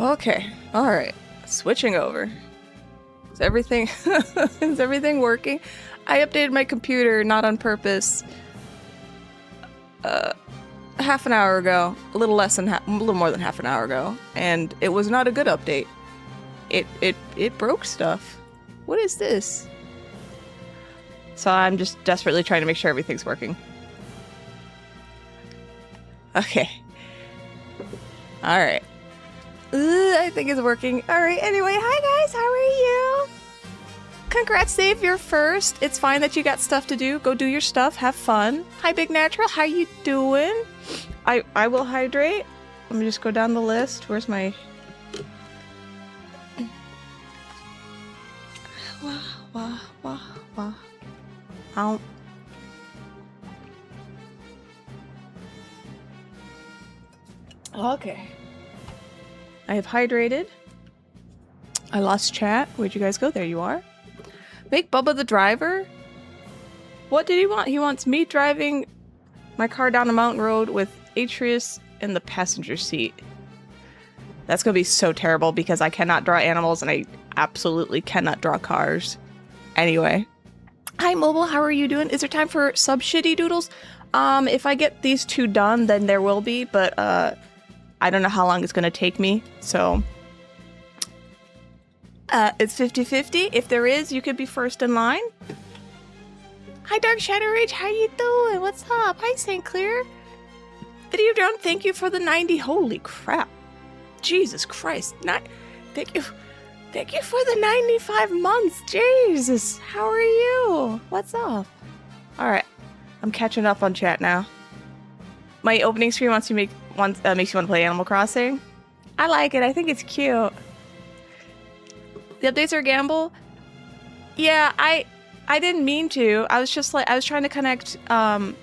Okay, alright. Switching over. Is everything is everything working? I updated my computer, not on purpose. Half an hour ago. A little more than half an hour ago. And it was not a good update. It broke stuff. What is this? So I'm just desperately trying to make sure everything's working. Okay. Alright. I think it's working. Alright, anyway, hi guys, how are you? Congrats, Dave, you're first. It's fine that you got stuff to do. Go do your stuff, have fun. Hi, Big Natural, how you doing? I will hydrate. Let me just go down the list. Where's my... Ow. Okay. I have hydrated. I lost chat. Where'd you guys go? There you are. Make Bubba the driver? What did he want? He wants me driving my car down a mountain road with Atreus in the passenger seat. That's gonna be so terrible because I cannot draw animals and I absolutely cannot draw cars. Anyway. Hi Mobile, how are you doing? Is there time for sub shitty doodles? If I get these two done, then there will be, but I don't know how long it's gonna take me, so it's 50-50. If there is, you could be first in line. Hi Dark Shadow Rage, how you doing? What's up? Hi St. Clair. Video drone, thank you for the 90. Holy crap. Jesus Christ. Thank you for the 95 months. Jesus. How are you? What's up? Alright. I'm catching up on chat now. My opening screen makes you want to play Animal Crossing. I like it. I think it's cute. The updates are a gamble. Yeah, I didn't mean to. I was just like, I was trying to connect VBridger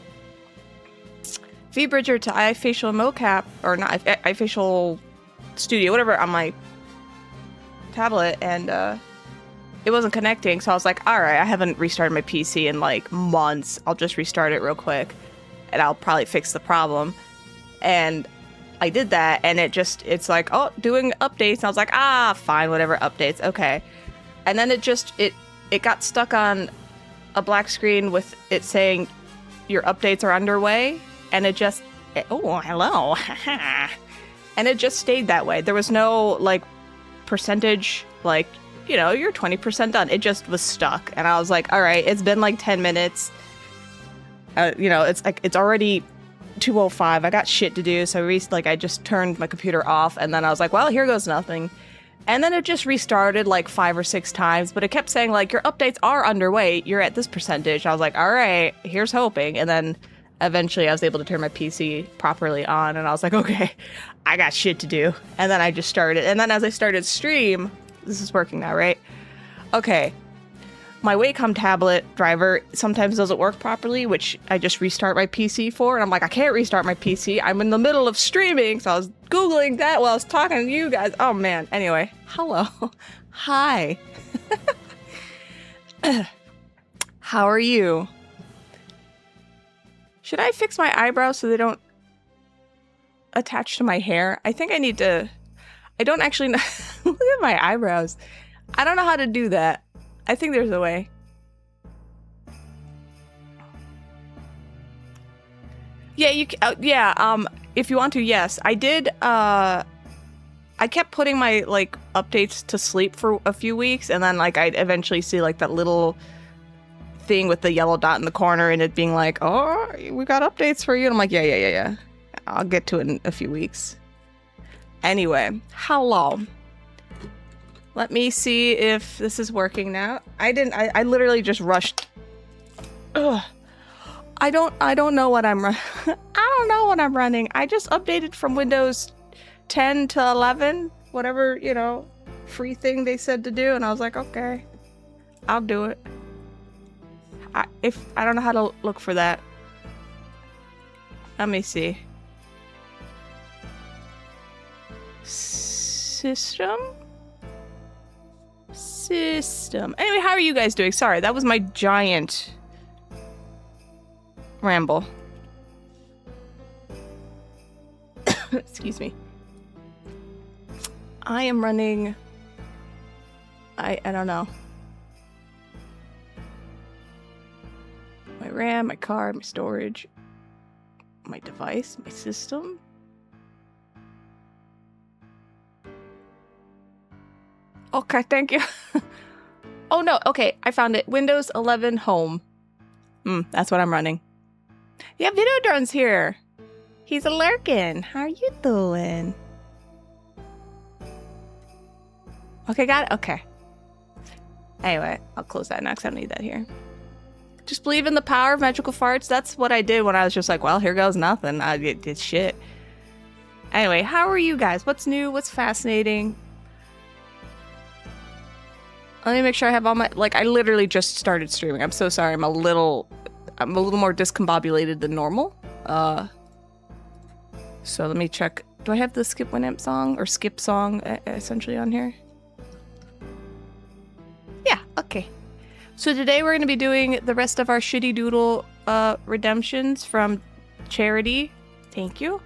to iFacial mocap, or not iFacial Studio, whatever, on my tablet, and it wasn't connecting, so I was like, alright, I haven't restarted my PC in like months. I'll just restart it real quick, and I'll probably fix the problem. And I did that, and it's like, oh, doing updates, and I was like, fine, whatever, updates, okay. And then it got stuck on a black screen with it saying your updates are underway, and oh, hello. And it just stayed that way. There was no like percentage, like, you know, you're 20% done. It just was stuck, and I was like, all right, it's been like 10 minutes. You know, it's like, it's already 2:05. I got shit to do, so I just turned my computer off, and then I was like, well, here goes nothing. And then it just restarted like 5 or 6 times, but it kept saying like, your updates are underway. You're at this percentage. I was like, all right, here's hoping. And then eventually I was able to turn my PC properly on, and I was like, okay, I got shit to do. And then I just started. And then as I started stream, this is working now, right? Okay. My Wacom tablet driver sometimes doesn't work properly, which I just restart my PC for. And I'm like, I can't restart my PC. I'm in the middle of streaming. So I was Googling that while I was talking to you guys. Oh, man. Anyway, hello. Hi. How are you? Should I fix my eyebrows so they don't attach to my hair? I think I need to... I don't actually know... Look at my eyebrows. I don't know how to do that. I think there's a way. Yeah, you can, if you want to, yes. I did, I kept putting my, like, updates to sleep for a few weeks, and then, like, I'd eventually see, like, that little thing with the yellow dot in the corner, and it being like, oh, we got updates for you. And I'm like, yeah. I'll get to it in a few weeks. Anyway, hello. Let me see if this is working now. I literally just rushed. Ugh. I don't know what I'm running. I don't know what I'm running. I just updated from Windows 10 to 11, whatever, you know, free thing they said to do, and I was like, okay, I'll do it. I don't know how to look for that. Let me see. System. Anyway, how are you guys doing? Sorry, that was my giant ramble. Excuse me. I am running... I don't know. My RAM, my card, my storage, my device, my system. Okay, thank you. Oh no, okay, I found it. Windows 11 Home. That's what I'm running. Yeah, Videodrone's here. He's a lurkin. How are you doing? Okay, got it? Okay. Anyway, I'll close that next. I don't need that here. Just believe in the power of magical farts. That's what I did when I was just like, well, here goes nothing. I did shit. Anyway, how are you guys? What's new? What's fascinating? Let me make sure I have all my... Like, I literally just started streaming. I'm so sorry. I'm a little more discombobulated than normal. So let me check. Do I have the Skip Winamp song or Skip song essentially on here? Yeah, okay. So today we're going to be doing the rest of our shitty doodle redemptions from charity. Thank you.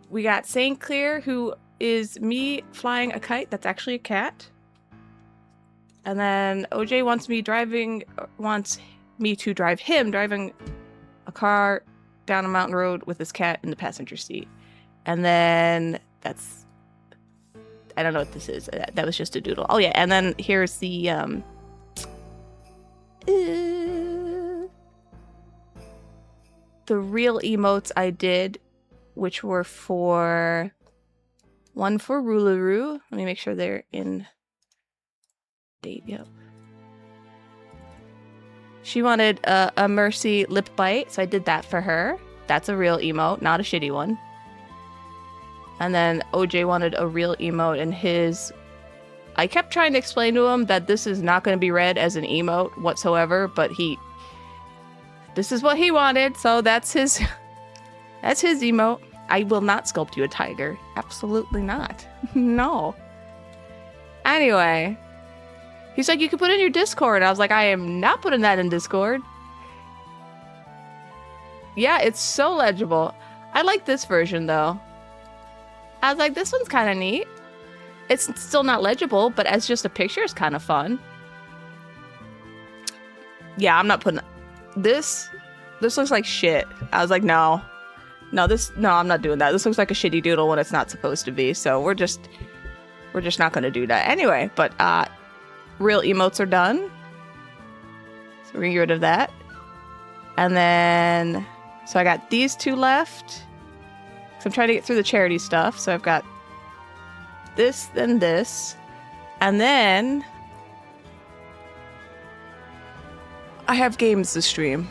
We got St. Clair, who is me flying a kite. That's actually a cat. And then OJ wants me to drive him driving a car down a mountain road with his cat in the passenger seat. And then that's... I don't know what this is. That was just a doodle. Oh yeah, and then here's the real emotes I did, which were one for Rularoo. Let me make sure they're in date. Yep. She wanted a Mercy lip bite, so I did that for her. That's a real emote, not a shitty one. And then OJ wanted a real emote, and I kept trying to explain to him that this is not going to be read as an emote whatsoever, but this is what he wanted, so that's his emote. I will not sculpt you a tiger. Absolutely not. No. Anyway, he's like, you can put it in your Discord. I was like, I am not putting that in Discord. Yeah, it's so legible. I like this version, though. I was like, this one's kind of neat. It's still not legible, but as just a picture, it's kind of fun. Yeah, I'm not putting... This looks like shit. I was like, no, I'm not doing that. This looks like a shitty doodle when it's not supposed to be. So we're just not going to do that. Anyway, but real emotes are done. So we're getting rid of that. And then, so I got these two left. So I'm trying to get through the charity stuff. So I've got this, then this. And then I have games to stream.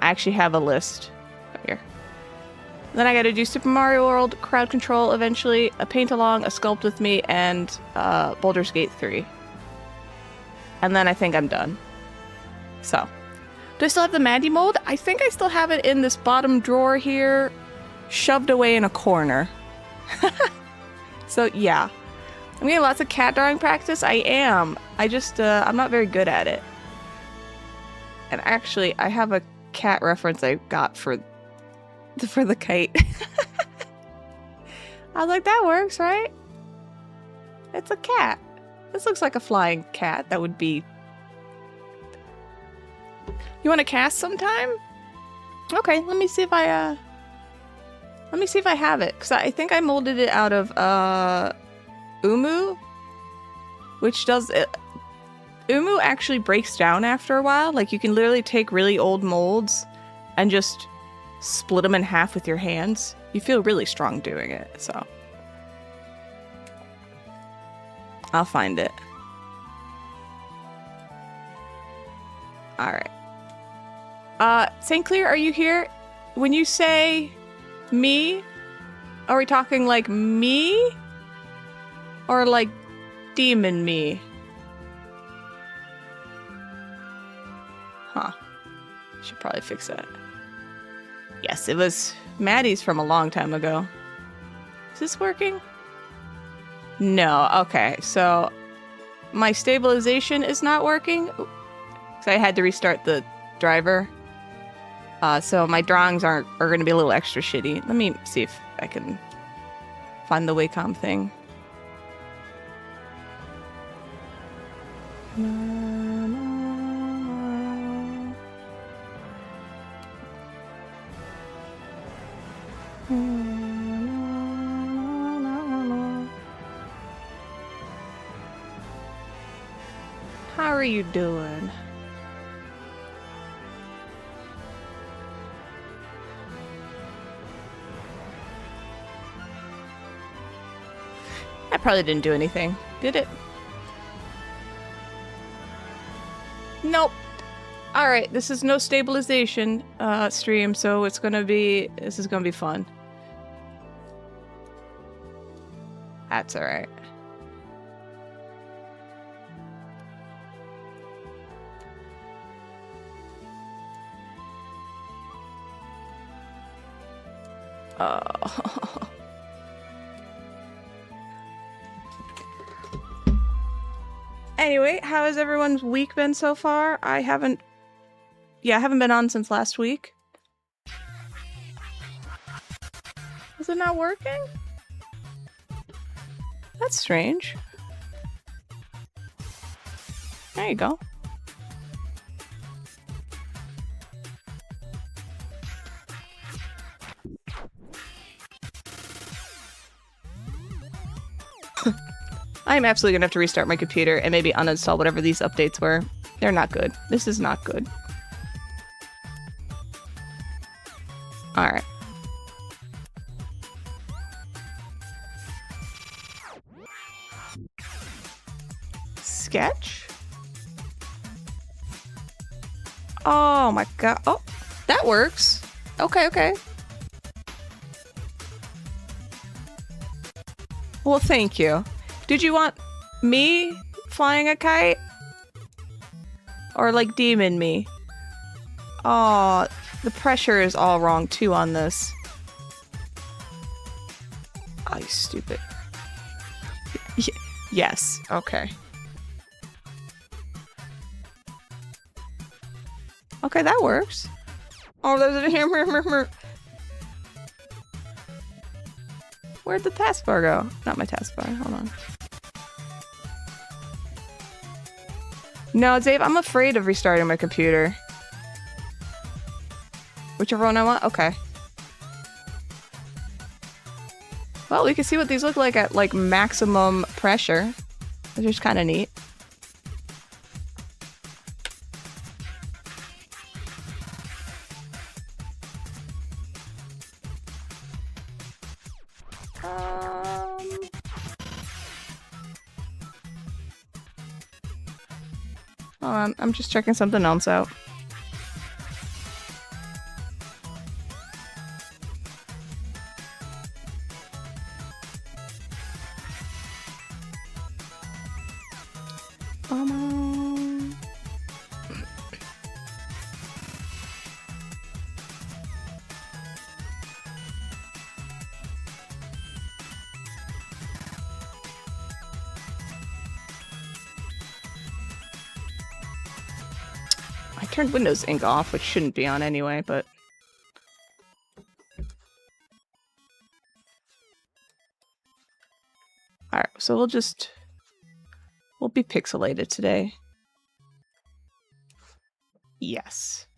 I actually have a list right here. Then I gotta do Super Mario World, Crowd Control eventually, a Paint Along, a Sculpt With Me, and Baldur's Gate 3. And then I think I'm done. So, do I still have the Mandy mold? I think I still have it in this bottom drawer here, shoved away in a corner. So yeah, I'm getting lots of cat drawing practice. I am. I just, I'm not very good at it. And actually, I have a cat reference I got for the kite. I was like, that works, right? It's a cat. This looks like a flying cat. That would be... You want to cast sometime? Okay, let me see if I have it. Because I think I molded it out of Umu. Which does... Umu actually breaks down after a while. Like, you can literally take really old molds and just split them in half with your hands. You feel really strong doing it, so... I'll find it. Alright. St. Clair, are you here? When you say me, are we talking like me? Or like demon me? Huh. Should probably fix that. Yes, it was Maddie's from a long time ago. Is this working? No. Okay, so my stabilization is not working. So I had to restart the driver. So my drawings are going to be a little extra shitty. Let me see if I can find the Wacom thing. How are you doing? I probably didn't do anything, did it? Nope. Alright, this is no stabilization stream, so this is gonna be fun. That's alright. Oh. Anyway, how has everyone's week been so far? I haven't been on since last week. Is it not working? That's strange. There you go. I'm absolutely gonna have to restart my computer and maybe uninstall whatever these updates were. They're not good. This is not good. Alright. Sketch? Oh my god. Oh, that works. Okay, okay. Well, thank you. Did you want me flying a kite? Or like demon me? Oh, the pressure is all wrong too on this. Oh, you stupid. Yes, okay. Okay, that works. Oh, there's a hammer. Where'd the taskbar go? Not my taskbar, hold on. No, Dave, I'm afraid of restarting my computer. Whichever one I want? Okay. Well, we can see what these look like at, like, maximum pressure. Which is kind of neat. I'm just checking something else out. I turned Windows ink off, which shouldn't be on anyway, but... Alright, so we'll be pixelated today. Yes.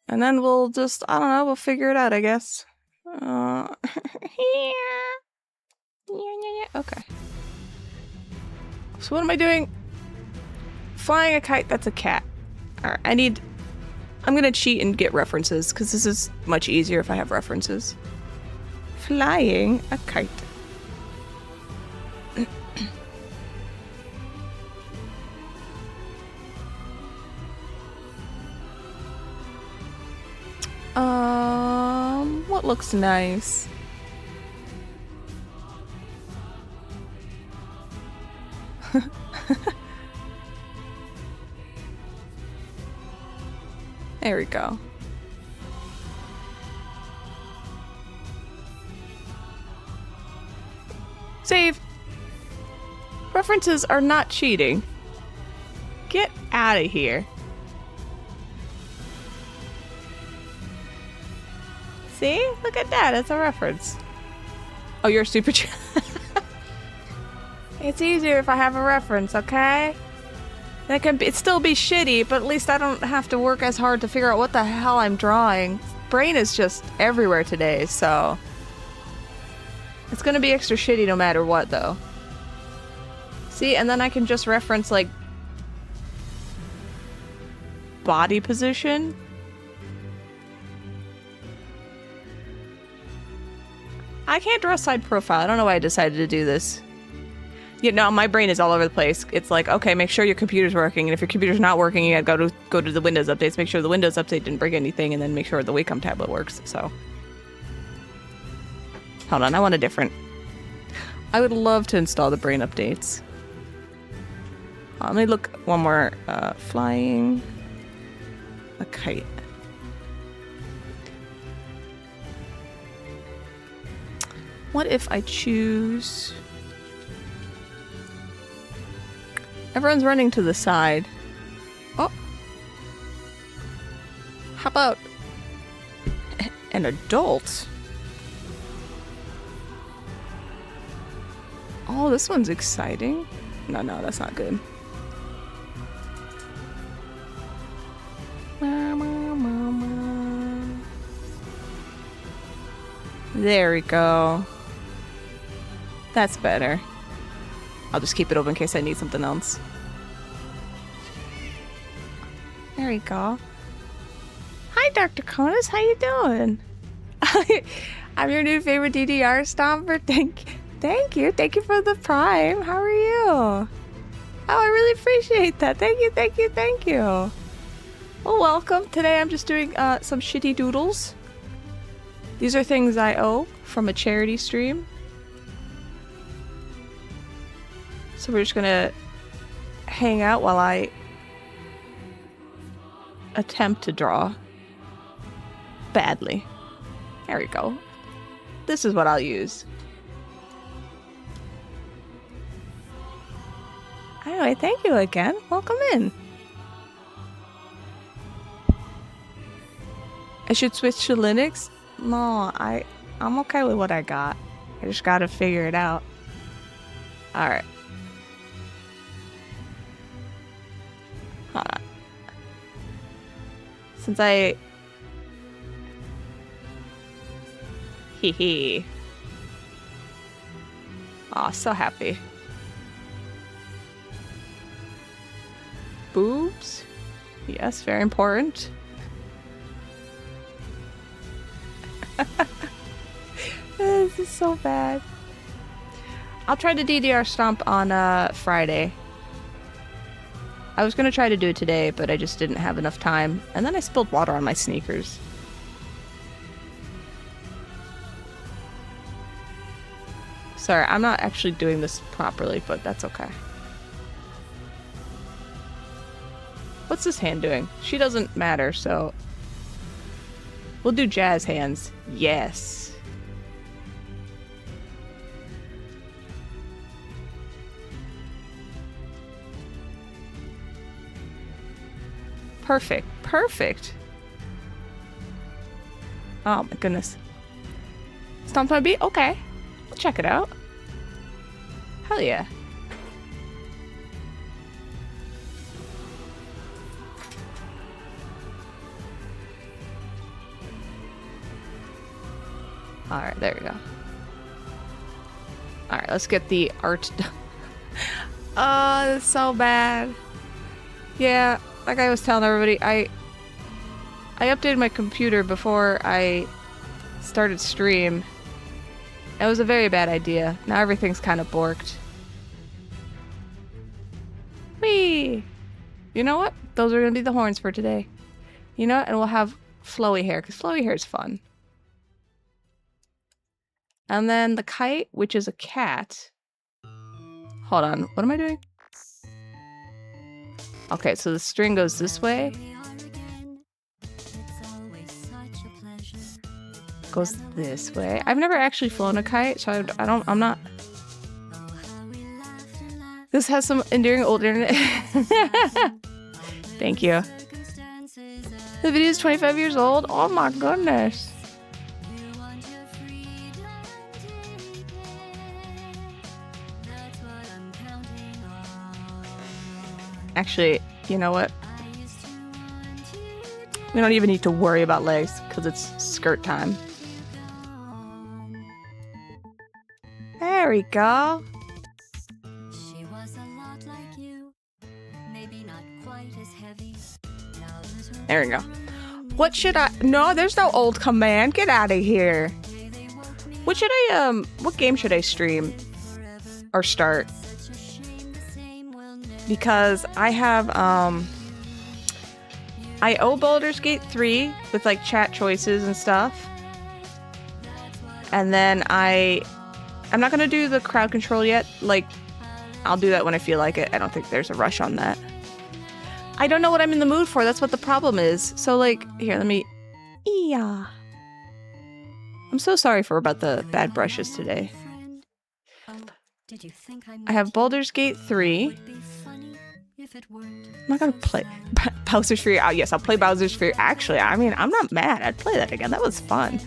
And then we'll just, I don't know, we'll figure it out, I guess. Okay. So what am I doing? Flying a kite, that's a cat. Alright, I'm gonna cheat and get references, because this is much easier if I have references. Flying a kite. What looks nice? There we go. Save. References are not cheating. Get out of here. See? Look at that. It's a reference. Oh, you're super chat. It's easier if I have a reference, okay? That can be, it still be shitty, but at least I don't have to work as hard to figure out what the hell I'm drawing. Brain is just everywhere today, so it's gonna be extra shitty no matter what, though. See, and then I can just reference, like, body position. I can't draw side profile. I don't know why I decided to do this. Yeah, no, my brain is all over the place. It's like, okay, make sure your computer's working, and if your computer's not working, you gotta go to the Windows updates, make sure the Windows update didn't break anything, and then make sure the Wacom tablet works. So, hold on, I want a different. I would love to install the brain updates. Let me look one more. Flying a kite. What if I choose? Everyone's running to the side. Oh. How about an adult? Oh, this one's exciting. No, that's not good. There we go. That's better. I'll just keep it open in case I need something else. There we go. Hi, Dr. Conas. How you doing? I'm your new favorite DDR stomper. Thank you. Thank you for the prime. How are you? Oh, I really appreciate that. Thank you. Well, welcome. Today I'm just doing some shitty doodles. These are things I owe from a charity stream. So we're just gonna hang out while I attempt to draw badly. There we go. This is what I'll use. Anyway, thank you again. Welcome in. I should switch to Linux? No, I'm okay with what I got. I just gotta figure it out. Alright. Hold on. Since I... Hee. Aw, so happy. Boobs? Yes, very important. This is so bad. I'll try to DDR stomp on Friday. I was gonna try to do it today, but I just didn't have enough time. And then I spilled water on my sneakers. Sorry, I'm not actually doing this properly, but that's okay. What's this hand doing? She doesn't matter, so... We'll do jazz hands. Yes. Perfect. Oh my goodness. Stomp my beat? Okay. We'll check it out. Hell yeah. Alright, there we go. Alright, let's get the art done. Oh, that's so bad. Yeah, like I was telling everybody, I updated my computer before I started stream. It was a very bad idea. Now everything's kind of borked. Whee! You know what? Those are going to be the horns for today. You know what? And we'll have flowy hair, because flowy hair is fun. And then the kite, which is a cat. Hold on. What am I doing? Okay, so the string goes this way. Goes this way. I've never actually flown a kite, so I'm not... This has some endearing old internet. Thank you. The video is 25 years old. Oh my goodness. Actually, you know what? We don't even need to worry about legs because it's skirt time. There we go. There we go. What should I... No, there's no old command. Get out of here. What should I, what game should I stream? Or start? Because I have, I owe Baldur's Gate 3 with, like, chat choices and stuff. And then I'm not gonna do the crowd control yet. Like, I'll do that when I feel like it. I don't think there's a rush on that. I don't know what I'm in the mood for. That's what the problem is. So, like, here, let me... Yeah. I'm so sorry about the bad brushes today. I have Baldur's Gate 3. I'm not gonna play Bowser's Fury. Yes, I'll play Bowser's Fury. Actually, I mean, I'm not mad. I'd play that again. That was fun.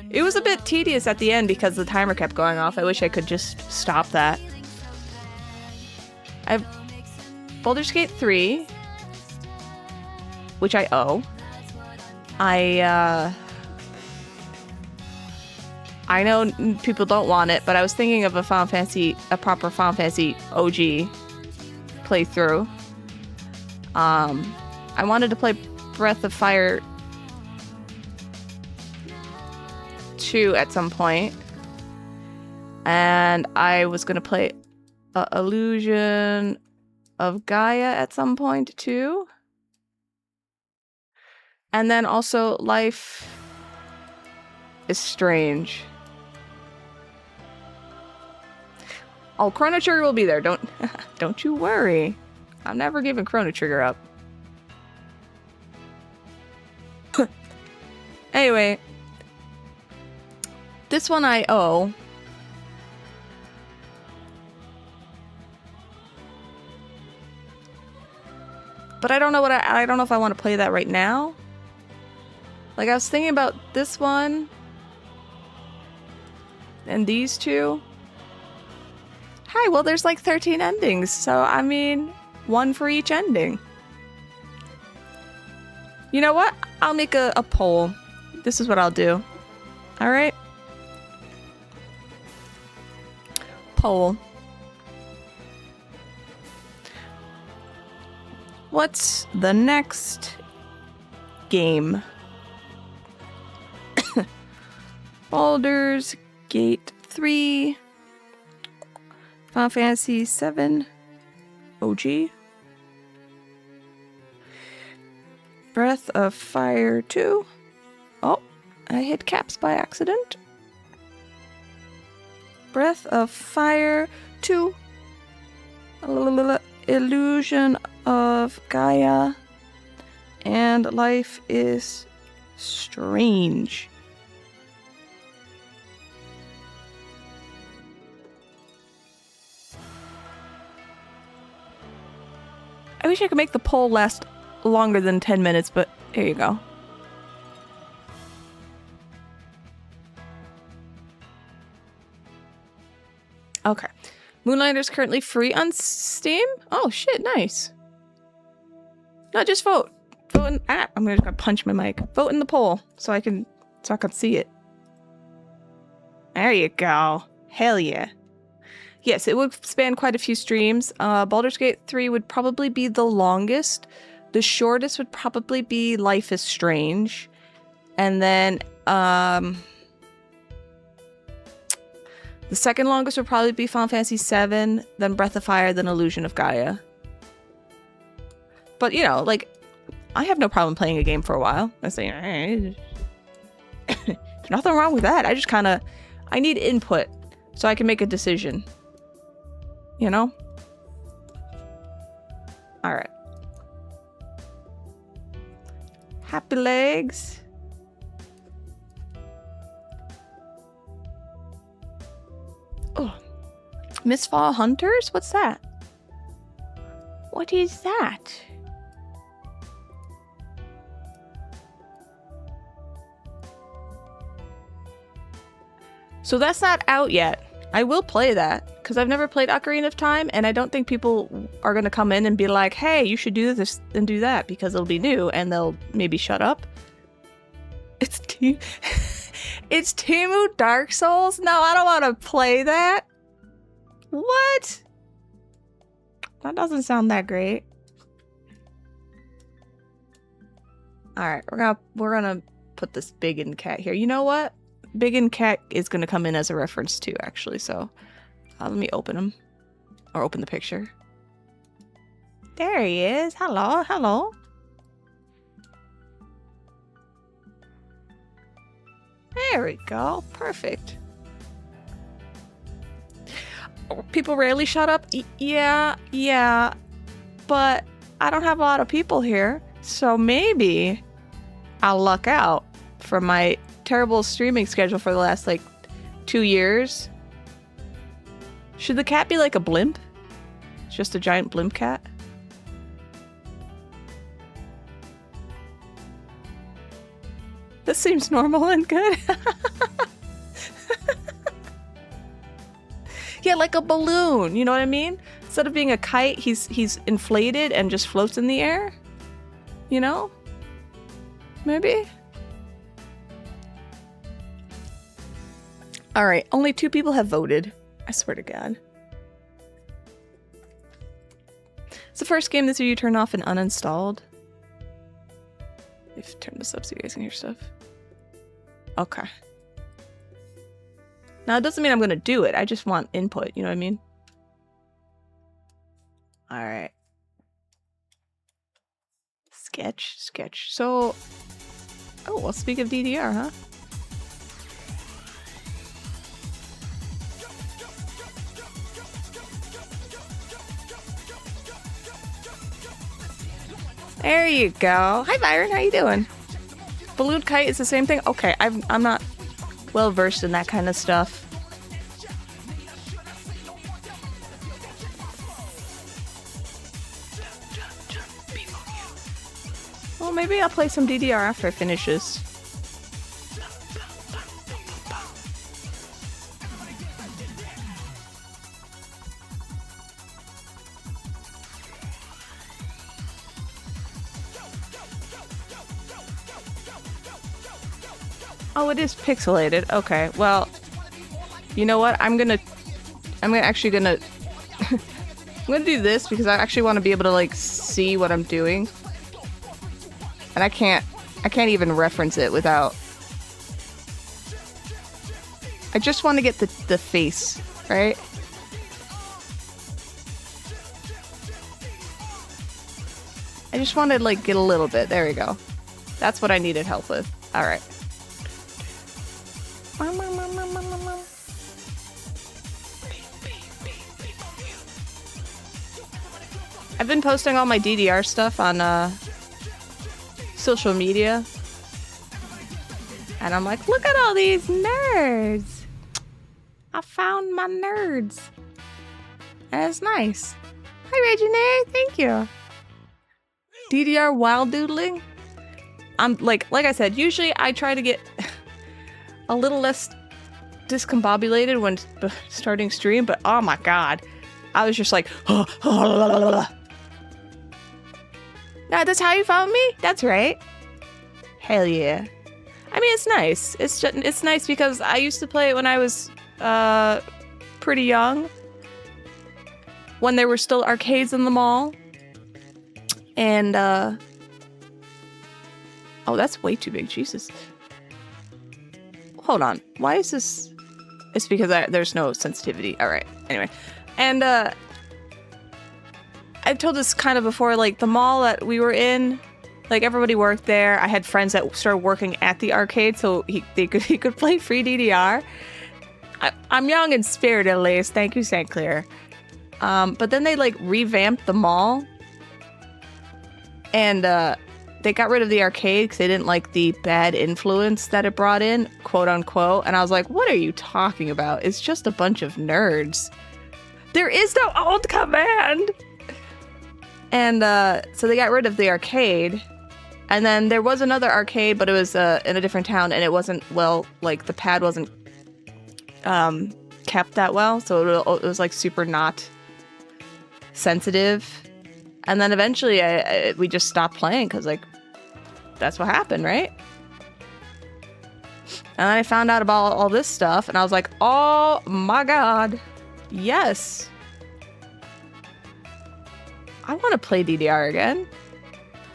It was a bit tedious at the end because the timer kept going off. I wish I could just stop that. I have Baldur's Gate 3, which I owe. I know people don't want it, but I was thinking of a proper Final Fantasy OG playthrough. I wanted to play Breath of Fire 2 at some point, and I was gonna play Illusion of Gaia at some point too, and then also Life is Strange. Oh, Chrono Trigger will be there. Don't you worry. I'm never giving Chrono Trigger up. Anyway, this one I owe. But I don't know I don't know if I want to play that right now. Like, I was thinking about this one and these two. Hi, well, there's like 13 endings, so I mean, one for each ending. You know what? I'll make a poll. This is what I'll do. All right? Poll. What's the next game? Baldur's Gate 3, Final Fantasy 7 OG, Breath of Fire 2. Oh, I hit caps by accident. Breath of Fire 2, Illusion of Gaia, and Life is Strange. I wish I could make the poll last longer than 10 minutes, but here you go. Okay. Moonlighter's currently free on Steam? Oh, shit, nice. No, just vote. Vote in... I'm gonna punch my mic. Vote in the poll so I can see it. There you go. Hell yeah. Yes, it would span quite a few streams. Baldur's Gate 3 would probably be the longest. The shortest would probably be Life is Strange. And then, the second longest would probably be Final Fantasy 7, then Breath of Fire, then Illusion of Gaia. But, you know, like, I have no problem playing a game for a while. I say, there's nothing wrong with that. I just kind of, I need input so I can make a decision. You know? Alright. Happy legs. Oh. Mistfall Hunters? What's that? What is that? So that's not out yet. I will play that, because I've never played Ocarina of Time, and I don't think people are going to come in and be like, hey, you should do this and do that, because it'll be new, and they'll maybe shut up. It's it's Temu Dark Souls? No, I don't want to play that. What? That doesn't sound that great. Alright, we're gonna put this Biggin cat here. You know what? Biggin cat is gonna come in as a reference too, actually, so let me open him. Or open the picture. There he is. Hello, hello. There we go. Perfect. People rarely shut up? Yeah. But I don't have a lot of people here, so maybe I'll luck out from my terrible streaming schedule for the last, like, 2 years. Should the cat be like a blimp? It's just a giant blimp cat? This seems normal and good. Yeah, like a balloon, you know what I mean? Instead of being a kite, he's inflated and just floats in the air. You know? Maybe? Alright, only 2 people have voted. I swear to God. It's the first game this video turned off and uninstalled. If turn this up so you guys can hear stuff. Okay. Now, it doesn't mean I'm going to do it. I just want input. You know what I mean? All right. Sketch. So, oh, well, speak of DDR, huh? There you go. Hi, Byron. How you doing? Balloon kite is the same thing? Okay, I'm not well versed in that kind of stuff. Well, maybe I'll play some DDR after I finish this. Oh, it is pixelated. Okay, well, you know what? I'm gonna I'm gonna do this because I actually want to be able to, like, see what I'm doing. And I can't even reference it without... I just want to get the face, right? I just want to, like, get a little bit. There we go. That's what I needed help with. Alright. I've been posting all my DDR stuff on social media. And I'm like, look at all these nerds. I found my nerds. And it's nice. Hi, Reginary. Thank you. DDR while doodling? I'm like I said, usually I try to get a little less discombobulated when starting stream, but oh my god. I was just like, oh, Now, that's how you found me? That's right. Hell yeah. I mean, it's nice. It's nice because I used to play it when I was pretty young. When there were still arcades in the mall. And, oh, that's way too big. Jesus. Hold on. Why is this? It's because there's no sensitivity. All right. Anyway. And, I've told this kind of before, like, the mall that we were in, like, everybody worked there. I had friends that started working at the arcade, so he could play free DDR. I'm young in spirit, at least. Thank you, St. Clair. But then they, like, revamped the mall. And, they got rid of the arcade because they didn't like the bad influence that it brought in, quote unquote. And I was like, what are you talking about? It's just a bunch of nerds. There is no alt command! And so they got rid of the arcade. And then there was another arcade, but it was in a different town. And it wasn't, well, like, the pad wasn't kept that well, so it was like super not sensitive. And then eventually we just stopped playing because like that's what happened, right? And then I found out about all this stuff and I was like, oh my god, yes, I want to play DDR again.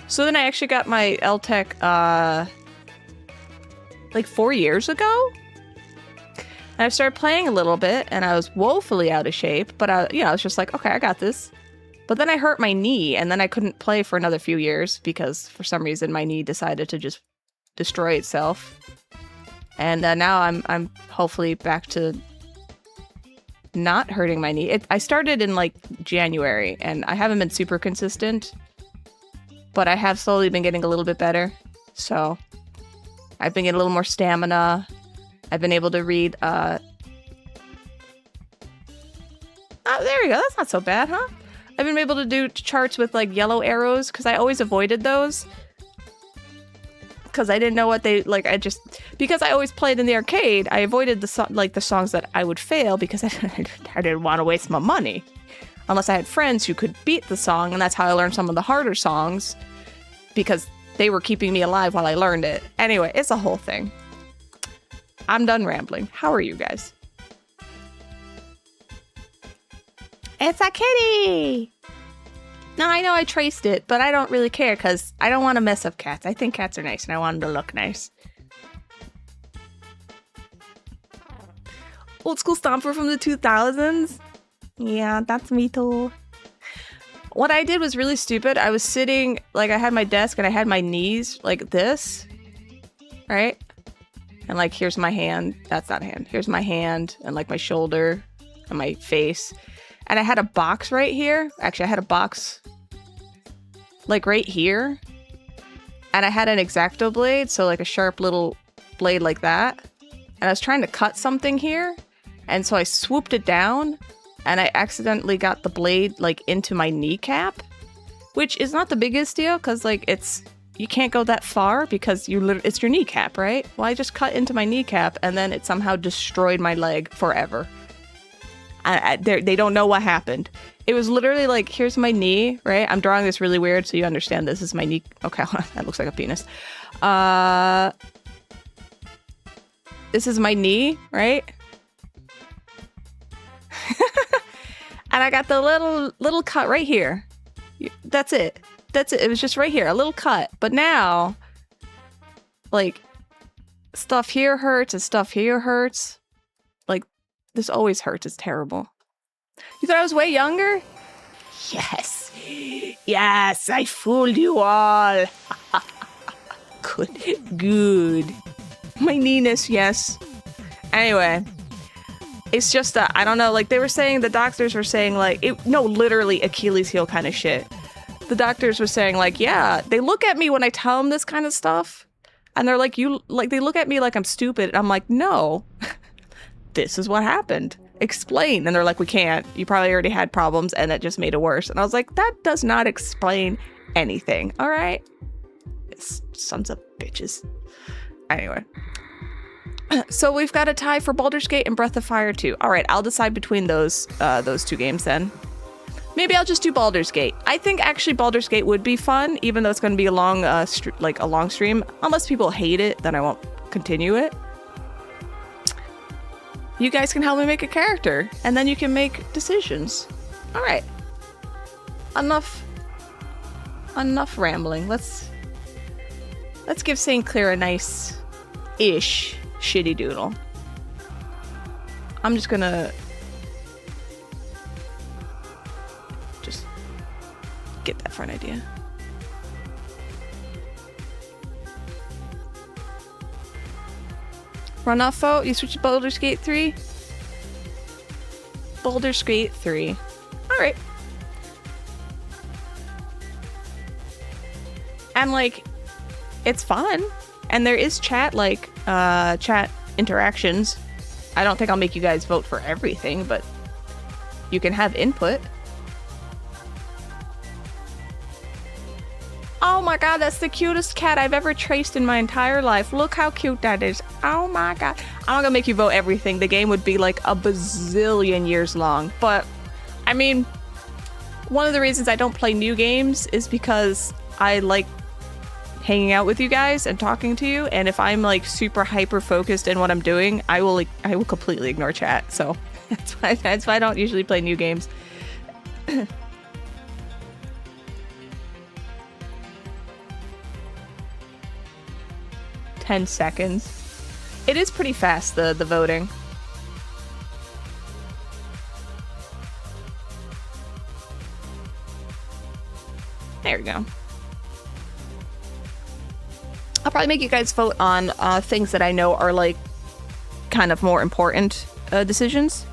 So then I actually got my LTech like 4 years ago. And I started playing a little bit and I was woefully out of shape, but I was just like, okay, I got this. But then I hurt my knee and then I couldn't play for another few years because for some reason my knee decided to just destroy itself. And now I'm hopefully back to not hurting my knee. I started in like January and I haven't been super consistent, but I have slowly been getting a little bit better. So I've been getting a little more stamina. I've been able to read, oh, there we go. That's not so bad, huh? I've been able to do charts with like yellow arrows because I always avoided those. Because I didn't know what they, like, because I always played in the arcade, I avoided the songs that I would fail because I didn't want to waste my money. Unless I had friends who could beat the song, and that's how I learned some of the harder songs. Because they were keeping me alive while I learned it. Anyway, it's a whole thing. I'm done rambling. How are you guys? It's a kitty! No, I know I traced it, but I don't really care because I don't want to mess up cats. I think cats are nice and I want them to look nice. Old school stomper from the 2000s? Yeah, that's me too. What I did was really stupid. I was sitting, like I had my desk and I had my knees like this, right? And like, here's my hand. That's not a hand. Here's my hand and like my shoulder and my face. And I had a box right here. Actually, I had a box like right here. And I had an X-Acto blade, so like a sharp little blade like that. And I was trying to cut something here. And so I swooped it down and I accidentally got the blade like into my kneecap, which is not the biggest deal because like you can't go that far because it's your kneecap, right? Well, I just cut into my kneecap and then it somehow destroyed my leg forever. They don't know what happened. It was literally like, here's my knee, right? I'm drawing this really weird so you understand this is my knee. Okay, that looks like a penis. This is my knee, right? And I got the little cut right here. That's it. It was just right here, a little cut. But now, like, stuff here hurts and stuff here hurts. Like, this always hurts. It's terrible. You thought I was way younger? Yes. Yes, I fooled you all. Good. My kneeness, yes. Anyway. It's just that, I don't know, like, they were saying, the doctors were saying, like, literally Achilles heel kind of shit. The doctors were saying, like, yeah, they look at me when I tell them this kind of stuff, and they're like, they look at me like I'm stupid, and I'm like, no, this is what happened. Explain. And they're like, we can't. You probably already had problems, and it just made it worse. And I was like, that does not explain anything, all right? It's sons of bitches. Anyway. So we've got a tie for Baldur's Gate and Breath of Fire 2. All right, I'll decide between those two games then. Maybe I'll just do Baldur's Gate. I think actually Baldur's Gate would be fun, even though it's going to be a long stream. Unless people hate it, then I won't continue it. You guys can help me make a character, and then you can make decisions. All right. Enough rambling. Let's give St. Clair a nice-ish shitty doodle. I'm just gonna just get that for an idea. Runoffo, you switch to Baldur's Gate 3? Baldur's Gate 3. Alright. And like, it's fun. And there is chat interactions. I don't think I'll make you guys vote for everything, but you can have input. Oh my my god, that's the cutest cat I've ever traced in my entire life. Look how cute that is. Oh my god. I'm not gonna make you vote everything. The game would be like a bazillion years long. But, I mean, one of the reasons I don't play new games is because I like hanging out with you guys and talking to you. And if I'm like super hyper focused in what I'm doing, I will completely ignore chat. So that's why I don't usually play new games. 10 seconds. It is pretty fast, the voting. There we go. I'll probably make you guys vote on things that I know are like kind of more important decisions.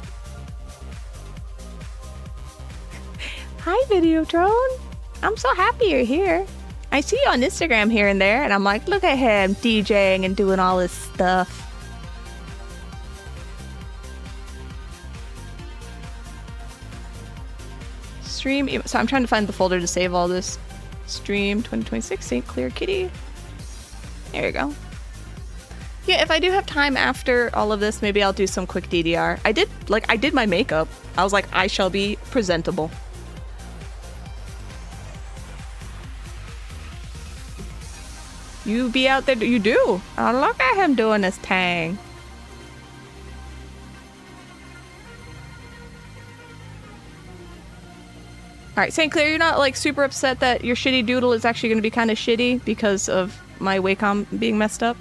Hi, Videodrone. I'm so happy you're here. I see you on Instagram here and there, and I'm like, look at him DJing and doing all this stuff. Stream, so I'm trying to find the folder to save all this. Stream 2026 St. Clair Kitty. There you go. Yeah, if I do have time after all of this, maybe I'll do some quick DDR. I did my makeup. I was like, I shall be presentable. You be out there, you do. Oh, look at him doing his tang. Alright, St. Clair, you're not like super upset that your shitty doodle is actually going to be kind of shitty because of my Wacom being messed up?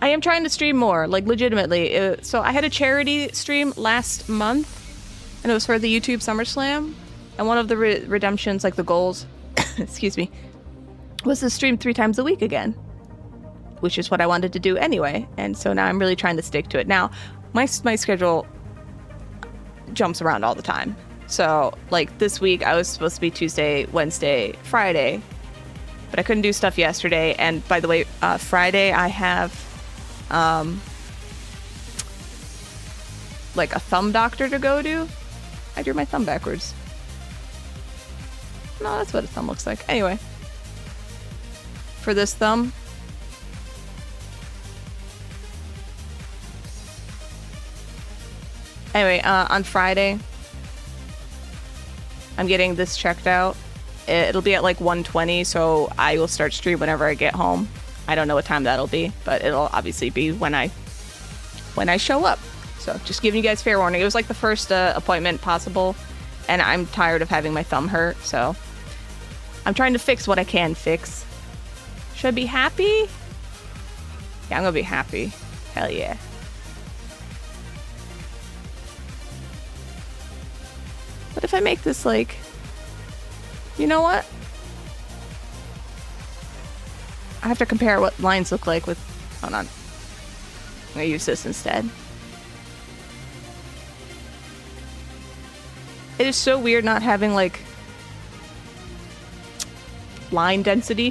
I am trying to stream more, like legitimately. So I had a charity stream last month. And it was for the YouTube SummerSlam. And one of the redemptions, like the goals, excuse me, was to stream 3 times a week again. Which is what I wanted to do anyway. And so now I'm really trying to stick to it. Now, my schedule jumps around all the time. So, like this week, I was supposed to be Tuesday, Wednesday, Friday. But I couldn't do stuff yesterday. And by the way, Friday I have like a thumb doctor to go to. I drew my thumb backwards. No, that's what a thumb looks like. Anyway. For this thumb. Anyway, on Friday, I'm getting this checked out. It'll be at like 1:20, so I will start stream whenever I get home. I don't know what time that'll be, but it'll obviously be when I show up. So just giving you guys fair warning. It was like the first appointment possible, and I'm tired of having my thumb hurt, so I'm trying to fix what I can fix. Should I be happy? Yeah, I'm gonna be happy. Hell yeah. What if I make this like... You know what? I have to compare what lines look like with... Hold on. I'm gonna use this instead. It is so weird not having, like, line density.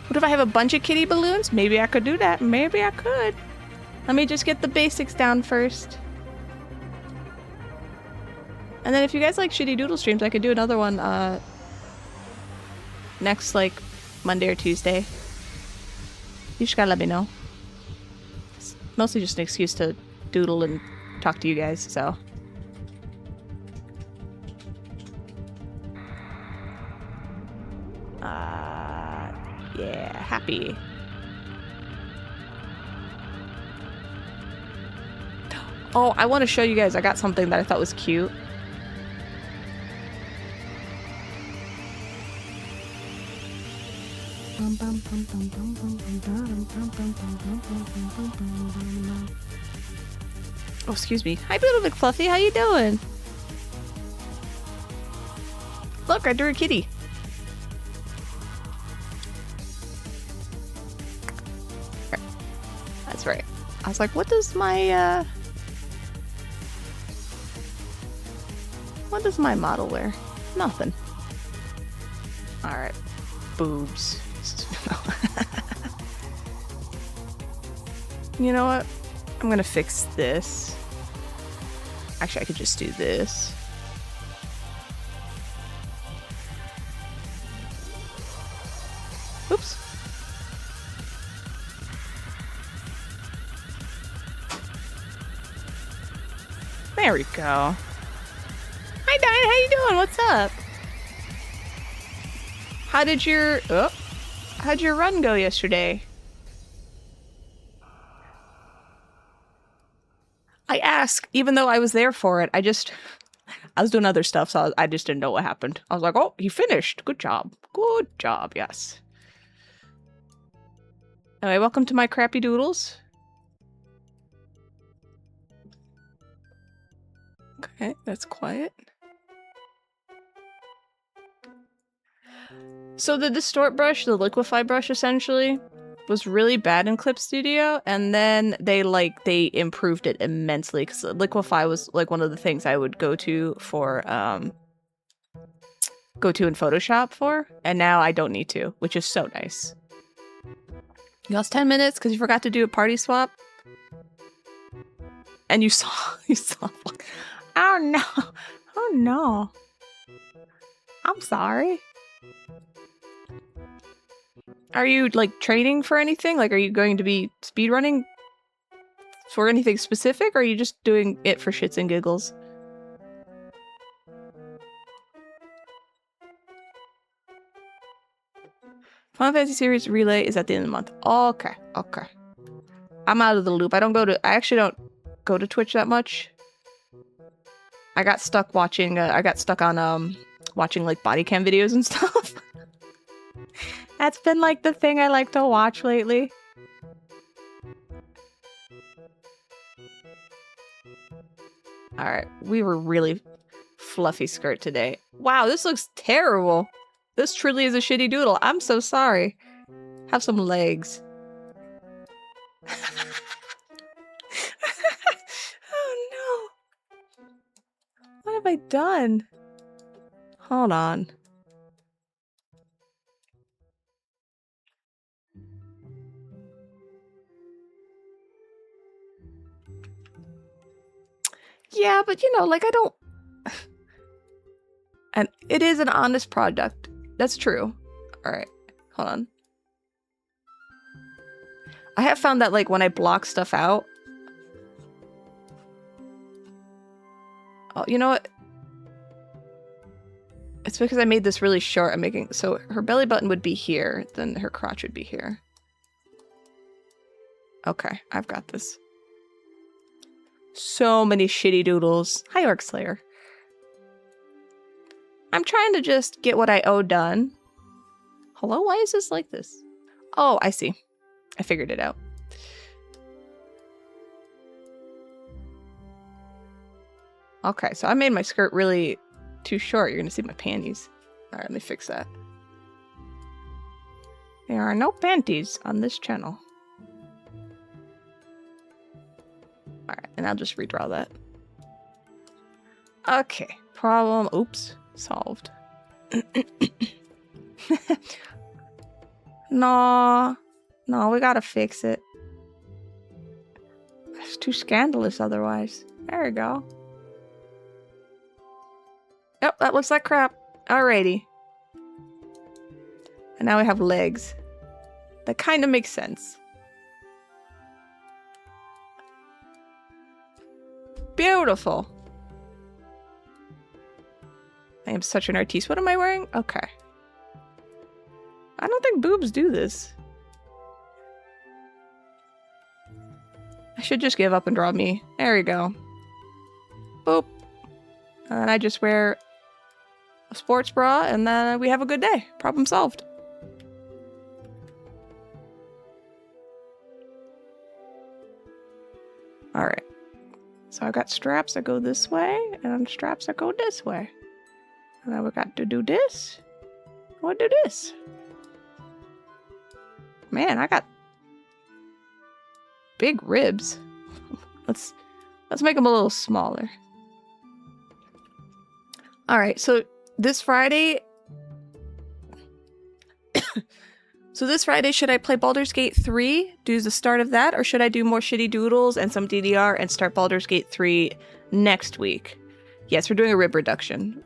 What if I have a bunch of kitty balloons? Maybe I could do that. Maybe I could. Let me just get the basics down first. And then if you guys like shitty doodle streams, I could do another one next, like, Monday or Tuesday. You just gotta let me know. It's mostly just an excuse to doodle and talk to you guys, so... Yeah, happy. Oh, I want to show you guys. I got something that I thought was cute. Oh, excuse me. Hi, Little McFluffy. How you doing? Look, I drew a kitty. That's right. I was like, what does my model wear? Nothing. Alright. Boobs. You know what? I'm gonna fix this. Actually, I could just do this. Oops. There we go. Hi, Diane. How you doing? What's up? How'd your run go yesterday? I ask, even though I was there for it. I was doing other stuff, so I just didn't know what happened. I was like, oh, he finished. Good job. Good job, yes. Anyway, welcome to my crappy doodles. Okay, that's quiet. So the distort brush, the liquify brush essentially, was really bad in Clip Studio, and then they improved it immensely, because liquify was like one of the things I would go to in Photoshop for, and now I don't need to, which is so nice. You lost 10 minutes because you forgot to do a party swap, and you saw oh no, I'm sorry. Are you, like, training for anything? Like, are you going to be speedrunning for anything specific, or are you just doing it for shits and giggles? Final Fantasy Series Relay is at the end of the month. Okay, okay. I'm out of the loop. I actually don't go to Twitch that much. I got stuck watching, watching, like, body cam videos and stuff. That's been, like, the thing I like to watch lately. Alright, we were really fluffy skirt today. Wow, this looks terrible. This truly is a shitty doodle. I'm so sorry. Have some legs. Oh no. What have I done? Hold on. Yeah, but you know, like, I don't... And it is an honest product. That's true. Alright, hold on. I have found that, like, when I block stuff out... Oh, you know what? It's because I made this really short. So her belly button would be here, then her crotch would be here. Okay, I've got this. So many shitty doodles. Hi, Orc Slayer. I'm trying to just get what I owe done. Hello? Why is this like this? Oh, I see. I figured it out. Okay, so I made my skirt really too short. You're gonna see my panties. Alright, let me fix that. There are no panties on this channel. Alright, and I'll just redraw that. Okay, problem, oops, solved. No, we gotta fix it. It's too scandalous otherwise. There we go. Yep, that looks like crap. Alrighty. And now we have legs. That kind of makes sense. Beautiful. I am such an artiste. What am I wearing? Okay. I don't think boobs do this. I should just give up and draw me. There we go. Boop. And I just wear a sports bra, and then we have a good day. Problem solved. Alright. So I've got straps that go this way, and straps that go this way. And then we got to do this. We'll do this. Man, I got big ribs. Let's make them a little smaller. Alright, so this Friday... So this Friday, should I play Baldur's Gate 3, do the start of that, or should I do more shitty doodles and some DDR and start Baldur's Gate 3 next week. Yes, we're doing a rib reduction.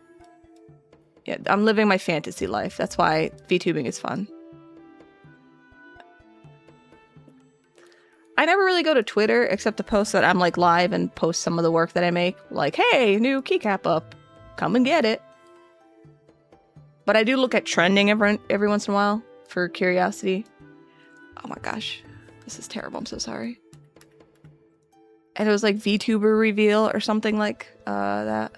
Yeah, I'm living my fantasy life. That's why VTubing is fun. I never really go to Twitter except to post that I'm like live and post some of the work that I make. Like, hey, new keycap up. Come and get it. But I do look at trending every once in a while for curiosity. Oh my gosh. This is terrible. I'm so sorry. And it was like VTuber reveal or something like that.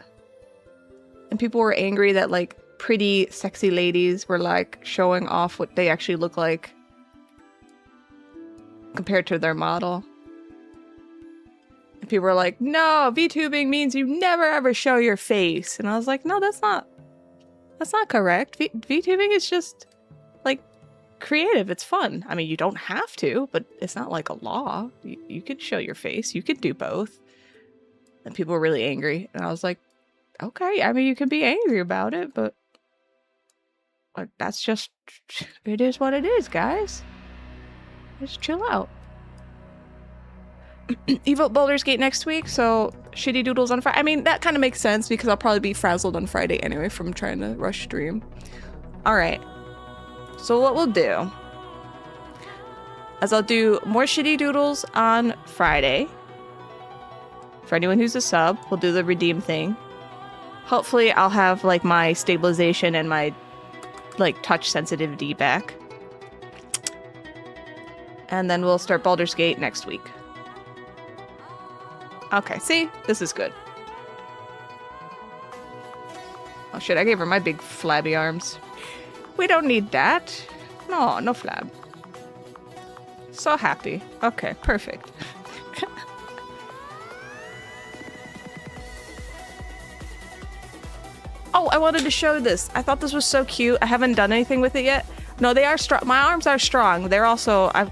And people were angry that like pretty sexy ladies were like showing off what they actually look like compared to their model. And people were like, no, VTubing means you never ever show your face. And I was like, no, that's not correct. VTubing is just like creative. It's fun. I mean, you don't have to, but it's not like a law. You could show your face. You could do both. And people were really angry. And I was like, okay, I mean, you can be angry about it, but like, that's just, it is what it is, guys. Just chill out. You vote Baldur's Gate next week, so shitty Doodles on Friday. I mean, that kind of makes sense because I'll probably be frazzled on Friday anyway from trying to rush stream. All right. So what we'll do is I'll do more shitty Doodles on Friday. For anyone who's a sub, we'll do the redeem thing. Hopefully I'll have like my stabilization and my like touch sensitivity back. And then we'll start Baldur's Gate next week. Okay, see? This is good. Oh shit, I gave her my big flabby arms. We don't need that. No, no flab. So happy. Okay, perfect. Oh, I wanted to show this. I thought this was so cute. I haven't done anything with it yet. No, they are strong. My arms are strong. They're also, I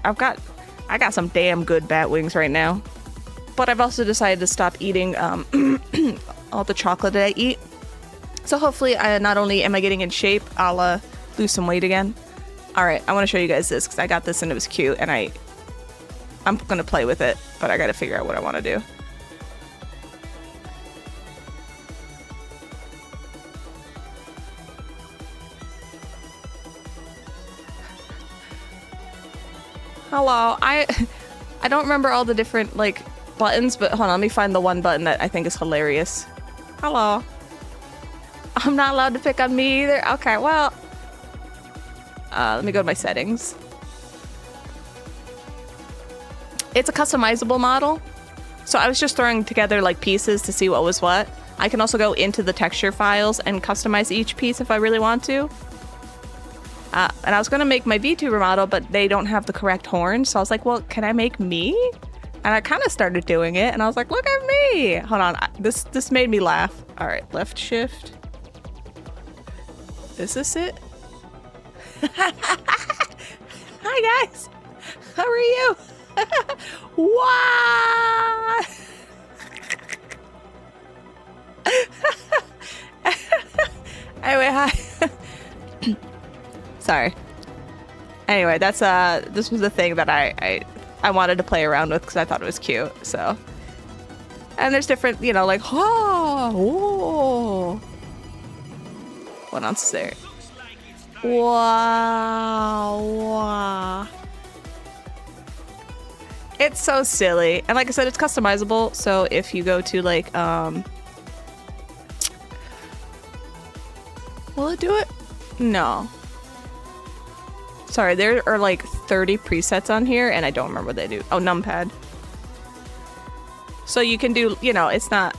got some damn good bat wings right now. But I've also decided to stop eating all the chocolate that I eat. So hopefully, not only am I getting in shape, I'll lose some weight again. All right, I want to show you guys this because I got this and it was cute, and I'm gonna play with it, but I gotta figure out what I want to do. Hello, I don't remember all the different like buttons, but hold on, let me find the one button that I think is hilarious. Hello. I'm not allowed to pick on me either. Okay, well, let me go to my settings. It's a customizable model, so I was just throwing together like pieces to see what was what. I can also go into the texture files and customize each piece if I really want to. And I was gonna make my VTuber model, but they don't have the correct horns, so I was like, well, can I make me? And I kind of started doing it, and I was like, look at me! Hold on, this made me laugh. All right, left shift. Is this it? Hi guys, how are you? What? Anyway, hi. Sorry. Anyway, that's this was the thing that I wanted to play around with because I thought it was cute. So, and there's different, you know, like oh. What else is there? Wow. It's so silly. And like I said, it's customizable. So if you go to like, will it do it? No. Sorry, there are like 30 presets on here and I don't remember what they do. Oh, numpad. So you can do, you know, it's not.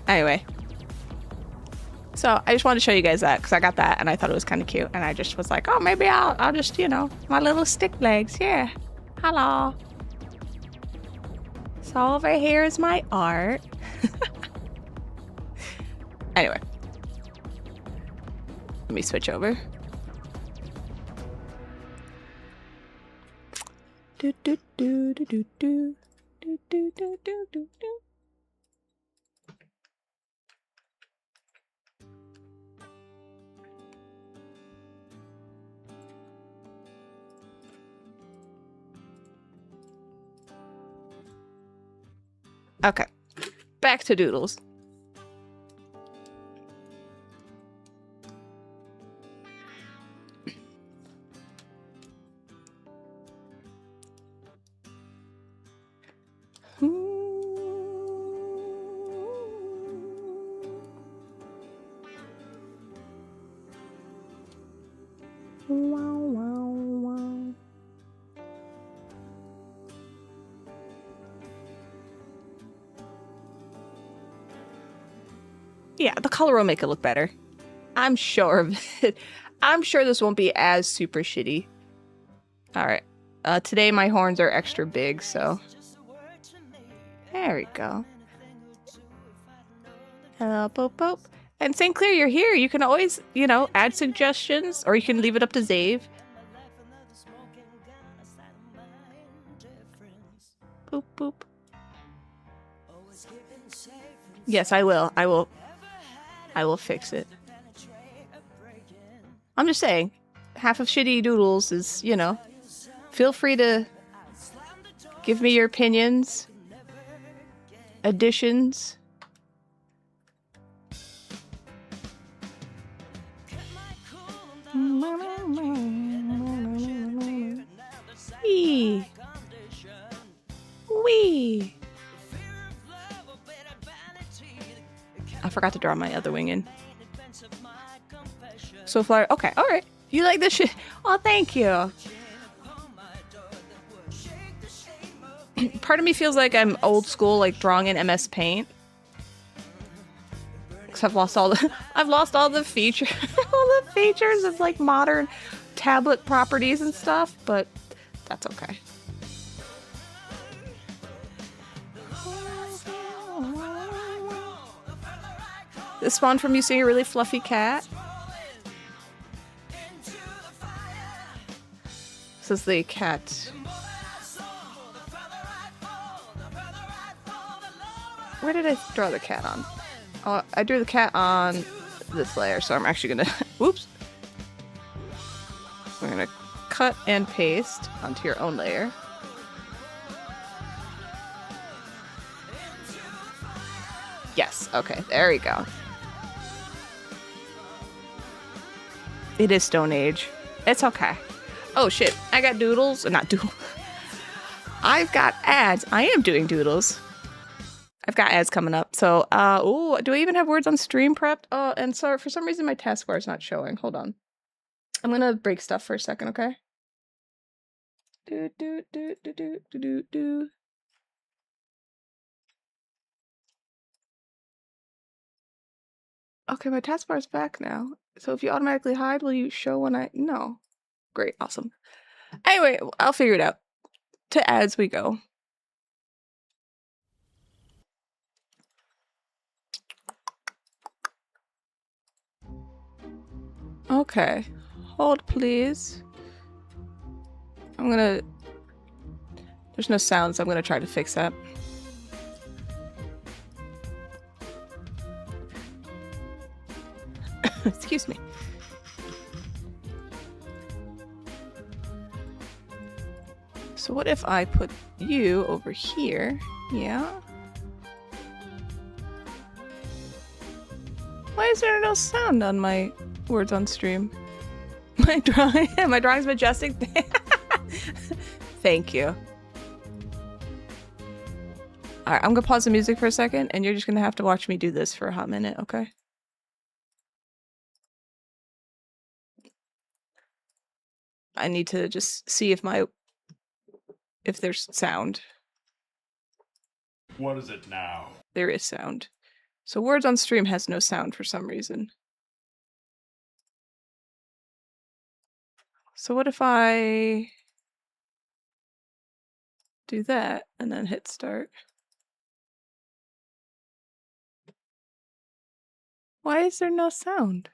Anyway. So I just wanted to show you guys that because I got that and I thought it was kind of cute. And I just was like, oh, maybe I'll just, you know, my little stick legs. Yeah. Hello. So over here is my art. Anyway. Let me switch over. Do do do do do do do do do do do do. Okay, back to Doodles. Wow, wow, wow. Yeah, the color will make it look better. I'm sure of it. I'm sure this won't be as super shitty. All right. Today my horns are extra big, so there we go. Hello, Pope Pope. And St. Clair, you're here. You can always, you know, add suggestions, or you can leave it up to Zave. Boop, boop. Yes, I will. I will fix it. I'm just saying, half of shitty Doodles is, you know, feel free to give me your opinions, additions. Wee. Wee. I forgot to draw my other wing in. So far, okay, all right. You like this shit? Oh, thank you. Part of me feels like I'm old school, like drawing in MS Paint. Because I've lost all the features, all the features of like modern tablet properties and stuff, but that's okay. This spawned from you seeing a really fluffy cat. This is the cat. Where did I draw the cat on? Oh, I drew the cat on this layer, so I'm actually gonna... Whoops! We're gonna cut and paste onto your own layer. Yes, okay, there we go. It is Stone Age. It's okay. Oh shit, I got Doodles. Not Doodles. I've got ads. I am doing Doodles. I've got ads coming up. So, ooh, do I even have words on stream prepped? Oh, and sorry, for some reason my taskbar is not showing. Hold on. I'm gonna break stuff for a second, okay? Do, do, do, do, do, do, do, do. Okay, my taskbar is back now. So if you automatically hide, will you show when I... No. Great, awesome. Anyway, I'll figure it out. To ads we go. Okay. Hold, please. I'm gonna... There's no sound, so I'm gonna try to fix that. Excuse me. So what if I put you over here? Yeah. Why is there no sound on my words on stream? My drawing's majestic. Thank you. Alright, I'm gonna pause the music for a second, and you're just gonna have to watch me do this for a hot minute, okay? I need to just see if there's sound. What is it now? There is sound. So words on stream has no sound for some reason. So what if I do that and then hit start? Why is there no sound?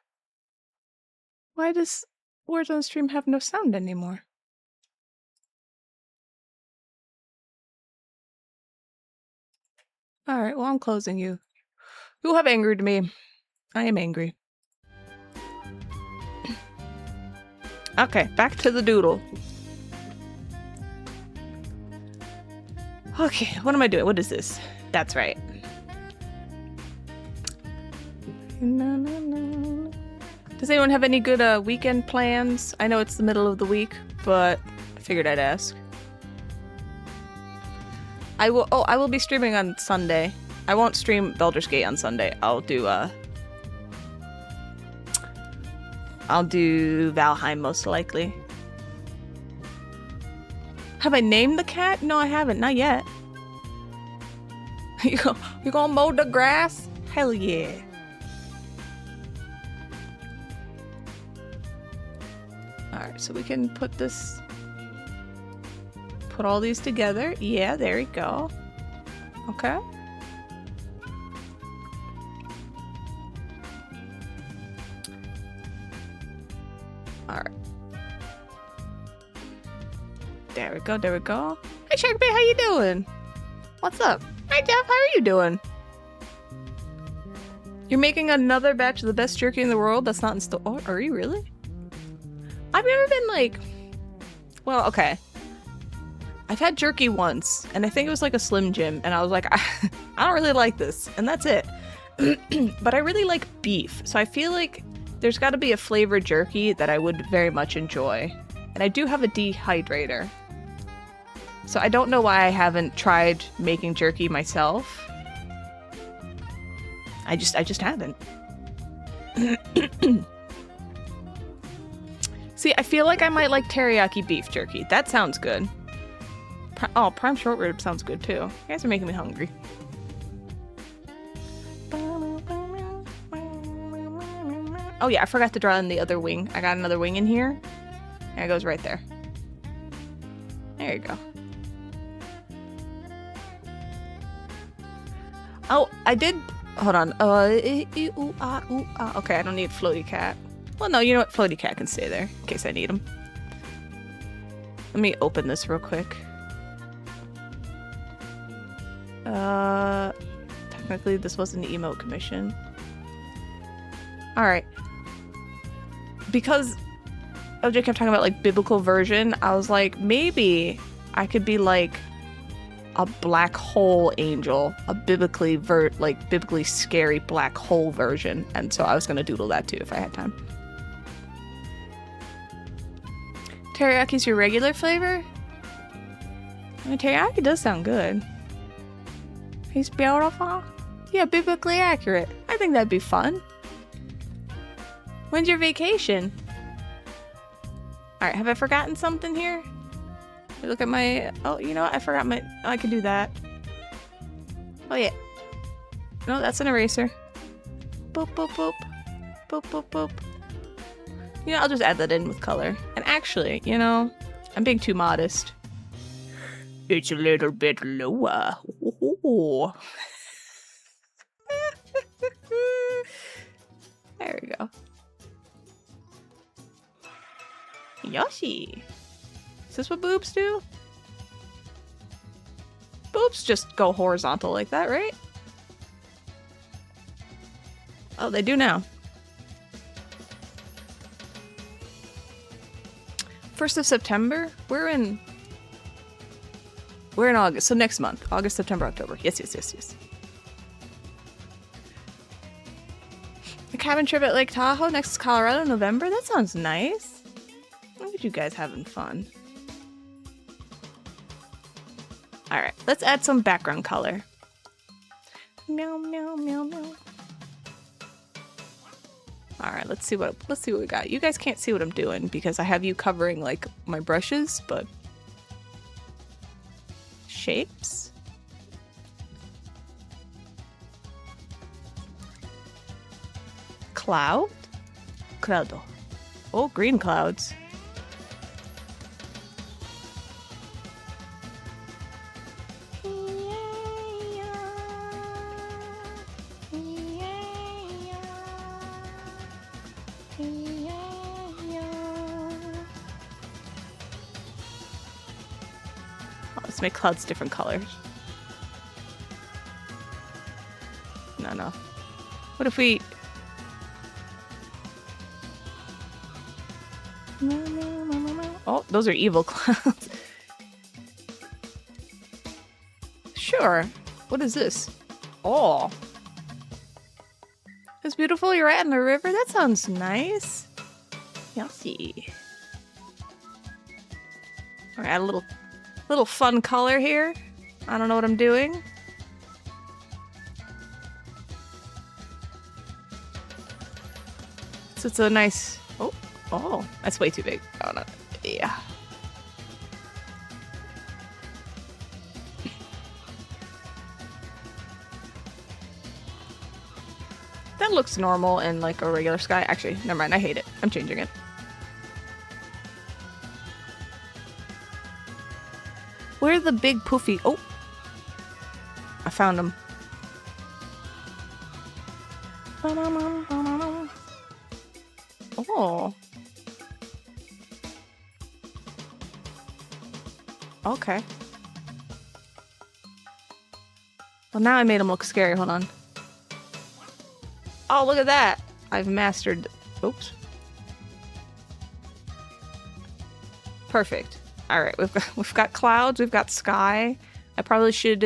Why does words on stream have no sound anymore? Alright, well I'm closing you. You have angered me. I am angry. Okay, back to the doodle. Okay, what am I doing? What is this? That's right. Does anyone have any good weekend plans? I know it's the middle of the week, but I figured I'd ask. I will be streaming on Sunday. I won't stream Baldur's Gate on Sunday. I'll do Valheim most likely. Have I named the cat? No, I haven't. Not yet. You gonna mow the grass? Hell yeah. Alright, so we can put all these together. Yeah, there we go. Okay. Alright. There we go, there we go. Hey Sharkbait, how you doing? What's up? Hi Jeff, how are you doing? You're making another batch of the best jerky in the world that's not in store? Oh, are you really? I've never been like... Well, okay. I've had jerky once, and I think it was like a Slim Jim, and I was like, I don't really like this, and that's it. But I really like beef, so I feel like there's got to be a flavored jerky that I would very much enjoy. And I do have a dehydrator. So I don't know why I haven't tried making jerky myself. I just haven't. See, I feel like I might like teriyaki beef jerky. That sounds good. Oh, prime short rib sounds good too. You guys are making me hungry. Oh yeah, I forgot to draw in the other wing. I got another wing in here. And it goes right there. There you go. Oh, I did... Hold on. Okay, I don't need Floaty Cat. Well, no, you know what? Floaty Cat can stay there in case I need him. Let me open this real quick. Technically, this was an emote commission. Alright. Because OJ kept talking about, like, biblical version, I was like, maybe I could be, like, a black hole angel. A biblically scary black hole version. And so I was gonna doodle that, too, if I had time. Teriyaki's your regular flavor? I mean, teriyaki does sound good. He's beautiful. Yeah, biblically accurate. I think that'd be fun. When's your vacation? Alright, have I forgotten something here? Look at my... Oh, you know what? I forgot my... Oh, I can do that. Oh, yeah. No, that's an eraser. Boop, boop, boop. Boop, boop, boop. You know, I'll just add that in with color. And actually, you know, I'm being too modest. It's a little bit lower. Ooh. There we go. Yoshi. Is this what boobs do? Boobs just go horizontal like that, right? Oh, they do now. 1st of September? We're in August, so next month. August, September, October. Yes. The cabin trip at Lake Tahoe next to Colorado, November? That sounds nice. Look at you guys having fun. Alright, let's add some background color. Meow, meow, meow, meow. Alright, let's see what we got. You guys can't see what I'm doing because I have you covering like my brushes, but shapes. Cloud? Cloudo. Oh, green clouds. Let's make clouds different colors. No. What if we... Oh, those are evil clouds. Sure. What is this? Oh. It's beautiful. You're at in the river. That sounds nice. Yummy. All right, add a little fun color here. I don't know what I'm doing. So it's a nice. Oh, that's way too big. Oh no. Yeah. That looks normal in like a regular sky. Actually, never mind. I hate it. I'm changing it. Where are the big poofy? Oh, I found them. Oh. Okay. Well, now I made them look scary. Hold on. Oh, look at that! I've mastered. Oops. Perfect. All right, we've got clouds. We've got sky. I probably should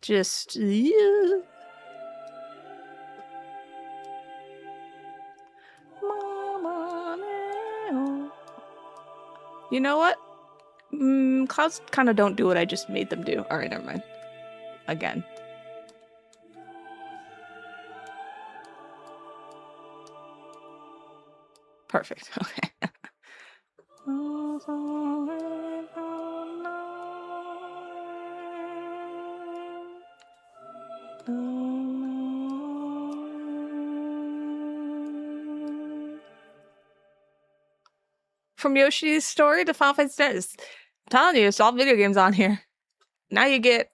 just. You know what? Clouds kind of don't do what I just made them do. All right, never mind. Again. Perfect. Okay. From Yoshi's story to Final Fantasy X. I'm telling you, it's all video games on here. Now you get...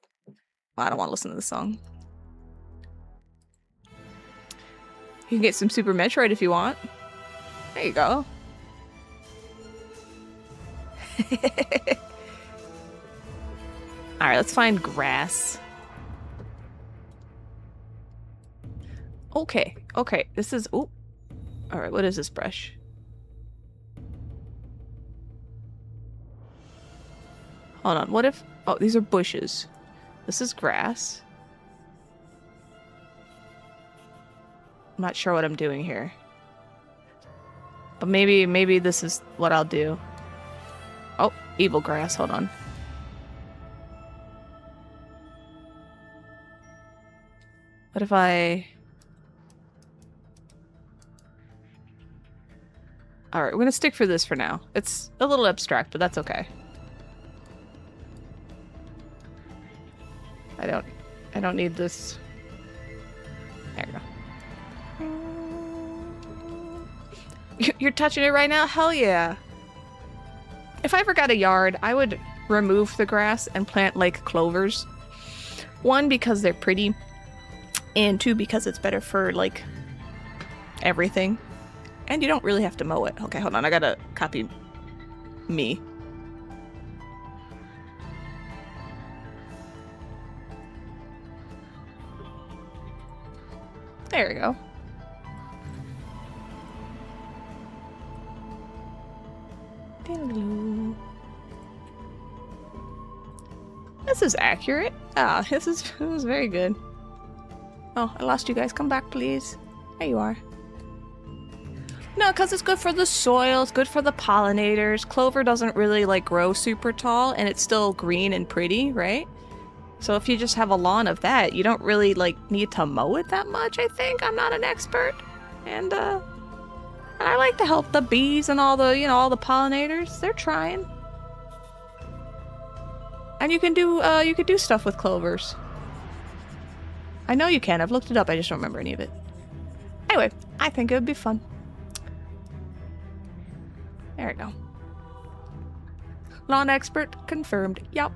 Well, I don't want to listen to the song. You can get some Super Metroid if you want. There you go. Alright, let's find grass. Okay, this is... Oh. Alright, what is this brush? Hold on, what if... Oh, these are bushes. This is grass. I'm not sure what I'm doing here. But maybe this is what I'll do. Oh, evil grass, hold on. What if I... Alright, we're gonna stick for this for now. It's a little abstract, but that's okay. I don't need this. There we go. You're touching it right now? Hell yeah. If I ever got a yard, I would remove the grass and plant like clovers. One, because they're pretty, and two, because it's better for like everything. And you don't really have to mow it. Okay, hold on, I gotta copy me. There we go. This is accurate. Ah, this is very good. Oh, I lost you guys. Come back, please. There you are. No, because it's good for the soil. It's good for the pollinators. Clover doesn't really like grow super tall, and it's still green and pretty, right? So if you just have a lawn of that, you don't really like need to mow it that much, I think. I'm not an expert. And I like to help the bees and all the, all the pollinators. They're trying. And you can do stuff with clovers. I know you can. I've looked it up. I just don't remember any of it. Anyway, I think it would be fun. There we go. Lawn expert confirmed. Yup.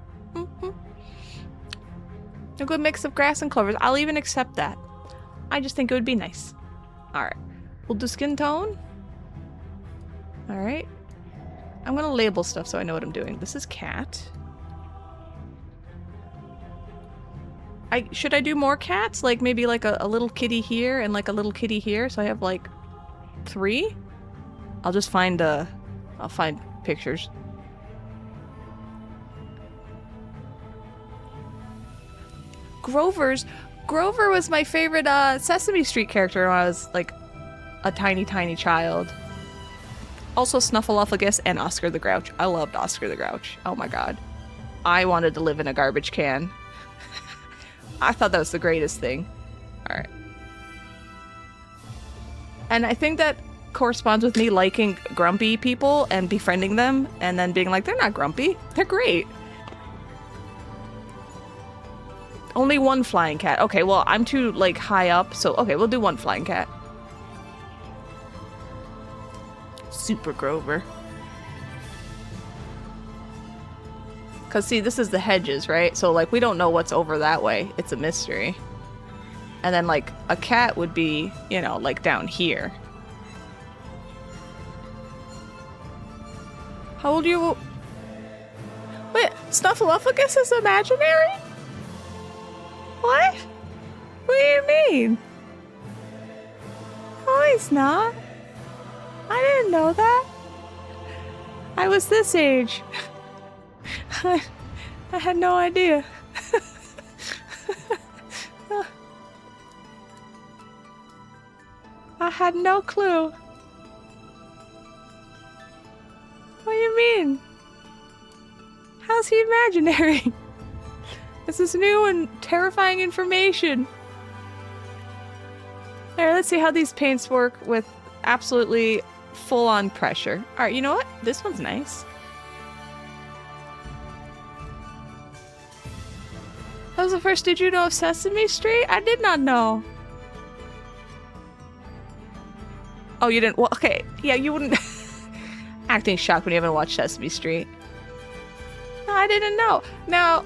A good mix of grass and clovers. I'll even accept that. I just think it would be nice. Alright. We'll do skin tone. Alright. I'm gonna label stuff so I know what I'm doing. This is cat. Should I do more cats? Like maybe like a little kitty here and like a little kitty here, so I have like 3? I'll just find I'll find pictures. Grover was my favorite Sesame Street character when I was like a tiny child. Also Snuffleupagus and Oscar the Grouch. I loved Oscar the Grouch. Oh my god. I wanted to live in a garbage can. I thought that was the greatest thing. Alright. And I think that corresponds with me liking grumpy people and befriending them and then being like, they're not grumpy. They're great. Only one flying cat. Okay, well, I'm too, like, high up, so... Okay, we'll do one flying cat. Super Grover. Because, see, this is the hedges, right? So, like, we don't know what's over that way. It's a mystery. And then, like, a cat would be, you know, like, down here. How old are you? Wait, Snuffleupagus is imaginary? What? What do you mean? No, he's not. I didn't know that. I was this age. I had no idea. I had no clue. What do you mean? How's he imaginary? This is new and terrifying information. Alright, let's see how these paints work with absolutely full-on pressure. Alright, you know what? This one's nice. That was the first Did You Know of Sesame Street? I did not know. Oh, you didn't? Well, okay. Yeah, you wouldn't... Acting shocked when you haven't watched Sesame Street. No, I didn't know. Now...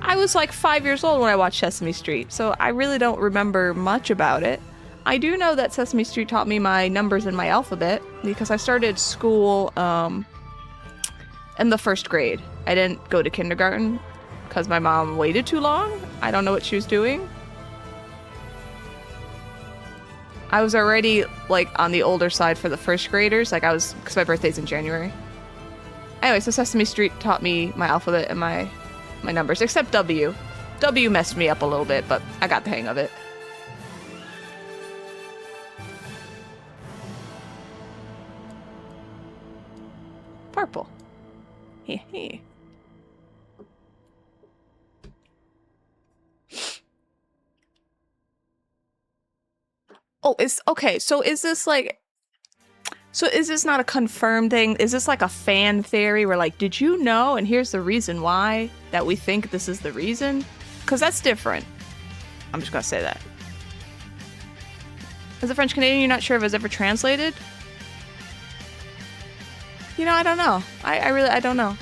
I was like 5 years old when I watched Sesame Street, so I really don't remember much about it. I do know that Sesame Street taught me my numbers and my alphabet, because I started school in the 1st grade. I didn't go to kindergarten, because my mom waited too long. I don't know what she was doing. I was already, like, on the older side for the 1st graders, like I was, because my birthday's in January. Anyway, so Sesame Street taught me my alphabet and my numbers, except W. W messed me up a little bit, but I got the hang of it. Purple. Hee. Oh, okay, so is this like... So is this not a confirmed thing? Is this like a fan theory where like, did you know? And here's the reason why that we think this is the reason? Because that's different. I'm just gonna say that. As a French Canadian, you're not sure if it was ever translated? You know, I don't know. I don't know.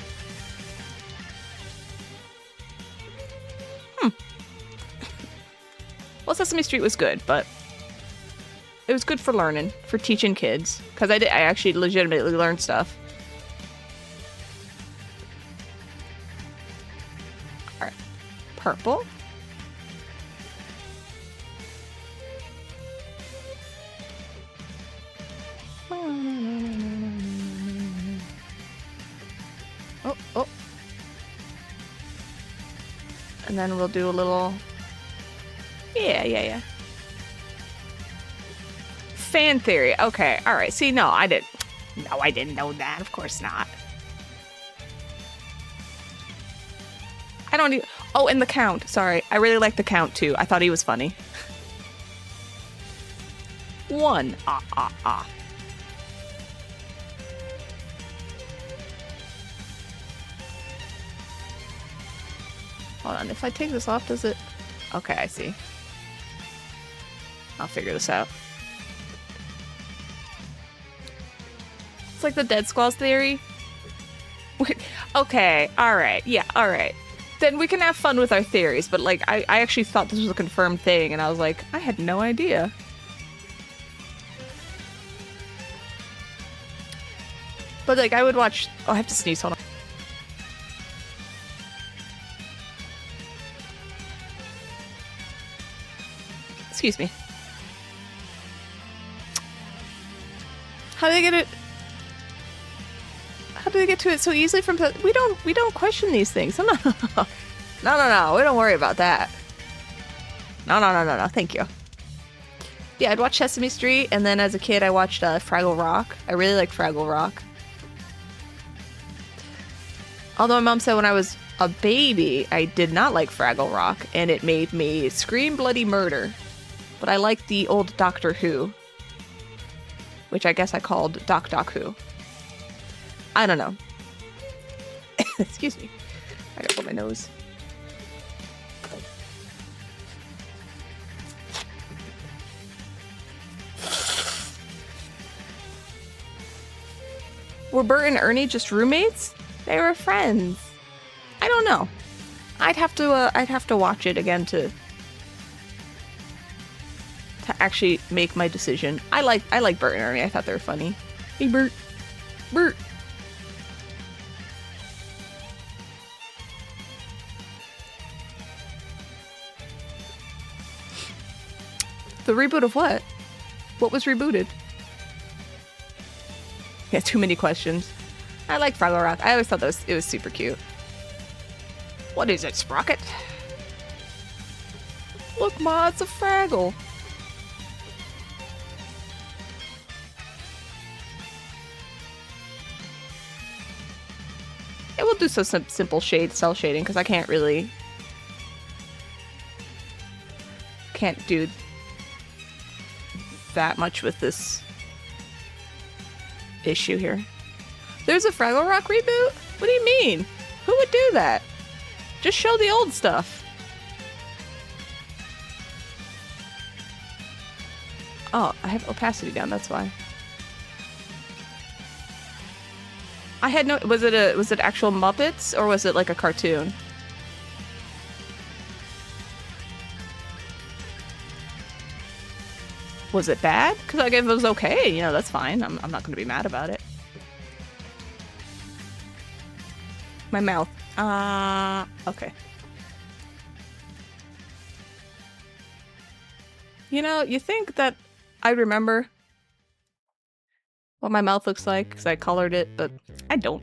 Well, Sesame Street was good, but it was good for learning, for teaching kids, because I actually legitimately learned stuff. All right, purple. Oh. And then we'll do a little... Yeah. Fan theory. Okay, alright. See, no, I didn't know that. Of course not. I don't even... Oh, and the Count. Sorry. I really like the Count, too. I thought he was funny. 1. Hold on. If I take this off, does it... Okay, I see. I'll figure this out. It's like the Dead Squalls theory. Wait, okay, alright, yeah, alright. Then we can have fun with our theories, but like, I actually thought this was a confirmed thing, and I was like, I had no idea. But like, I would watch... Oh, I have to sneeze, hold on. Excuse me. How do they get it? How do they get to it so easily from... We don't question these things. No. We don't worry about that. No. Thank you. Yeah, I'd watch Sesame Street, and then as a kid, I watched Fraggle Rock. I really like Fraggle Rock. Although my mom said when I was a baby, I did not like Fraggle Rock, and it made me scream bloody murder. But I liked the old Doctor Who, which I guess I called Doc Who. I don't know. Excuse me. I gotta pull my nose. Were Bert and Ernie just roommates? They were friends. I don't know. I'd have to watch it again to actually make my decision. I like Bert and Ernie. I thought they were funny. Hey Bert. Bert. The reboot of what? What was rebooted? Yeah, too many questions. I like Fraggle Rock. I always thought it was super cute. What is it, Sprocket? Look, Ma, it's a Fraggle. Yeah, we'll do some simple cell shading because I can't do that much with this issue here. There's a Fraggle Rock reboot? What do you mean? Who would do that? Just show the old stuff. Oh, I have opacity down, that's why. I had no... Was it actual Muppets or was it like a cartoon? Was it bad? Because like if it was okay, you know, that's fine. I'm not going to be mad about it. My mouth. Okay. You know, you think that I remember what my mouth looks like because I colored it, but I don't.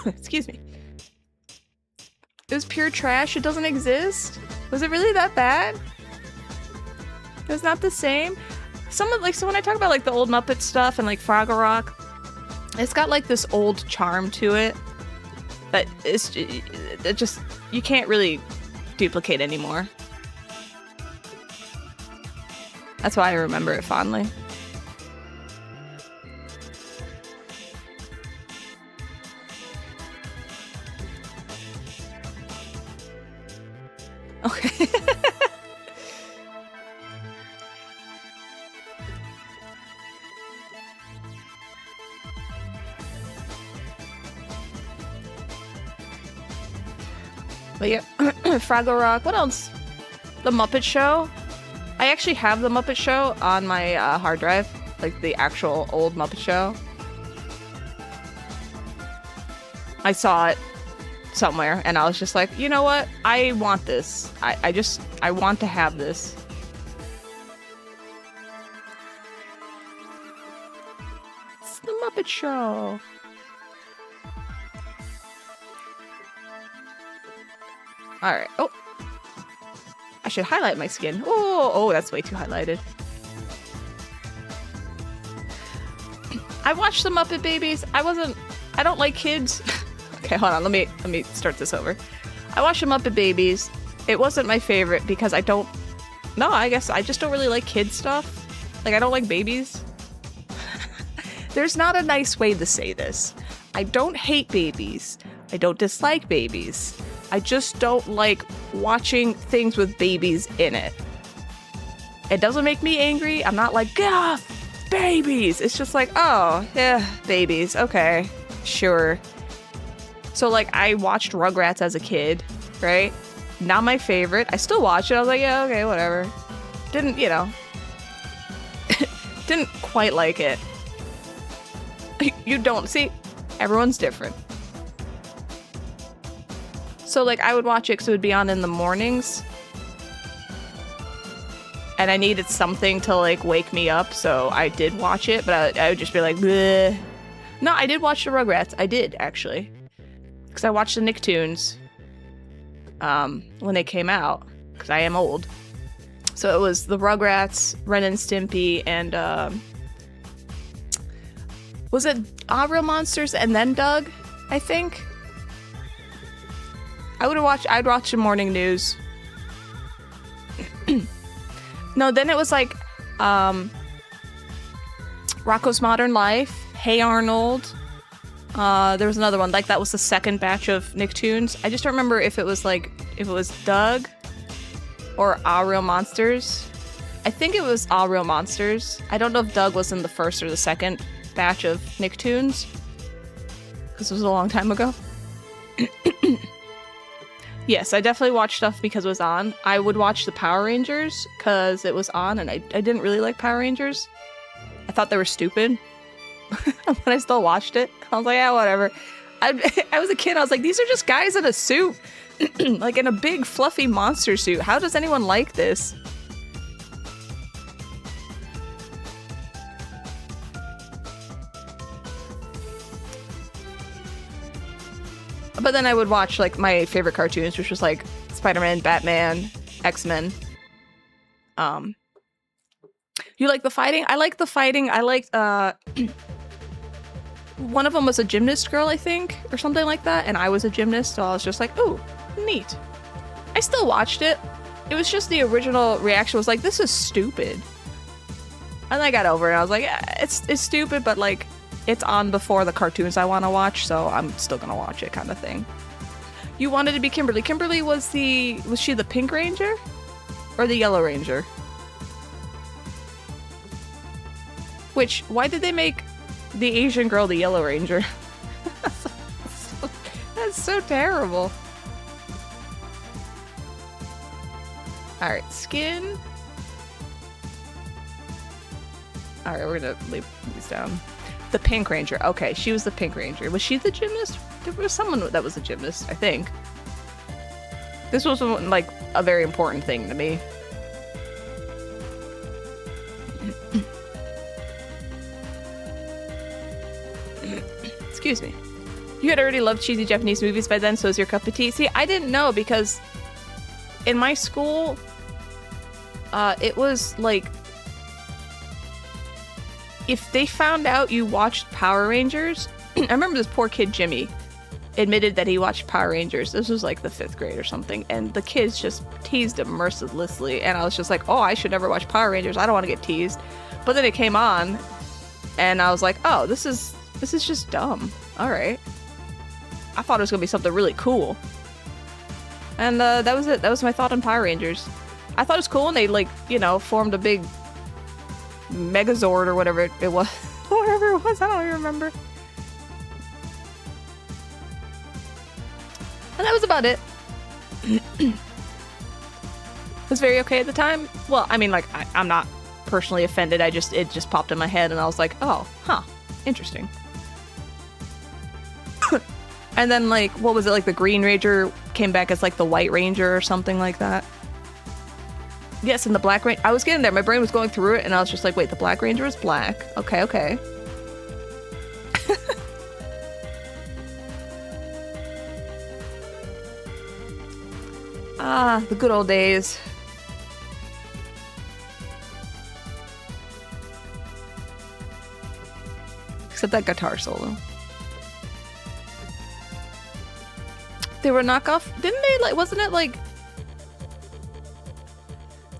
Excuse me. It was pure trash. It doesn't exist. Was it really that bad? It was not the same. So when I talk about like the old Muppet stuff and like Fraggle Rock, it's got like this old charm to it that it just you can't really duplicate anymore. That's why I remember it fondly. Okay. But yeah, Fraggle Rock. What else? The Muppet Show. I actually have the Muppet Show on my hard drive, like the actual old Muppet Show. I saw it somewhere, and I was just like, you know what? I want this. I want to have this. It's the Muppet Show. Alright. Oh. I should highlight my skin. Oh, that's way too highlighted. I watched the Muppet Babies. I don't like kids. Okay, hold on. Let me start this over. I watched the Muppet Babies. It wasn't my favorite because I guess I just don't really like kid stuff. Like, I don't like babies. There's not a nice way to say this. I don't hate babies. I don't dislike babies. I just don't like watching things with babies in it. It doesn't make me angry. I'm not like, ah, babies. It's just like, oh, yeah, babies. Okay, sure. So, like, I watched Rugrats as a kid, right? Not my favorite. I still watch it. I was like, yeah, okay, whatever. Didn't quite like it. You don't. See, everyone's different. So, like, I would watch it because it would be on in the mornings. And I needed something to, like, wake me up, so I did watch it, but I would just be like, bleh. No, I did watch the Rugrats. I did, actually. Because I watched the Nicktoons. when they came out, because I am old. So it was the Rugrats, Ren and Stimpy, and was it Real Monsters and then Doug, I think? I'd watch the morning news. No, then it was like Rocko's Modern Life, Hey Arnold. There was another one, like that was the second batch of Nicktoons. I just don't remember if it was Doug or Real Monsters. I think it was Real Monsters. I don't know if Doug was in the first or the second batch of Nicktoons, because it was a long time ago. Yes, I definitely watched stuff because it was on. I would watch the Power Rangers because it was on, and I didn't really like Power Rangers. I thought they were stupid, but I still watched it. I was like, yeah, whatever. I was a kid. I was like, these are just guys in a suit, like in a big fluffy monster suit. How does anyone like this? But then I would watch like my favorite cartoons, which was like Spider-Man, Batman, X-Men. You like the fighting? I like the fighting. I liked one of them was a gymnast girl, I think, or something like that, and I was a gymnast, so I was just like, ooh, neat. I still watched it. It was just the original reaction was like, this is stupid. And I got over it. I was like, yeah, it's stupid, but like it's on before the cartoons I want to watch, so I'm still gonna watch it, kind of thing. You wanted to be Kimberly. Kimberly was she the Pink Ranger or the Yellow Ranger? Why did they make the Asian girl the Yellow Ranger? That's so terrible. Alright, skin. Alright, we're gonna leave these down. The Pink Ranger. Okay, she was the Pink Ranger. Was she the gymnast? There was someone that was a gymnast, I think. This was like a very important thing to me. Excuse me. You had already loved cheesy Japanese movies by then, so is your cup of tea? See, I didn't know because in my school, it was like, if they found out you watched Power Rangers, I remember this poor kid, Jimmy, admitted that he watched Power Rangers. This was like the 5th grade or something, and the kids just teased him mercilessly, and I was just like, oh, I should never watch Power Rangers. I don't want to get teased. But then it came on, and I was like, oh, this is just dumb. All right. I thought it was going to be something really cool. And that was it. That was my thought on Power Rangers. I thought it was cool, and they, like, you know, formed a big Megazord or whatever it was. Whatever it was, I don't even remember. And that was about it. It was very okay at the time. Well, I mean, like, I'm not personally offended. It just popped in my head, and I was like, oh, huh, interesting. And then, like, what was it, like, the Green Ranger came back as, like, the White Ranger or something like that. Yes, and the Black Ranger. I was getting there. My brain was going through it, and I was just like, wait, the Black Ranger is black. Okay. Ah, the good old days. Except that guitar solo. They were knockoff. Didn't they, like, wasn't it like,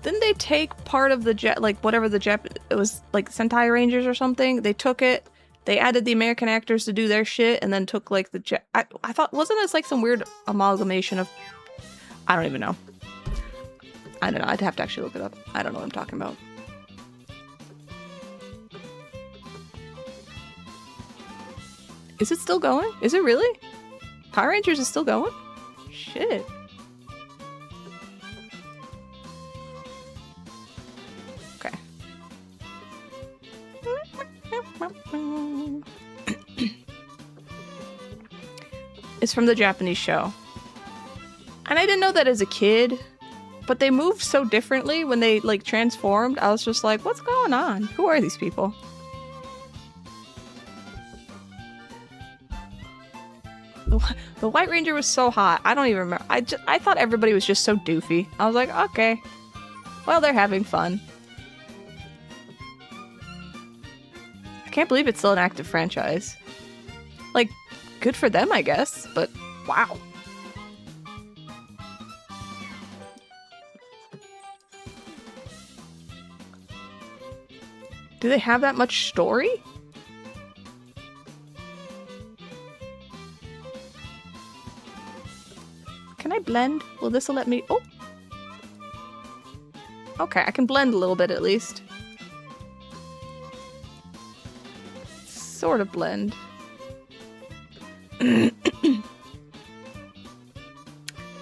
didn't they take part of the whatever the it was like Sentai Rangers or something? They took it, they added the American actors to do their shit, and then took like I thought, wasn't this like some weird amalgamation of, I don't even know. I don't know. I'd have to actually look it up. I don't know what I'm talking about. Is it still going? Is it really? Power Rangers is still going? Shit. Okay. It's from the Japanese show. And I didn't know that as a kid, but they moved so differently when they, like, transformed. I was just like, what's going on? Who are these people? The White Ranger was so hot. I don't even remember. I thought everybody was just so doofy. I was like, okay. Well, they're having fun. I can't believe it's still an active franchise. Like, good for them, I guess, but wow. Do they have that much story? Can I blend? Will this let me... Oh! Okay, I can blend a little bit at least. Sort of blend.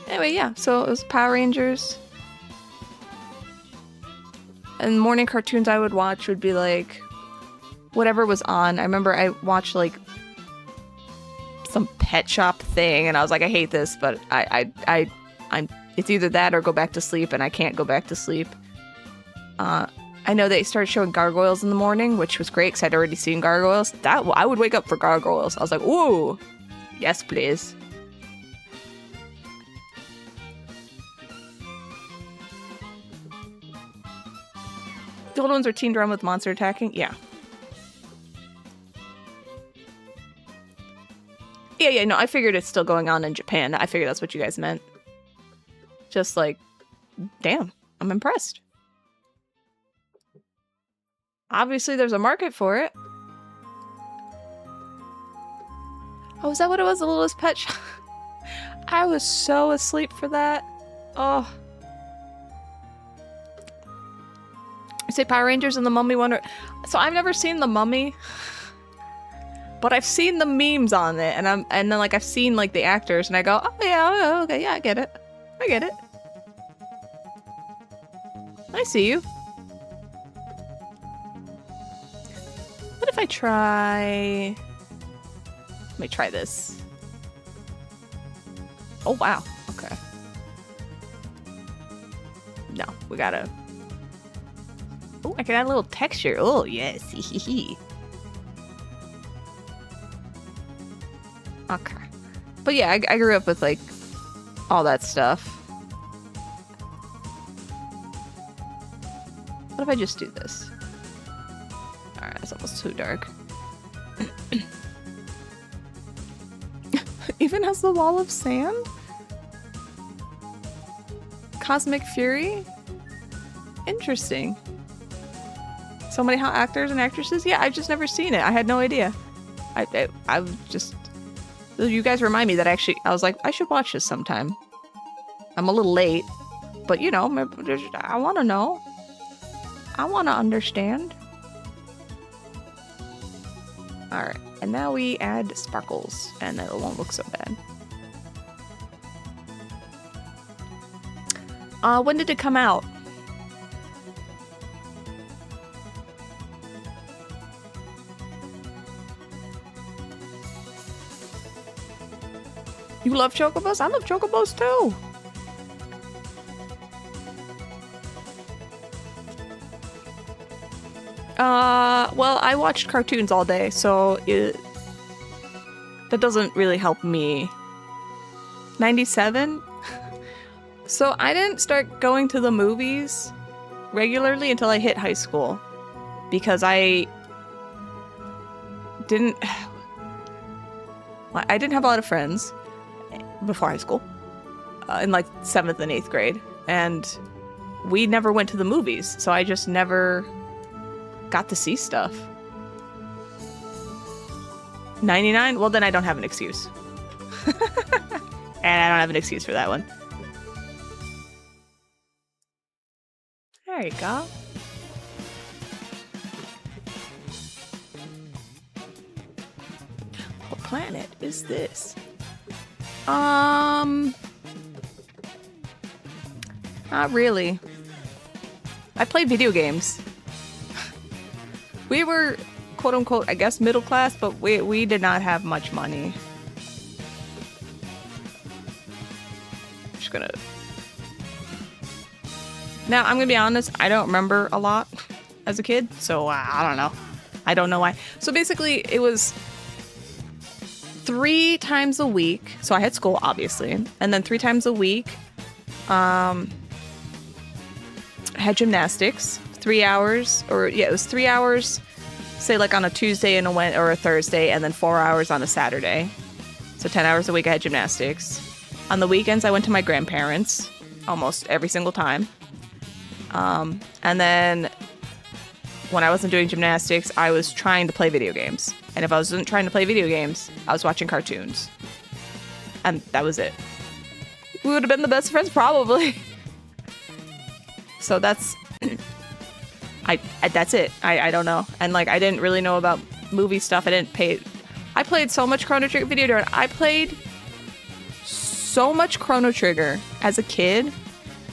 Anyway, yeah, so it was Power Rangers. And morning cartoons I would watch would be like whatever was on. I remember I watched like some pet shop thing and I was like, I hate this, but I'm it's either that or go back to sleep, and I can't go back to sleep. I know they started showing Gargoyles in the morning, which was great because I'd already seen Gargoyles. I would wake up for Gargoyles. I was like, ooh, yes, please. The old ones are Teen Drum with monster attacking? Yeah. Yeah, no, I figured it's still going on in Japan. I figured that's what you guys meant. Just like, damn, I'm impressed. Obviously, there's a market for it. Oh, is that what it was? The Littlest Pet Shop? I was so asleep for that. Oh. You say Power Rangers and the Mummy Wonder. So I've never seen the Mummy, but I've seen the memes on it, and then like I've seen like the actors, and I go, oh yeah, okay, yeah, I get it. I see you. What if I try... Let me try this. Oh, wow. Okay. No, we gotta... Oh, I can add a little texture. Oh, yes. Okay. But yeah, I grew up with, like, all that stuff. What if I just do this? Alright, that's almost too dark. Even has the wall of sand? Cosmic Fury? Interesting. So many hot actors and actresses? Yeah, I've just never seen it. I had no idea. I just... You guys remind me that I was like, I should watch this sometime. I'm a little late. But, you know, I want to know. I want to understand. Alright, and now we add sparkles, and it won't look so bad. When did it come out? You love chocobos? I love chocobos too! Well, I watched cartoons all day, so that doesn't really help me. 97? So I didn't start going to the movies regularly until I hit high school. Because I didn't have a lot of friends before high school. In like 7th and 8th grade. And we never went to the movies, so I just never... got to see stuff. 99? Well, then I don't have an excuse. And I don't have an excuse for that one. There you go. What planet is this? Not really. I play video games. We were, quote unquote, I guess middle class, but we did not have much money. Just gonna... Now, I'm gonna be honest, I don't remember a lot as a kid, so I don't know. I don't know why. So basically, it was 3 times a week. So I had school, obviously. And then 3 times a week, I had gymnastics. 3 hours, or yeah, it was 3 hours, say like on a Tuesday and or a Thursday, and then 4 hours on a Saturday. So 10 hours a week I had gymnastics. On the weekends, I went to my grandparents almost every single time. And then when I wasn't doing gymnastics, I was trying to play video games. And if I wasn't trying to play video games, I was watching cartoons. And that was it. We would have been the best friends, probably. So that's... that's it. I don't know. And like, I didn't really know about movie stuff. I played so much Chrono Trigger video during. I played so much Chrono Trigger as a kid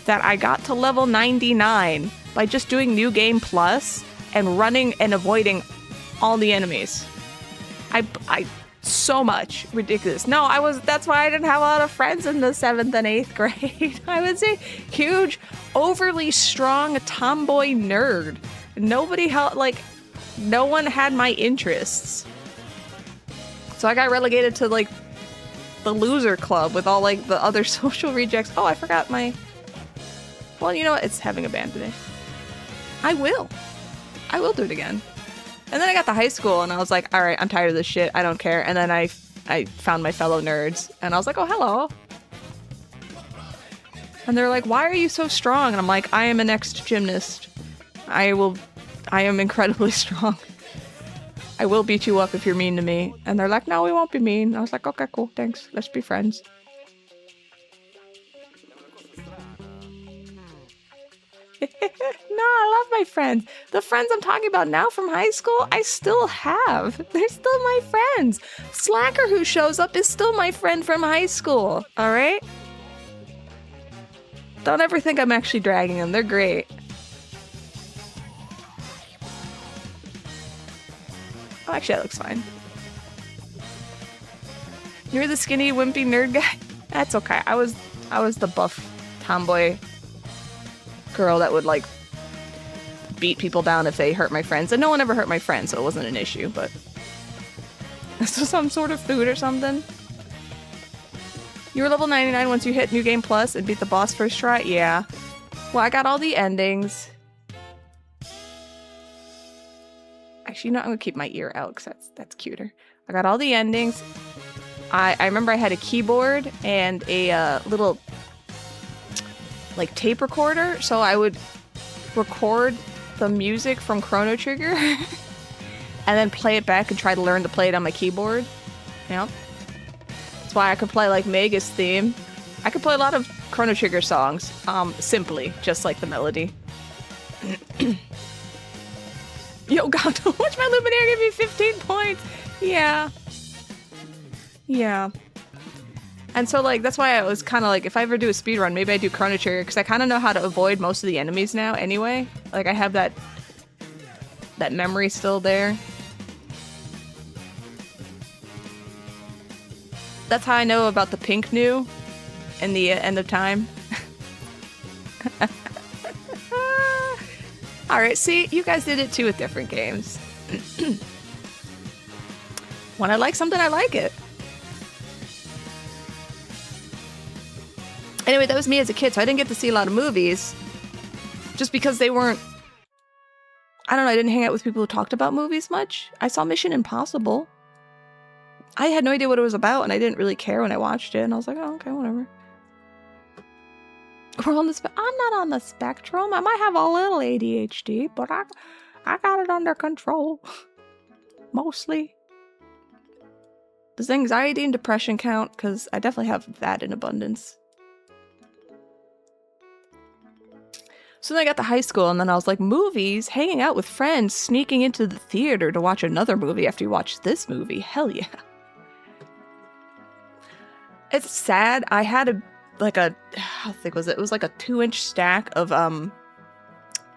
that I got to level 99 by just doing New Game Plus and running and avoiding all the enemies. I so much. Ridiculous. No, that's why I didn't have a lot of friends in the 7th and 8th grade. I was a huge, overly strong tomboy nerd. Nobody held, like, no one had my interests. So I got relegated to, like, the loser club with all, like, the other social rejects. Oh, I forgot my... Well, you know what? It's having a band today. I will do it again. And then I got to high school and I was like, all right, I'm tired of this shit. I don't care. And then I found my fellow nerds and I was like, oh, hello. And they're like, why are you so strong? And I'm like, I am an ex-gymnast. I am incredibly strong. I will beat you up if you're mean to me. And they're like, no, we won't be mean. I was like, okay, cool, thanks. Let's be friends. No, I love my friends. The friends I'm talking about now from high school, I still have. They're still my friends. Slacker who shows up is still my friend from high school. All right? Don't ever think I'm actually dragging them. They're great. Oh, actually, that looks fine. You're the skinny, wimpy nerd guy? That's okay. I was the buff tomboy girl that would, like, beat people down if they hurt my friends. And no one ever hurt my friends, so it wasn't an issue, but... So some sort of food or something? You were level 99 once you hit New Game Plus and beat the boss first try? Yeah. Well, I got all the endings. Actually, no, I'm gonna keep my ear out because that's cuter. I got all the endings. I remember I had a keyboard and a little, like, tape recorder, so I would record the music from Chrono Trigger and then play it back and try to learn to play it on my keyboard. Yep. That's why I could play, like, Mega's theme. I could play a lot of Chrono Trigger songs, simply, just like the melody. Yo, God, watch my Luminaire give me 15 points! Yeah. Yeah. And so, like, that's why I was kind of like, if I ever do a speedrun, maybe I do Chrono Trigger, because I kind of know how to avoid most of the enemies now anyway. Like, I have that memory still there. That's how I know about the pink new in the end of time. Alright, see, you guys did it too with different games. When I like something, I like it. Anyway, that was me as a kid, so I didn't get to see a lot of movies. Just because they weren't... I don't know, I didn't hang out with people who talked about movies much. I saw Mission Impossible. I had no idea what it was about, and I didn't really care when I watched it, and I was like, oh, okay, whatever. We're on the I'm not on the spectrum. I might have a little ADHD, but I got it under control. Mostly. Does anxiety and depression count? Because I definitely have that in abundance. So then I got to high school, and then I was like, movies, hanging out with friends, sneaking into the theater to watch another movie after you watch this movie. Hell yeah. It's sad. I had how thick was it? It was like a 2-inch stack of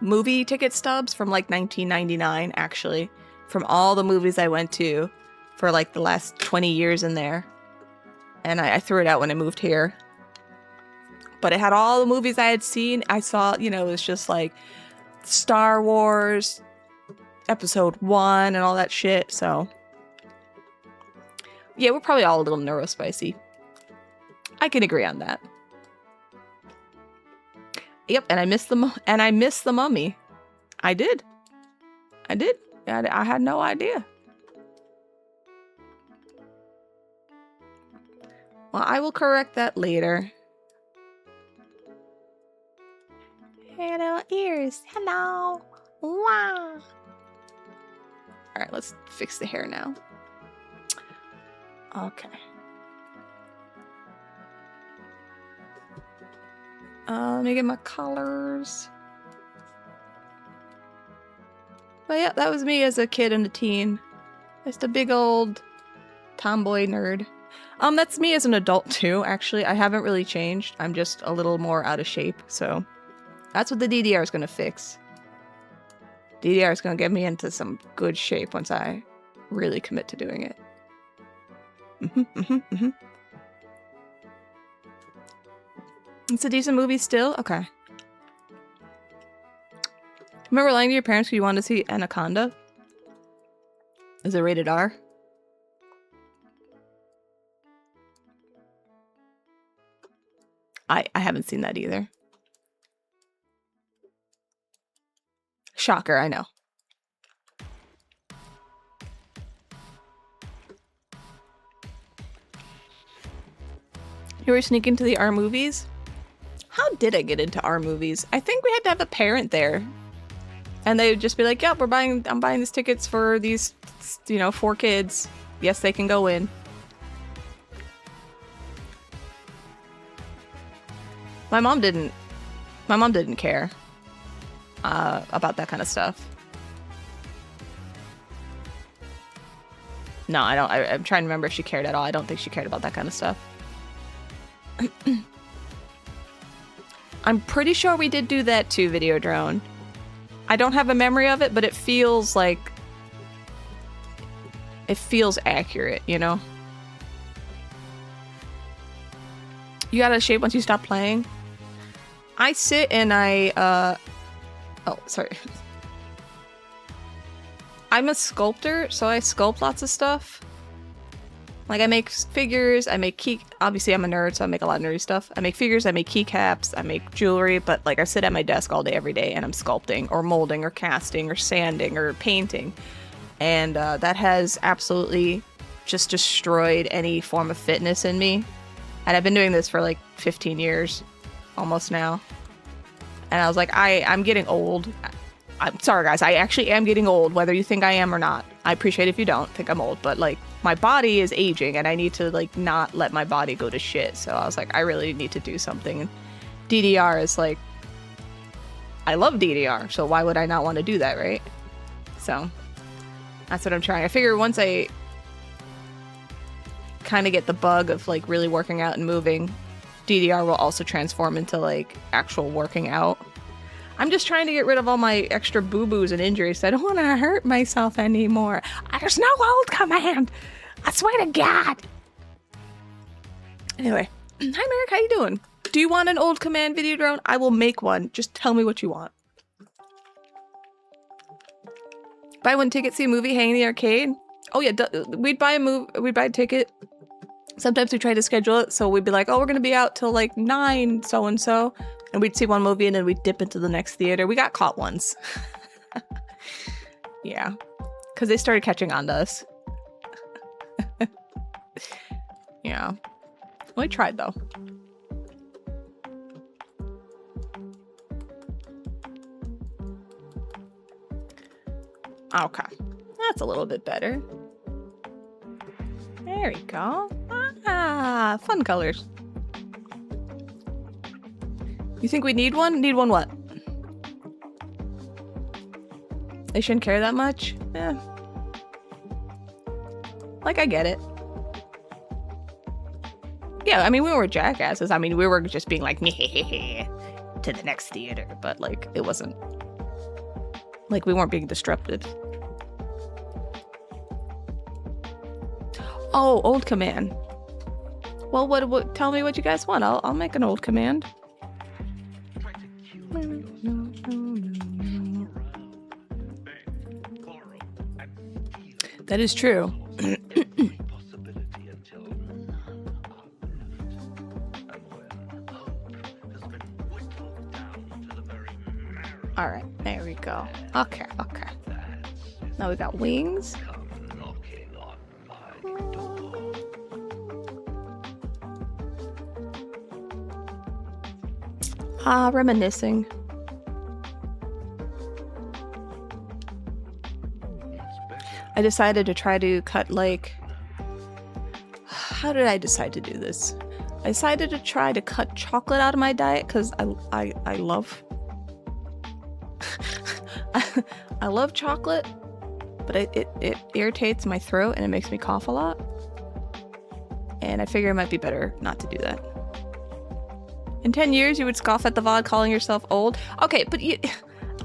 movie ticket stubs from like 1999, actually, from all the movies I went to for like the last 20 years in there. And I threw it out when I moved here. But it had all the movies I had seen. I saw, you know, it was just like Star Wars, Episode 1 and all that shit, so. Yeah, we're probably all a little neurospicy. I can agree on that. Yep, and I missed the mummy. I did. I had no idea. Well, I will correct that later. Hey, little ears. Hello. Wow. All right, let's fix the hair now. Okay. Let me get my colors. But yeah, that was me as a kid and a teen. Just a big old tomboy nerd. That's me as an adult too, actually. I haven't really changed. I'm just a little more out of shape, so that's what the DDR is gonna fix. DDR is gonna get me into some good shape once I really commit to doing it. It's a decent movie still? Okay. Remember lying to your parents because you wanted to see Anaconda? Is it rated R? I haven't seen that either. Shocker, I know. You were sneaking to the R movies? How did I get into R movies? I think we had to have a parent there. And they would just be like, yep, I'm buying these tickets for these, 4 kids. Yes, they can go in. My mom didn't care about that kind of stuff. No, I don't. I'm trying to remember if she cared at all. I don't think she cared about that kind of stuff. I'm pretty sure we did do that too, Videodrone. I don't have a memory of it, but it feels like... It feels accurate, you know? You got out of shape once you stop playing? I sit and I, Oh, sorry. I'm a sculptor, so I sculpt lots of stuff. Like, I make figures, I make obviously I'm a nerd, so I make a lot of nerdy stuff. I make figures, I make keycaps, I make jewelry, but like I sit at my desk all day, every day, and I'm sculpting, or molding, or casting, or sanding, or painting. And that has absolutely just destroyed any form of fitness in me. And I've been doing this for like 15 years, almost now. And I was like, I'm getting old. I'm sorry, guys. I actually am getting old, whether you think I am or not. I appreciate if you don't think I'm old, but like my body is aging and I need to like not let my body go to shit. So I was like, I really need to do something. And DDR is like, I love DDR. So why would I not want to do that, right? So that's what I'm trying. I figure once I kind of get the bug of like really working out and moving, DDR will also transform into like actual working out. I'm just trying to get rid of all my extra boo-boos and injuries. I don't want to hurt myself anymore. There's no old command. I swear to God. Anyway, hi Merrick, how you doing? Do you want an old command, Videodrone? I will make one. Just tell me what you want. Buy one ticket, see a movie, hang in the arcade. Oh yeah, we'd buy a ticket. Sometimes we try to schedule it, so we'd be like, oh, we're gonna be out till like 9 so-and-so. And we'd see one movie and then we'd dip into the next theater. We got caught once. Yeah. Because they started catching on to us. Yeah. Well, we tried though. Okay. That's a little bit better. There we go. Ah, fun colors. You think we need one? Need one what? They shouldn't care that much? Yeah. Like, I get it. Yeah, I mean, we were jackasses. I mean, we were just being like, to the next theater. But, like, it wasn't... Like, we weren't being disruptive. Oh, old command. Well, what? Tell me what you guys want. I'll make an old command. That is true. All right, there we go. Okay, okay. Now we got wings. Reminiscing. I decided to try to cut like... How did I decide to do this? I decided to try to cut chocolate out of my diet because I love... I love chocolate, but it irritates my throat and it makes me cough a lot. And I figure it might be better not to do that. In 10 years, you would scoff at the VOD calling yourself old. Okay, but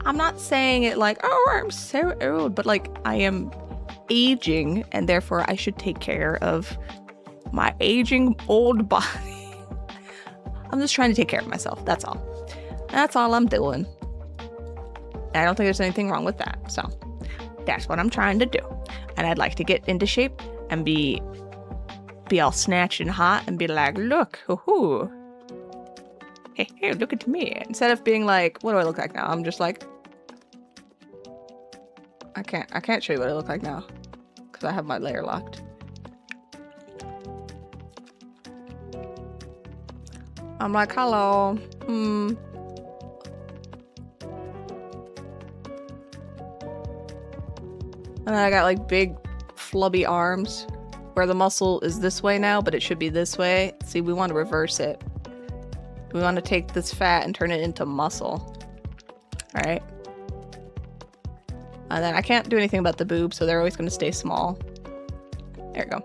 I'm not saying it like, oh, I'm so old, but like I am aging and therefore I should take care of my aging old body. I'm just trying to take care of myself. That's all. That's all I'm doing. And I don't think there's anything wrong with that. So that's what I'm trying to do. And I'd like to get into shape and be all snatched and hot and be like, look, hoo-hoo. Hey, look at me. Instead of being like, what do I look like now? I'm just like, I can't show you what I look like now because I have my layer locked. I'm like, hello. And then I got like big flubby arms where the muscle is this way now, but it should be this way. See, we want to reverse it. We want to take this fat and turn it into muscle. All right. And then I can't do anything about the boobs, so they're always going to stay small. There we go.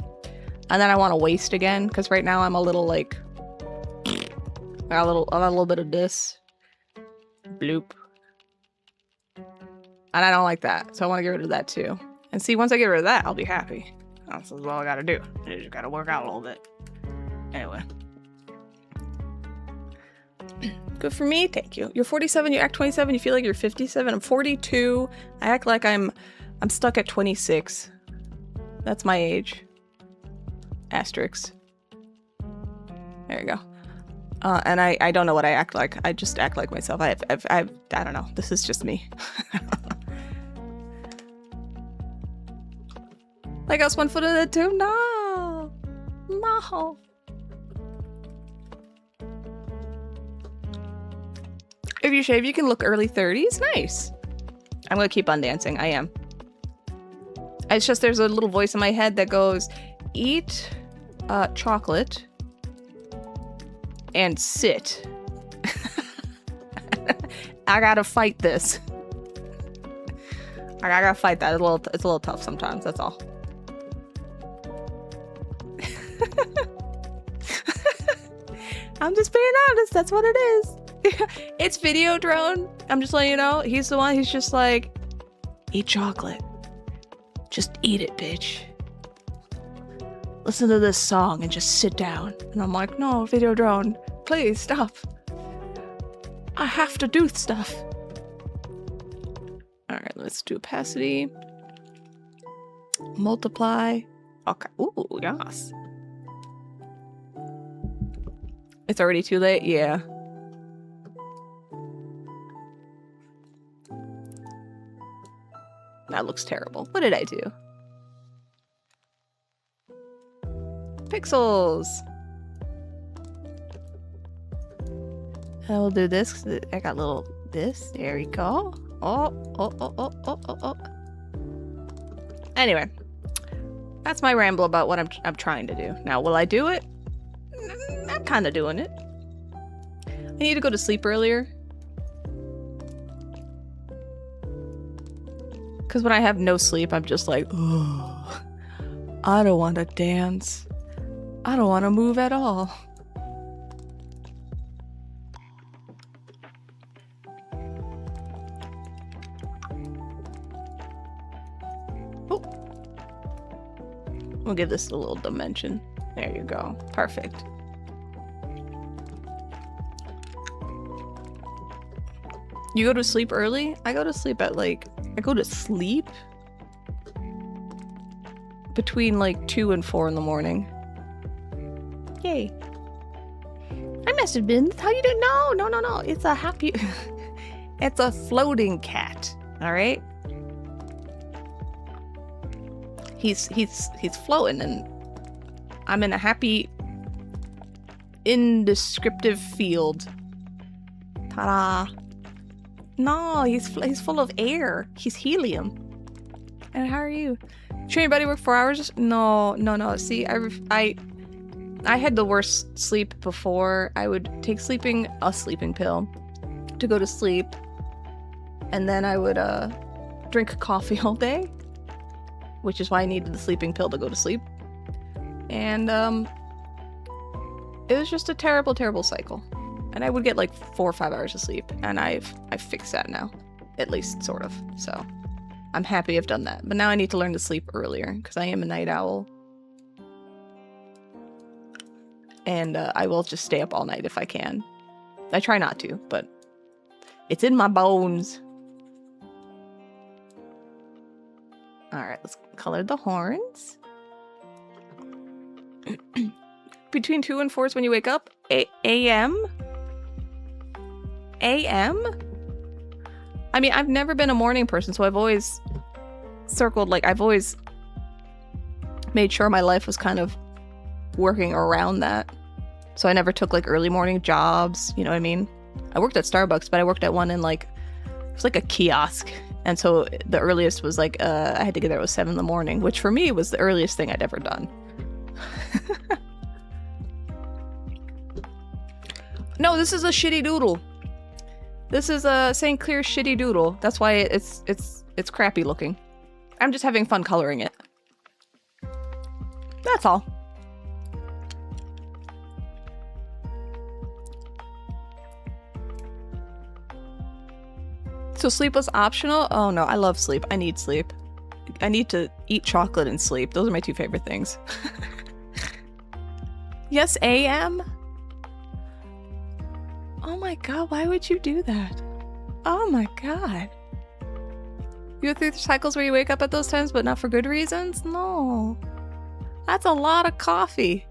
And then I want a waist again, because right now I'm a little like... I got a little bit of this. Bloop. And I don't like that, so I want to get rid of that too. And see, once I get rid of that, I'll be happy. That's all I gotta do. I just gotta work out a little bit. Anyway. Good for me, thank you. You're 47, you act 27, you feel like you're 57. I'm 42. I act like I'm stuck at 26. That's my age. Asterisk. There you go. And I don't know what I act like. I just act like myself. I don't know. This is just me. Like I was 1 foot in it too? No. No. If you shave, you can look early 30s. Nice. I'm gonna keep on dancing. I am. It's just there's a little voice in my head that goes, eat chocolate and sit. I gotta fight this. I gotta fight that. It's a little tough sometimes. That's all. I'm just being honest. That's what it is. It's Video Drone. I'm just letting you know. He's the one. He's just like, eat chocolate. Just eat it, bitch. Listen to this song and just sit down. And I'm like, no, Video Drone, please stop. I have to do stuff. All right, let's do opacity. Multiply. Okay. Ooh, yes. It's already too late? Yeah. That looks terrible. What did I do? Pixels! I will do this. I got little this. There we go. Oh. Anyway. That's my ramble about what I'm trying to do. Now, will I do it? I'm kind of doing it. I need to go to sleep earlier. Because when I have no sleep, I'm just like, oh, I don't want to dance. I don't want to move at all. Oh. We'll give this a little dimension. There you go. Perfect. You go to sleep early? I go to sleep at like... I go to sleep between like 2 and 4 in the morning. Yay. I must have been. How you doing? No. It's a happy... It's a floating cat. All right. He's floating, and I'm in a happy, indescriptive field. Ta-da! No, he's full of air. He's helium. And how are you? Train buddy work 4 hours? No. See, I had the worst sleep before. I would take a sleeping pill to go to sleep, and then I would drink coffee all day, which is why I needed the sleeping pill to go to sleep. And it was just a terrible, terrible cycle. And I would get like 4 or 5 hours of sleep, and I've fixed that now, at least sort of. So I'm happy I've done that. But now I need to learn to sleep earlier because I am a night owl. And I will just stay up all night if I can. I try not to, but it's in my bones. Alright, let's color the horns. Between 2 and 4 is when you wake up? A.M.? A.M.? I mean, I've never been a morning person, so I've always circled, like, I've always made sure my life was kind of working around that. So I never took, like, early morning jobs, you know what I mean? I worked at Starbucks, but I worked at one in, like, it was like a kiosk. And so the earliest was, like, I had to get there at 7 in the morning, which for me was the earliest thing I'd ever done. No, this is a shitty doodle. This is a St. Clair shitty doodle. That's why it's crappy looking. I'm just having fun coloring it. That's all. So sleep was optional? Oh no, I love sleep. I need sleep. I need to eat chocolate and sleep. Those are my 2 favorite things. Yes, AM? Oh my god, why would you do that? Oh my god. You go through cycles where you wake up at those times but not for good reasons? No. That's a lot of coffee.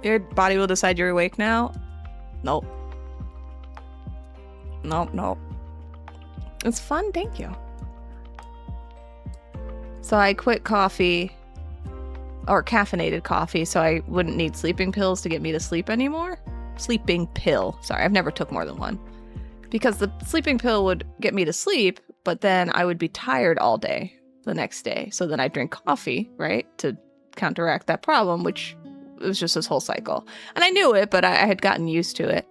Your body will decide you're awake now? Nope. Nope. It's fun, thank you. So I quit coffee, or caffeinated coffee, so I wouldn't need sleeping pills to get me to sleep anymore. Sleeping pill. Sorry, I've never took more than one. Because the sleeping pill would get me to sleep, but then I would be tired all day the next day. So then I'd drink coffee, right? To counteract that problem, which was just this whole cycle. And I knew it, but I had gotten used to it.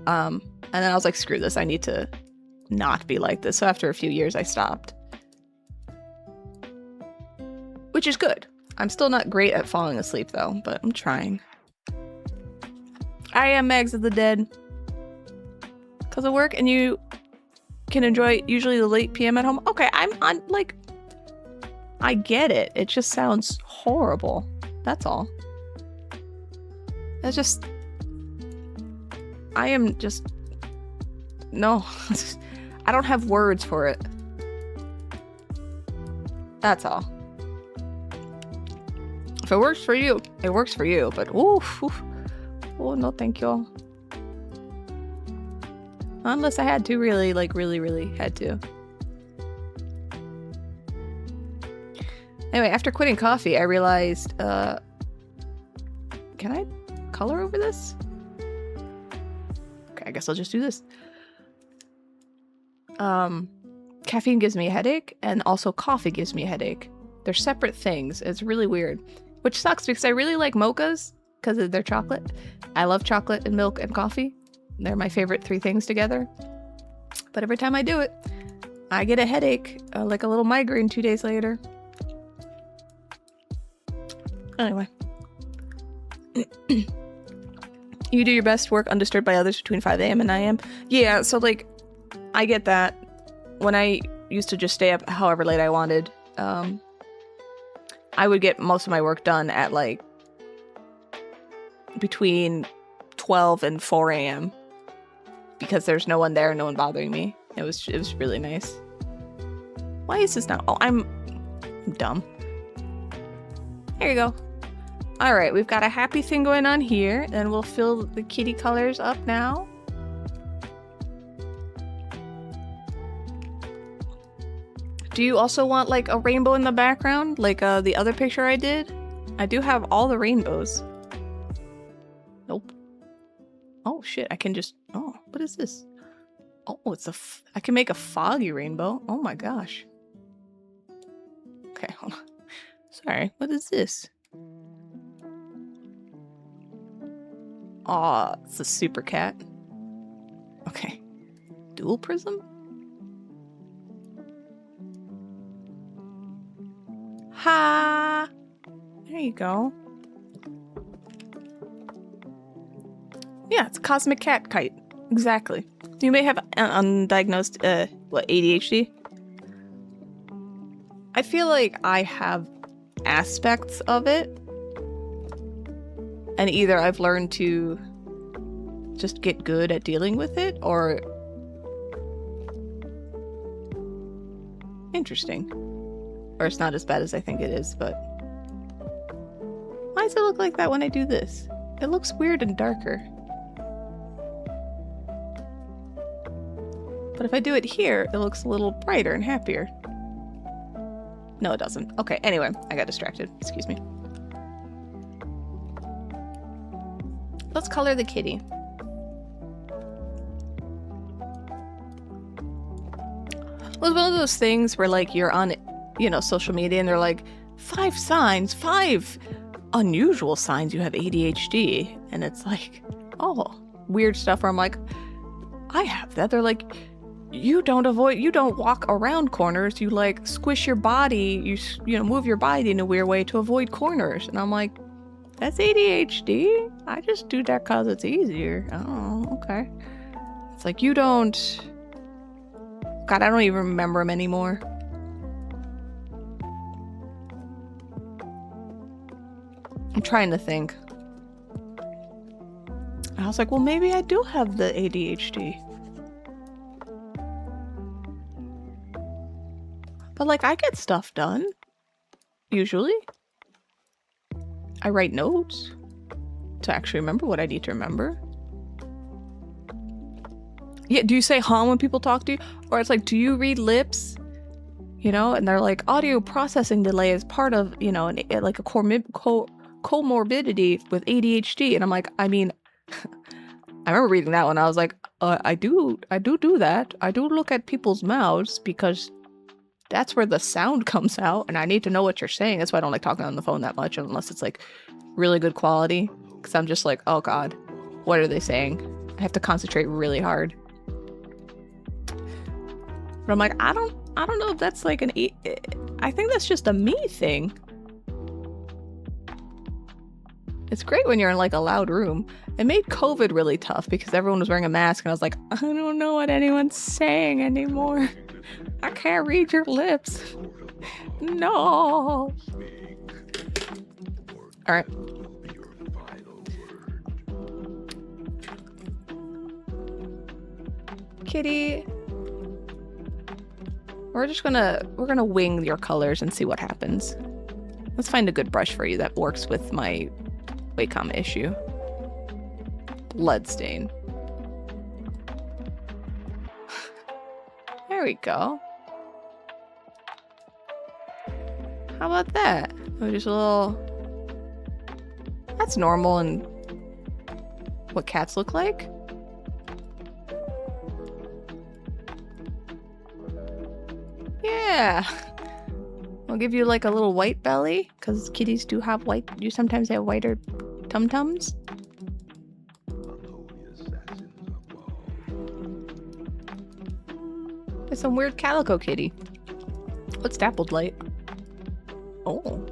And then I was like, screw this. I need to not be like this. So after a few years, I stopped. Which is good. I'm still not great at falling asleep, though, but I'm trying. I am Megs of the Dead. Because of work, and you can enjoy usually the late PM at home. Okay, I'm on, like, I get it. It just sounds horrible. That's all. That's just, I am just, no. I don't have words for it. That's all. If it works for you, it works for you, but oof. Oh, no, thank you. Unless I had to really, like, really had to. Anyway, after quitting coffee, I realized, can I color over this? Okay, I guess I'll just do this. Caffeine gives me a headache, and also coffee gives me a headache. They're separate things. It's really weird. Which sucks, because I really like mochas, because of their chocolate. I love chocolate and milk and coffee. They're my favorite 3 things together. But every time I do it, I get a headache, like a little migraine 2 days later. Anyway. You do your best work undisturbed by others between 5 a.m. and 9 a.m. Yeah, so, like, I get that. When I used to just stay up however late I wanted, I would get most of my work done at, like, between 12 and 4 a.m. because there's no one there, no one bothering me. It was really nice. Why is this not? Oh, I'm dumb. Here you go. All right, we've got a happy thing going on here, and we'll fill the kitty colors up now. Do you also want like a rainbow in the background? Like the other picture I did? I do have all the rainbows. Nope. Oh shit, I can just, oh, what is this? Oh, it's I can make a foggy rainbow. Oh my gosh. Okay, hold on. Sorry, what is this? Aw, it's a super cat. Okay. Dual prism? Ha! There you go. Yeah, it's a cosmic cat kite. Exactly. You may have undiagnosed, ADHD? I feel like I have aspects of it. And either I've learned to just get good at dealing with it, or... Interesting. Or it's not as bad as I think it is, but... Why does it look like that when I do this? It looks weird and darker. But if I do it here, it looks a little brighter and happier. No, it doesn't. Okay, anyway, I got distracted. Excuse me. Let's color the kitty. It was one of those things where, like, you're on, you know, social media and they're like, 5 signs, 5 unusual signs you have ADHD. And it's like, oh, weird stuff where I'm like, I have that. They're like, you don't walk around corners. You, like, squish your body. You know, move your body in a weird way to avoid corners. And I'm like, that's ADHD? I just do that because it's easier. Oh, okay. It's like, you don't... God, I don't even remember them anymore. I'm trying to think. I was like, well, maybe I do have the ADHD. But, like, I get stuff done. Usually. I write notes to actually remember what I need to remember. Yeah, do you say huh when people talk to you? Or it's like, do you read lips? You know, and they're like, audio processing delay is part of, you know, like a comorbidity with ADHD. And I'm like, I mean, I remember reading that one. I was like, I do that. I do look at people's mouths because that's where the sound comes out, and I need to know what you're saying. That's why I don't like talking on the phone that much unless it's like really good quality, because I'm just like, oh god, what are they saying? I have to concentrate really hard. But I'm like, I don't know if that's like I think that's just a me thing. It's great when you're in like a loud room. It made COVID really tough because everyone was wearing a mask, and I was like, I don't know what anyone's saying anymore. I can't read your lips. No. All right. Kitty. We're gonna wing your colors and see what happens. Let's find a good brush for you that works with my Wacom issue. Bloodstain. There we go. How about that? Just a little... That's normal and what cats look like. Yeah. I'll give you like a little white belly, because kitties do have white... You sometimes have whiter tum-tums. There's some weird calico kitty. What's dappled light? Oh.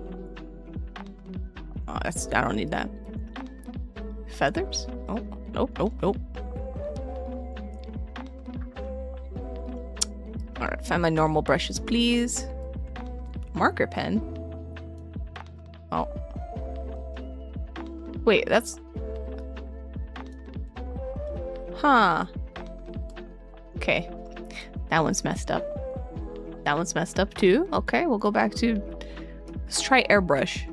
Oh, I don't need that. Feathers? Oh, nope. Alright, find my normal brushes, please. Marker pen? Oh. Wait, that's... Huh. Okay. That one's messed up. That one's messed up too. Okay, we'll go back to... Let's try airbrush.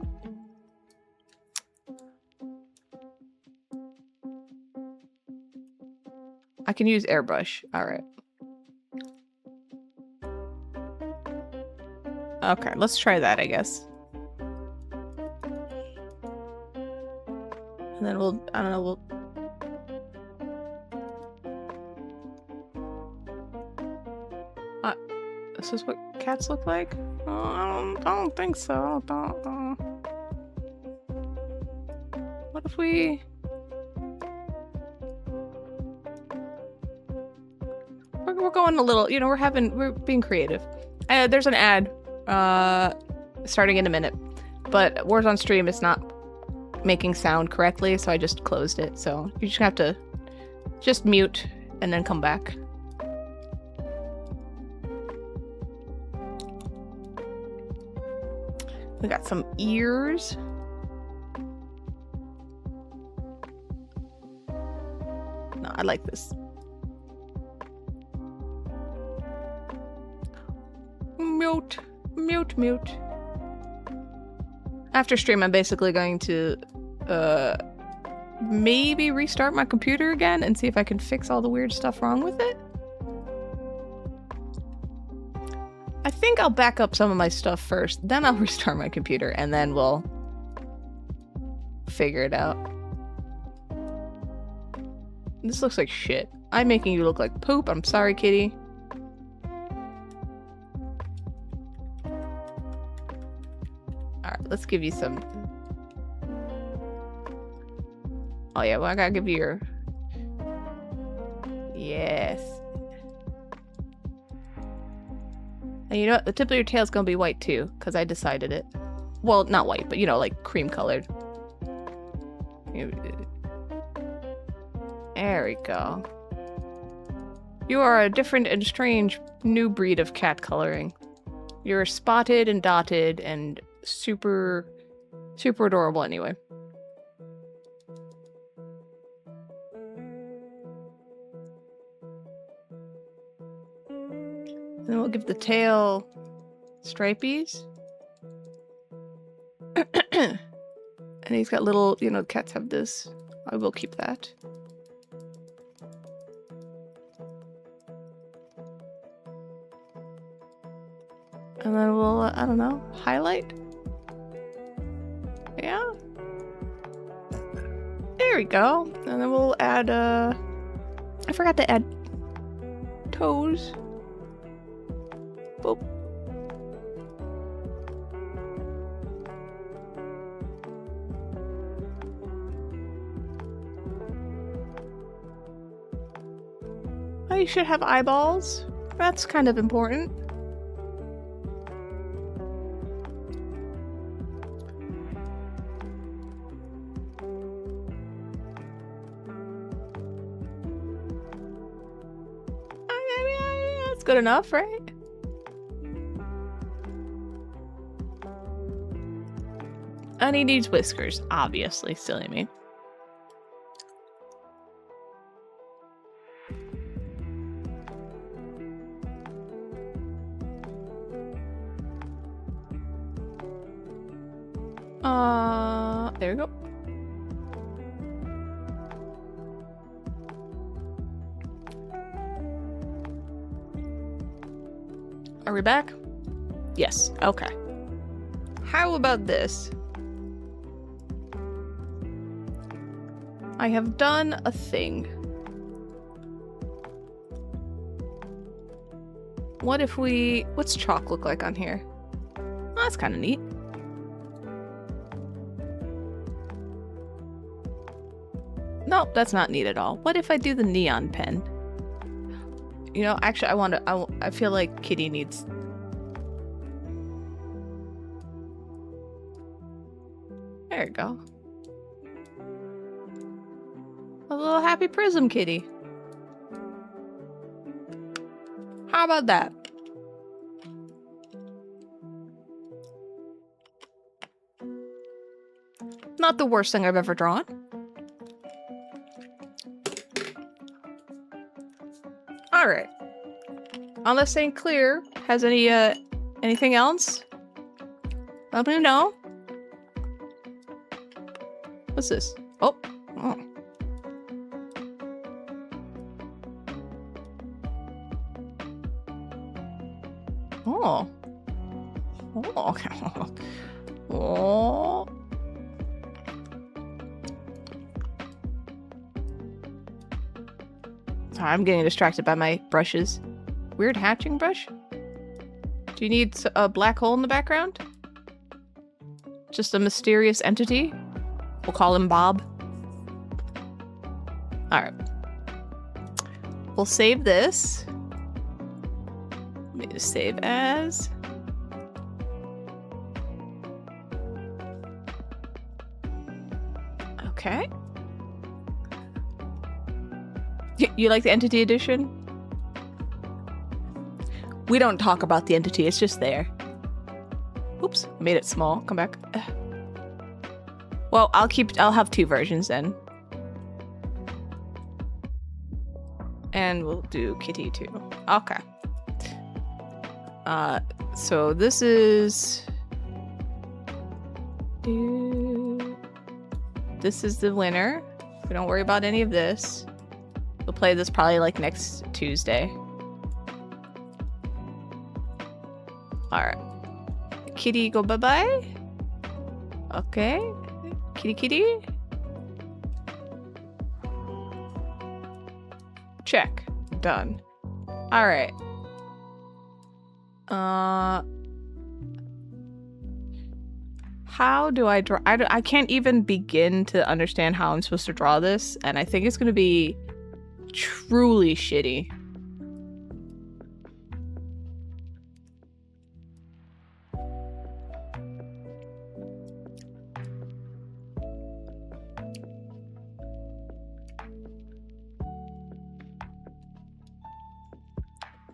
I can use airbrush. Alright. Okay, let's try that, I guess. And then we'll, I don't know, we'll... This is what cats look like? I don't think so. What if we... We're going a little, you know, we're being creative. There's an ad, starting in a minute, but Wars on Stream is not making sound correctly, so I just closed it. So you just have to just mute and then come back. We got some ears. No, I like this. Mute, mute, mute. After stream, I'm basically going to maybe restart my computer again and see if I can fix all the weird stuff wrong with it. I think I'll back up some of my stuff first, then I'll restart my computer, and then we'll figure it out. This looks like shit. I'm making you look like poop. I'm sorry, kitty. Alright, let's give you some... Oh yeah, well I gotta give you your... Yes. And you know what? The tip of your tail is gonna be white too, because I decided it. Well, not white, but you know, like cream colored. There we go. You are a different and strange new breed of cat coloring. You're spotted and dotted and super adorable anyway. And then we'll give the tail stripies. And he's got little, you know, cats have this. I will keep that. And then we'll, I don't know, highlight? Yeah. There we go. And then we'll add, I forgot to add toes. Boop. Oh, you should have eyeballs. That's kind of important. That's good enough, right? And he needs whiskers, obviously, silly me. There we go. Are we back? Yes, okay. How about this? I have done a thing. What if we... What's chalk look like on here? Oh, that's kind of neat. Nope, that's not neat at all. What if I do the neon pen? You know, actually, I feel like Kitty needs... There you go. A little happy prism kitty. How about that? Not the worst thing I've ever drawn. Alright. Unless St. Clear has any, anything else? Let me know. What's this? Oh. Oh. Oh. Oh, okay. Oh. Sorry, I'm getting distracted by my brushes. Weird hatching brush? Do you need a black hole in the background? Just a mysterious entity? We'll call him Bob. Alright. We'll save this. Let me just save as. Okay. You like the Entity Edition? We don't talk about the entity, it's just there. Oops, I made it small. Come back. Well, I'll have 2 versions then. And we'll do Kitty too. Okay. So this is... This is the winner. We don't worry about any of this. We'll play this probably like next Tuesday. Alright. Kitty, go bye-bye. Okay. Kitty, kitty. Check. Done. Alright. How do I draw? I can't even begin to understand how I'm supposed to draw this, and I think it's going to be truly shitty.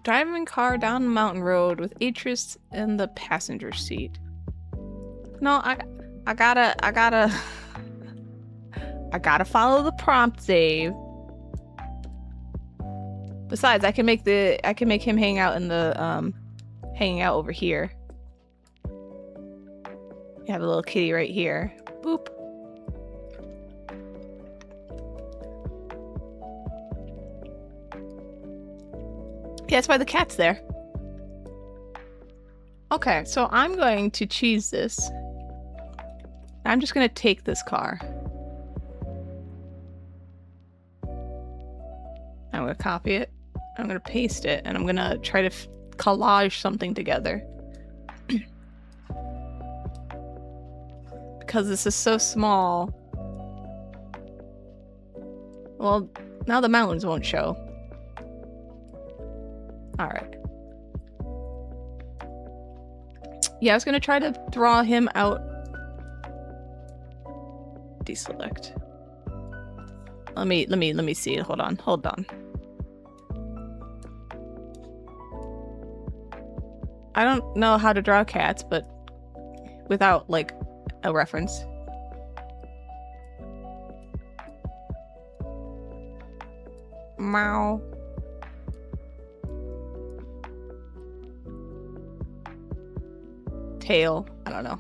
Driving car down a mountain road with Atris in the passenger seat. No, I gotta follow the prompt, Dave. Besides, I can make him hang out in the hanging out over here. You have a little kitty right here. Boop. Yeah, that's why the cat's there. Okay, so I'm going to cheese this. I'm just going to take this car. I'm going to copy it. I'm going to paste it. And I'm going to try to collage something together. Because this is so small. Well, now the mountains won't show. Alright. Yeah, I was gonna try to draw him out. Deselect. Let me see. Hold on. I don't know how to draw cats, but without like a reference. Meow. Tail. I don't know.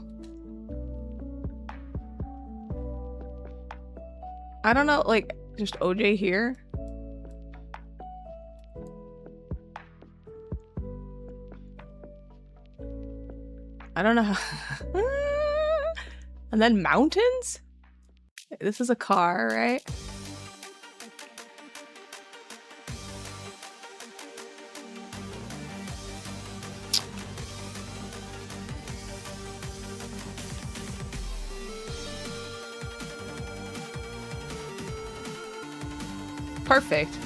I don't know, like, just OJ here. I don't know how. And then mountains? This is a car, right? Perfect.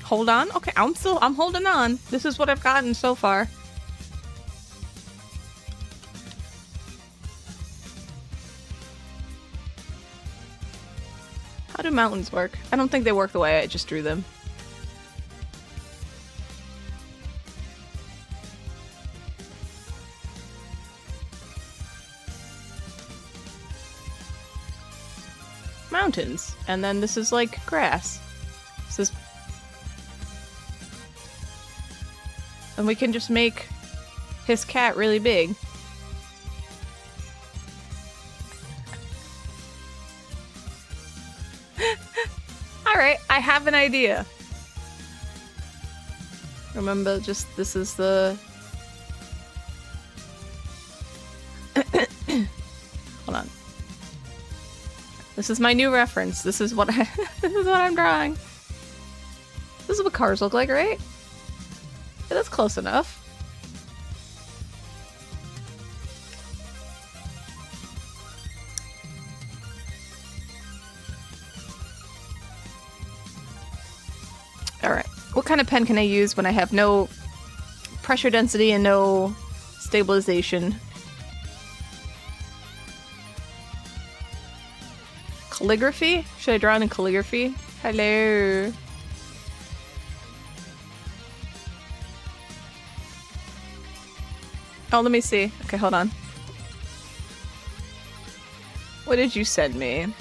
Hold on. Okay, I'm holding on. This is what I've gotten so far. How do mountains work? I don't think they work the way I just drew them. Mountains. And then this is like grass. This is... And we can just make his cat really big. Alright, I have an idea. Remember, just this is the... Hold on. This is my new reference. This is what I this is what I'm drawing. This is what cars look like, right? Yeah, that's close enough. Alright. What kind of pen can I use when I have no pressure density and no stabilization? Calligraphy? Should I draw in calligraphy? Hello. Oh, let me see. Okay, hold on. What did you send me?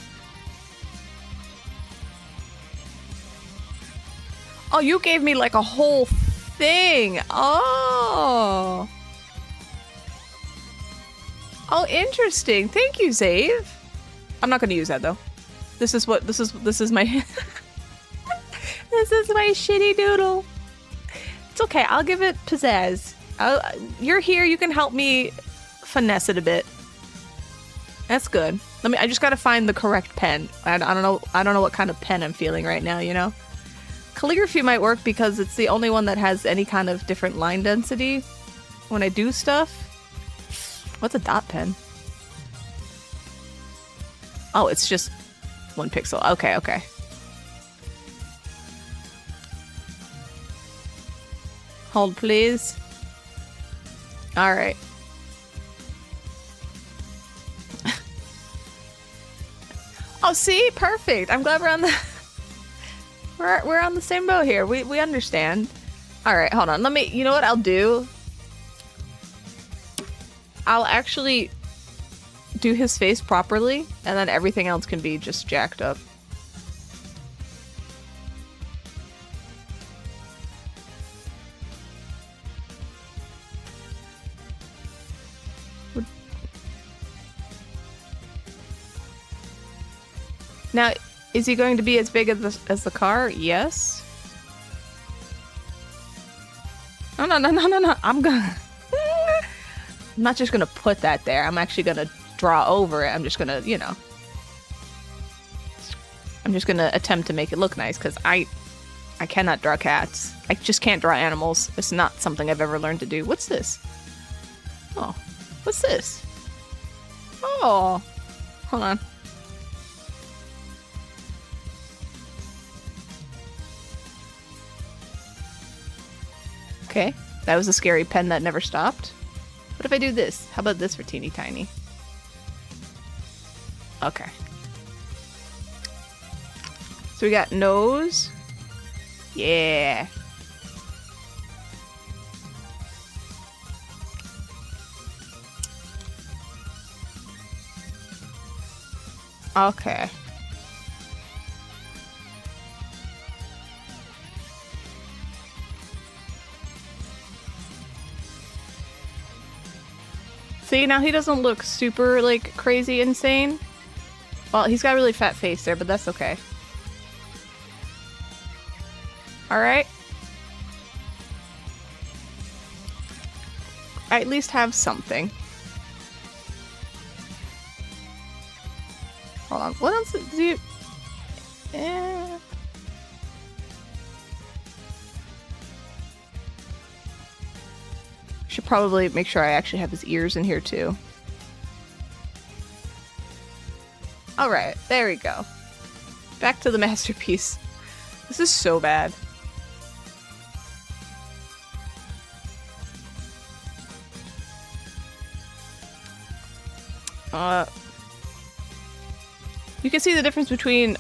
Oh, you gave me like a whole thing. Oh. Oh, interesting. Thank you, Zave. I'm not gonna use that though. This is my this is my shitty doodle. It's okay. I'll give it pizzazz. You're here. You can help me finesse it a bit. That's good. I just gotta find the correct pen. I don't know what kind of pen I'm feeling right now, you know? Calligraphy might work because it's the only one that has any kind of different line density when I do stuff. What's a dot pen? Oh, it's just 1 pixel. Okay, okay. Hold, please. Alright. Oh, see? Perfect. I'm glad we're on the... we're on the same boat here. We understand. Alright, hold on. Let me... You know what I'll do? I'll actually do his face properly, and then everything else can be just jacked up. Now, is he going to be as big as the car? Yes. No. I'm not just gonna put that there. I'm actually gonna draw over it. I'm just gonna, you know. I'm just gonna attempt to make it look nice, because I cannot draw cats. I just can't draw animals. It's not something I've ever learned to do. What's this? Oh. What's this? Oh. Hold on. Okay, that was a scary pen that never stopped. What if I do this? How about this for teeny tiny? Okay. So we got nose. Yeah. Okay. See, now he doesn't look super, like, crazy insane. Well, he's got a really fat face there, but that's okay. Alright. I at least have something. Hold on. What else do you... Should probably make sure I actually have his ears in here too. Alright, there we go. Back to the masterpiece. This is so bad. You can see the difference between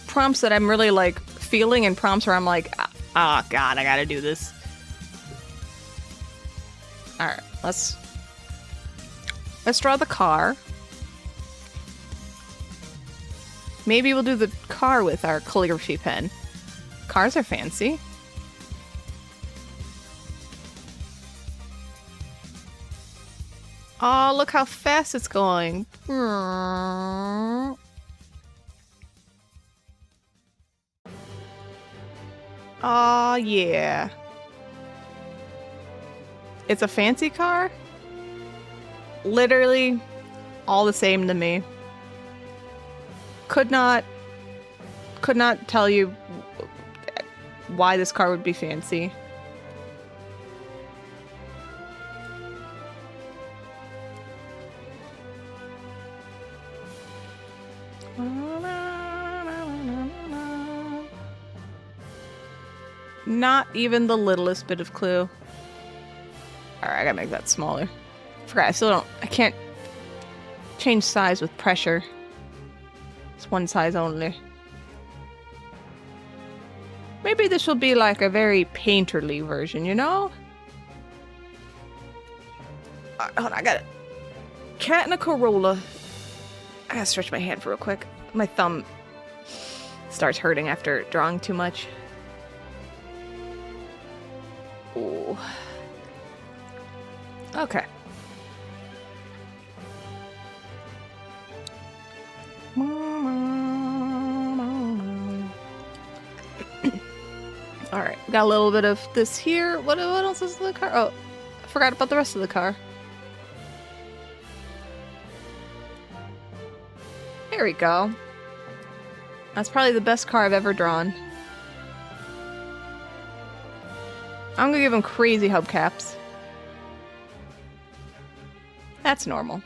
prompts that I'm really like feeling and prompts where I'm like, oh god, I gotta do this. Alright, let's draw the car. Maybe we'll do the car with our calligraphy pen. Cars are fancy. Oh, look how fast it's going. Oh, yeah. It's a fancy car? Literally all the same to me. Could not tell you why this car would be fancy. Not even the littlest bit of clue. Alright, I gotta make that smaller. Forgot, I can't change size with pressure. It's one size only. Maybe this will be like a very painterly version, you know? Hold on, I got it. Cat in a Corolla. I gotta stretch my hand for real quick. My thumb starts hurting after drawing too much. Ooh. Okay. Alright, got a little bit of this here. What else is in the car? Oh, I forgot about the rest of the car. There we go. That's probably the best car I've ever drawn. I'm gonna give him crazy hubcaps. That's normal.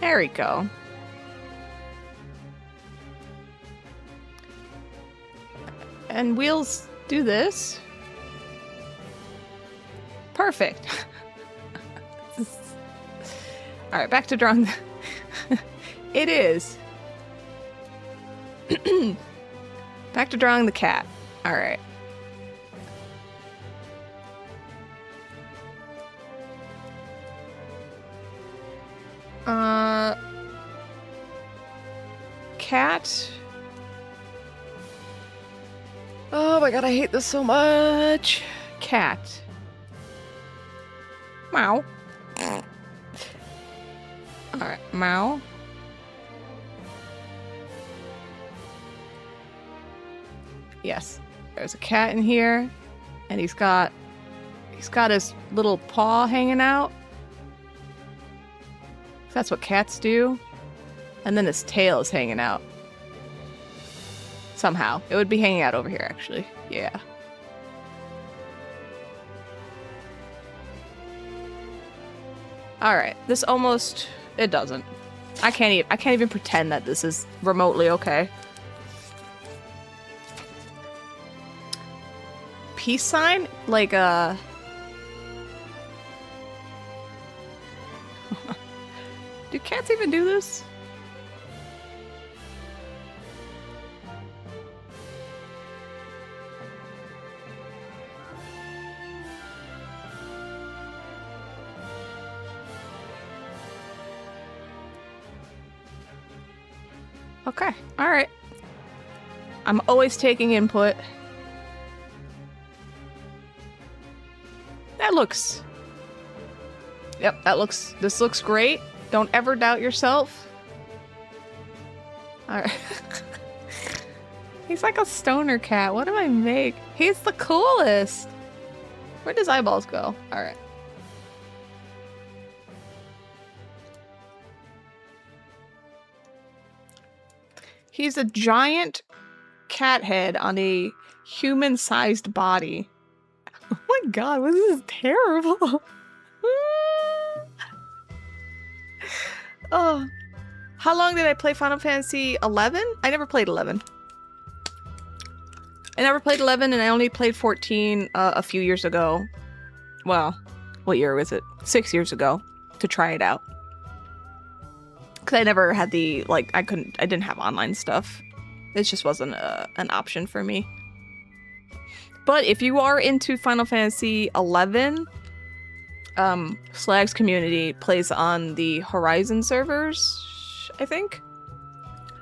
There we go. And wheels do this. Perfect. Alright, back to drawing. It is. Back to drawing the cat. Alright. Cat. Oh my god, I hate this so much. Cat. Meow. Alright, meow. Yes. There's a cat in here. And he's got his little paw hanging out. That's what cats do. And then his tail is hanging out. Somehow. It would be hanging out over here, actually. Yeah. Alright. This almost... It doesn't. I can't even pretend that this is remotely okay. Peace sign? Like a... Do cats even do this? Okay, alright. I'm always taking input. That looks... Yep, this looks great. Don't ever doubt yourself. Alright. He's like a stoner cat. What do I make? He's the coolest. Where'd his eyeballs go? Alright. He's a giant cat head on a human-sized body. Oh my god, this is terrible. Oh. How long did I play Final Fantasy 11? I never played 11. I never played 11 and I only played 14 a few years ago. Well, what year was it? 6 years ago to try it out. Because I never had the, like, I didn't have online stuff. It just wasn't an option for me. But if you are into Final Fantasy 11, Slag's community plays on the Horizon servers, I think.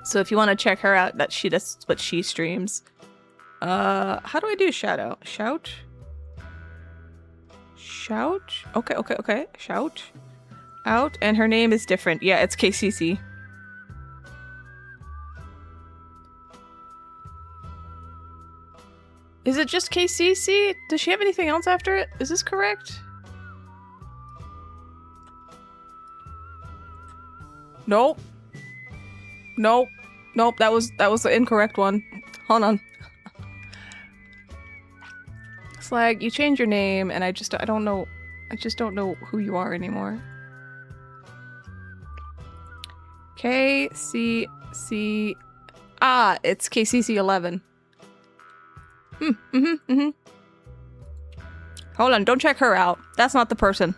So if you want to check her out, that's what she streams. How do I do shout out? Shout? Shout. Okay, okay, okay. Shout. Out. And her name is different. Yeah, it's KCC. Is it just KCC? Does she have anything else after it? Is this correct? Nope. Nope. Nope, that was the incorrect one. Hold on. Slag, you changed your name and I just don't know who you are anymore. KCC. Ah, it's KCC11. Hold on, don't check her out. That's not the person.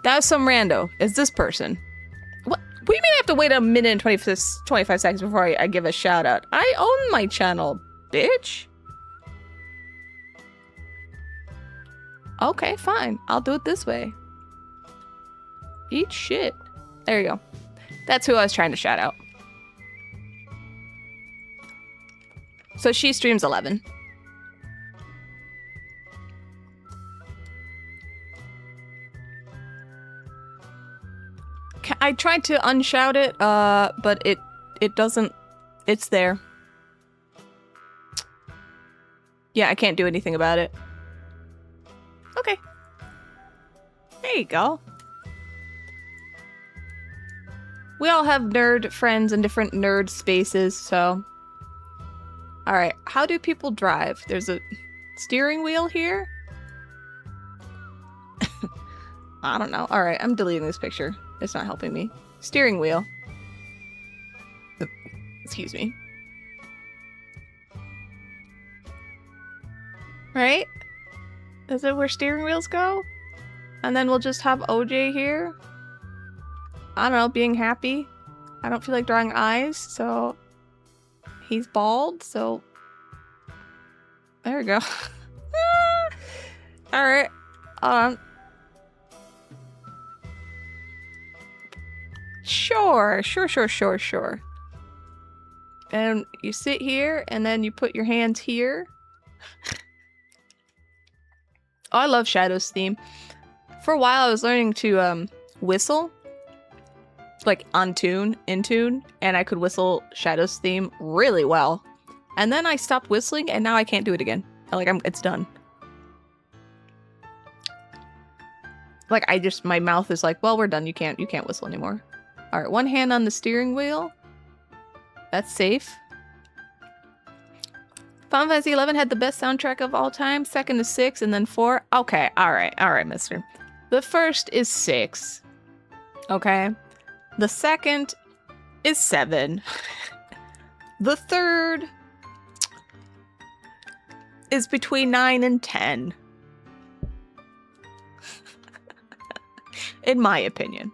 That's some rando. It's this person. What? We may have to wait a minute and 25 seconds before I give a shout out. I own my channel, bitch. Okay, fine. I'll do it this way. Eat shit. There you go. That's who I was trying to shout out. So she streams 11. I tried to unshout it, but it doesn't. It's there. Yeah, I can't do anything about it. Okay. There you go. We all have nerd friends in different nerd spaces, so... Alright, how do people drive? There's a steering wheel here? I don't know. Alright, I'm deleting this picture. It's not helping me. Steering wheel. Excuse me. Right? Is it where steering wheels go? And then we'll just have OJ here. I don't know, being happy. I don't feel like drawing eyes, so... He's bald, so... There we go. Alright. Sure. And you sit here, and then you put your hands here. Oh, I love Shadow's theme. For a while, I was learning to whistle, like in tune, and I could whistle Shadow's theme really well. And then I stopped whistling, and now I can't do it again. Like it's done. Like my mouth is like, well, we're done. You can't whistle anymore. All right, one hand on the steering wheel. That's safe. Final Fantasy XI had the best soundtrack of all time. Second is 6, and then 4. Okay, all right, mister. The first is 6. Okay. The second is 7. The third is between 9 and 10. In my opinion.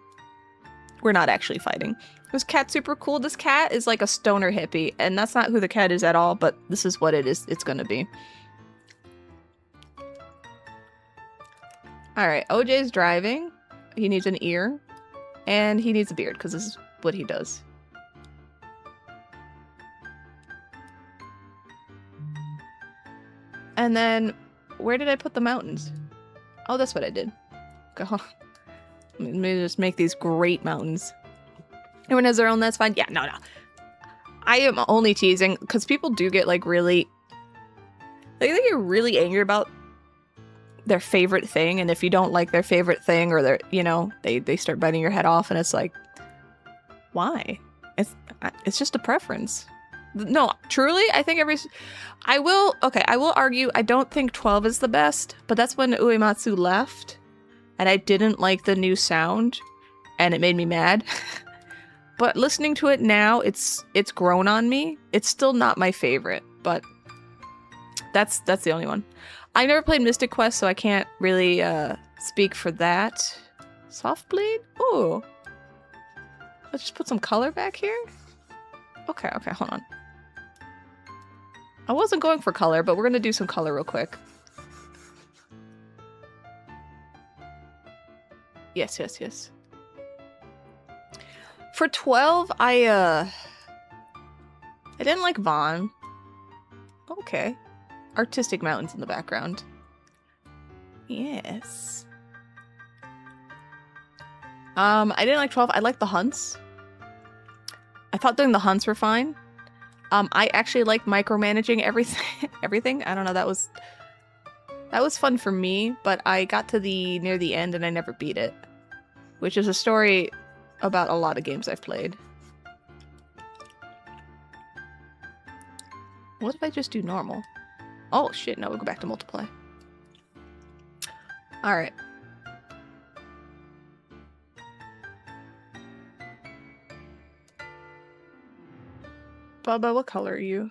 We're not actually fighting. This cat's super cool. This cat is like a stoner hippie, and that's not who the cat is at all, but this is what it is. It's gonna be. Alright, OJ's driving. He needs an ear. And he needs a beard, because this is what he does. And then, where did I put the mountains? Oh, that's what I did. Go. Let me just make these great mountains. Everyone has their own, that's fine. Yeah, no. I am only teasing, because people do get, like, really... They get really angry about their favorite thing, and if you don't like their favorite thing, or their, you know, they start biting your head off, and it's like... Why? It's just a preference. No, truly, I think I will argue, I don't think 12 is the best, but that's when Uematsu left, and I didn't like the new sound, and it made me mad. But listening to it now, it's grown on me. It's still not my favorite, but that's the only one. I never played Mystic Quest, so I can't really speak for that. Soft Bleed? Ooh. Let's just put some color back here. Okay, hold on. I wasn't going for color, but we're gonna do some color real quick. Yes. For 12, I didn't like Vaughn. Okay. Artistic mountains in the background. Yes. I didn't like 12. I liked the hunts. I thought doing the hunts were fine. I actually like micromanaging everything. Everything. I don't know. That was fun for me, but I got to near the end and I never beat it, which is a story about a lot of games I've played. What if I just do normal? Oh shit! No, we'll go back to multiply. All right. Bubba, what color are you?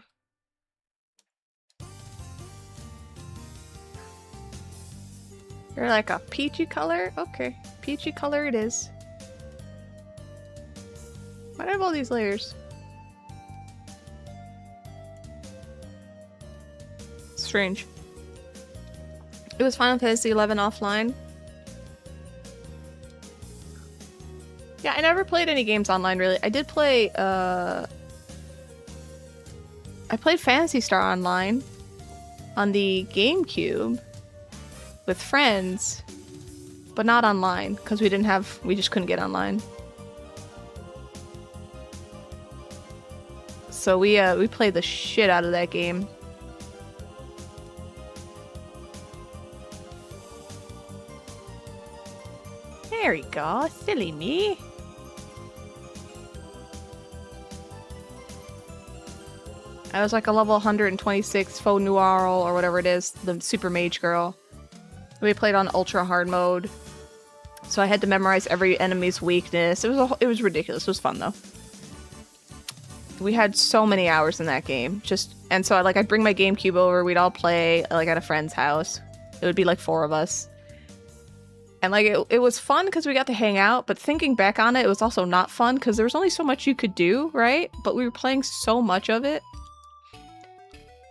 You're like a peachy color? Okay. Peachy color it is. Why do I have all these layers? Strange. It was Final Fantasy XI offline. Yeah, I never played any games online, really. I did play, I played Phantasy Star Online on the GameCube with friends, but not online, because we just couldn't get online. So we played the shit out of that game. There we go, silly me. I was like a level 126 Faux Noir or whatever it is, the Super Mage Girl. We played on ultra hard mode, so I had to memorize every enemy's weakness. It was ridiculous. It was fun though. We had so many hours in that game. And so I'd bring my GameCube over. We'd all play like at a friend's house. It would be like 4 of us. And like it was fun because we got to hang out, but thinking back on it, it was also not fun because there was only so much you could do, right? But we were playing so much of it.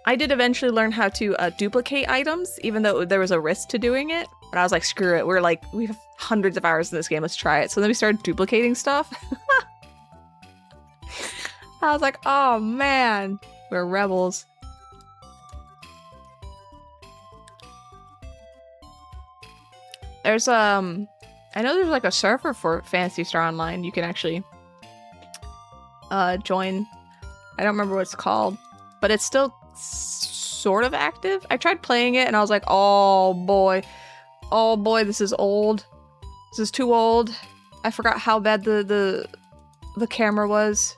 I did eventually learn how to duplicate items, even though there was a risk to doing it. But I was like, screw it. We have hundreds of hours in this game. Let's try it. So then we started duplicating stuff. I was like, oh man, we're rebels. There's I know there's like a server for Phantasy Star Online. You can actually join. I don't remember what it's called, but it's still sort of active. I tried playing it and I was like, oh boy, this is old. This is too old. I forgot how bad the camera was.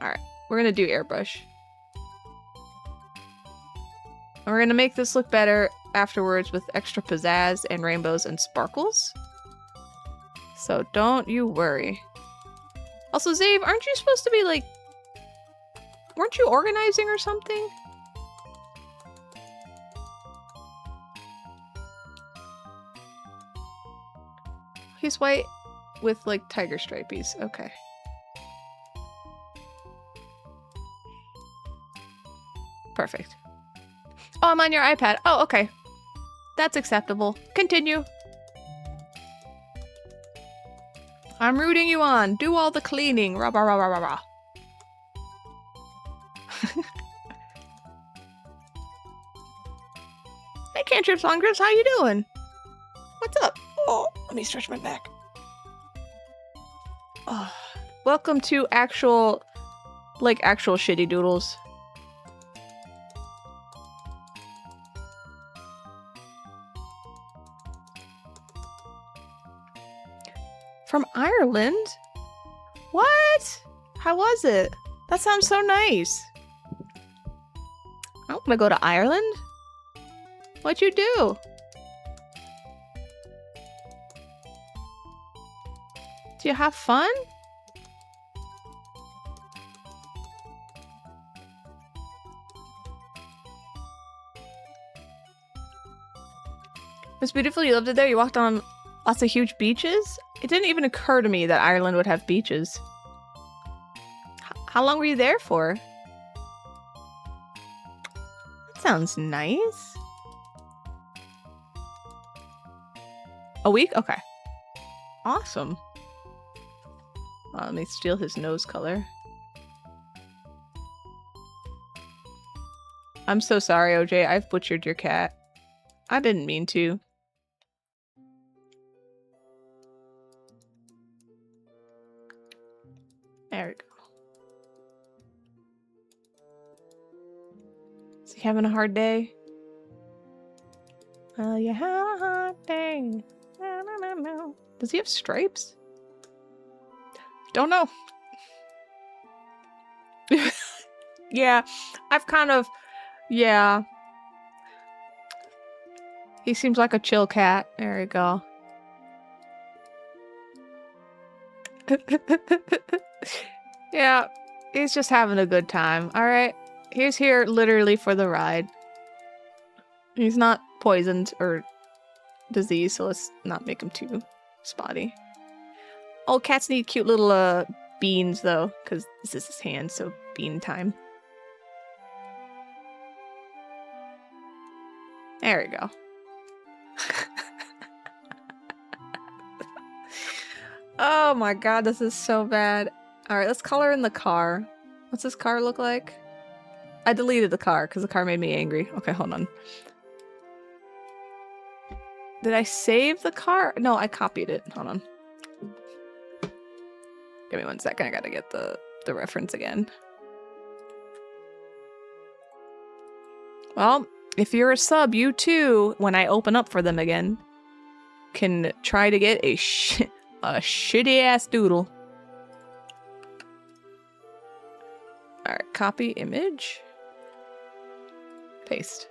Alright, we're gonna do airbrush. And we're gonna make this look better afterwards with extra pizzazz and rainbows and sparkles. So don't you worry. Also, Zabe, aren't you supposed to be like... weren't you organizing or something? He's white with like tiger stripies. Okay. Perfect. Oh, I'm on your iPad. Oh, okay. That's acceptable. Continue. I'm rooting you on. Do all the cleaning. Rah, rah, rah, rah, rah, rah. Hey, Cantrip Songers, how you doing? What's up? Oh, let me stretch my back. Oh. Welcome to actual shitty Doodles. From Ireland? What? How was it? That sounds so nice. I want to go to Ireland. What'd you do? Do you have fun? It was beautiful. You lived it there. You walked on lots of huge beaches. It didn't even occur to me that Ireland would have beaches. How long were you there for? That sounds nice. A week? Okay. Awesome. Let me steal his nose color. I'm so sorry, OJ. I've butchered your cat. I didn't mean to. There we go. Is he having a hard day? Well, you have a hard day. No, no, no, no. Does he have stripes? Don't know. Yeah, I've kind of... Yeah. He seems like a chill cat. There we go. Yeah, he's just having a good time. Alright. He's here literally for the ride. He's not poisoned or diseased, so let's not make him too spotty. Oh, cats need cute little beans though, because this is his hand, so bean time. There we go. Oh my god, this is so bad. Alright, let's color in the car. What's this car look like? I deleted the car because the car made me angry. Okay, hold on. Did I save the car? No, I copied it. Hold on. Give me 1 second. I gotta get the reference again. Well, if you're a sub, you too, when I open up for them again, can try to get a shitty-ass doodle. Alright, copy image. Paste.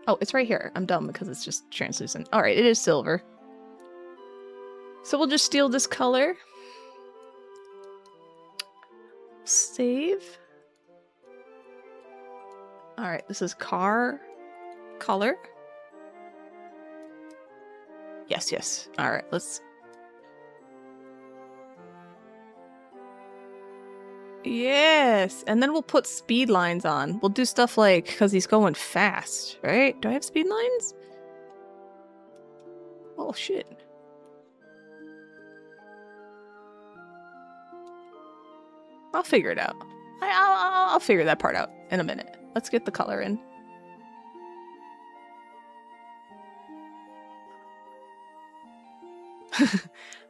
Oh, it's right here. I'm dumb because it's just translucent. Alright, it is silver. So we'll just steal this color. Save. Alright, this is car color. Yes, yes. Alright, let's... Yes! And then we'll put speed lines on. We'll do stuff like, because he's going fast, right? Do I have speed lines? Oh, shit. I'll figure it out. I'll figure that part out in a minute. Let's get the color in.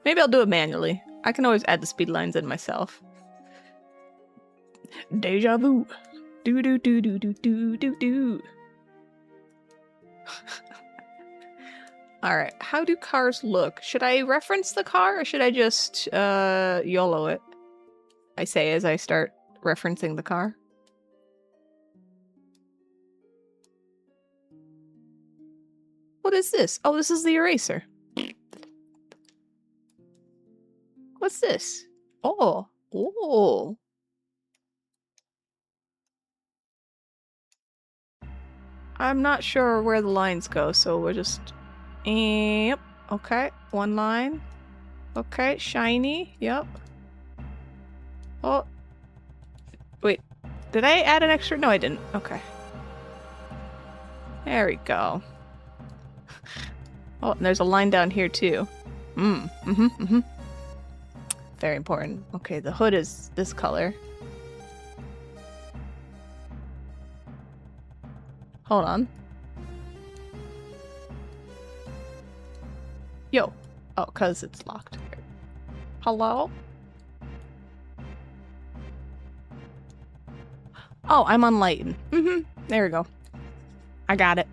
Maybe I'll do it manually. I can always add the speed lines in myself. Deja vu. Do do do do do do do do. Alright, how do cars look? Should I reference the car or should I just YOLO it? I say as I start referencing the car. What is this? Oh, this is the eraser. What's this? Oh. Oh. I'm not sure where the lines go, so we're just... Yep. Okay. One line. Okay. Shiny. Yep. Oh. Wait. Did I add an extra? No, I didn't. Okay. There we go. Oh, and there's a line down here, too. Very important. Okay, the hood is this color. Hold on. Yo. Oh, because it's locked. Hello? Oh, I'm on lighten. There we go. I got it.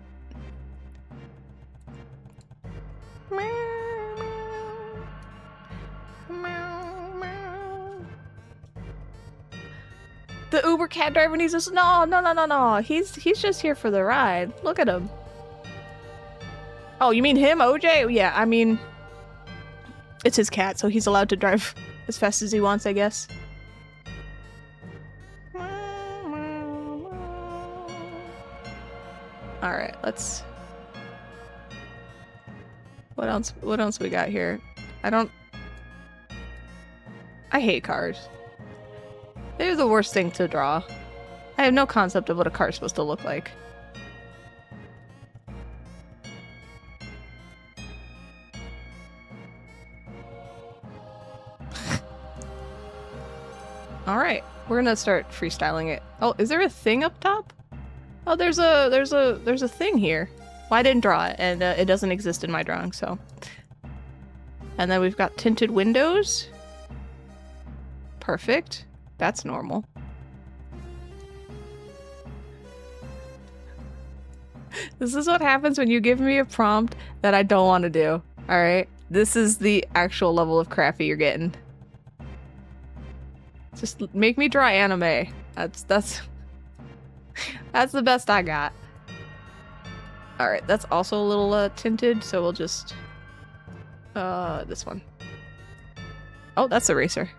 The Uber cat driver needs us. No. He's just here for the ride. Look at him. Oh, you mean him, OJ? Yeah, I mean, it's his cat, so he's allowed to drive as fast as he wants, I guess. All right, let's. What else? What else we got here? I hate cars. They're the worst thing to draw. I have no concept of what a car is supposed to look like. All right, we're gonna start freestyling it. Oh, is there a thing up top? Oh, there's a thing here. Well, I didn't draw it, and it doesn't exist in my drawing, so. And then we've got tinted windows. Perfect. That's normal. This is what happens when you give me a prompt that I don't want to do. All right? This is the actual level of crappy you're getting. Just make me draw anime. That's the best I got. All right, that's also a little tinted, so we'll just this one. Oh, that's eraser.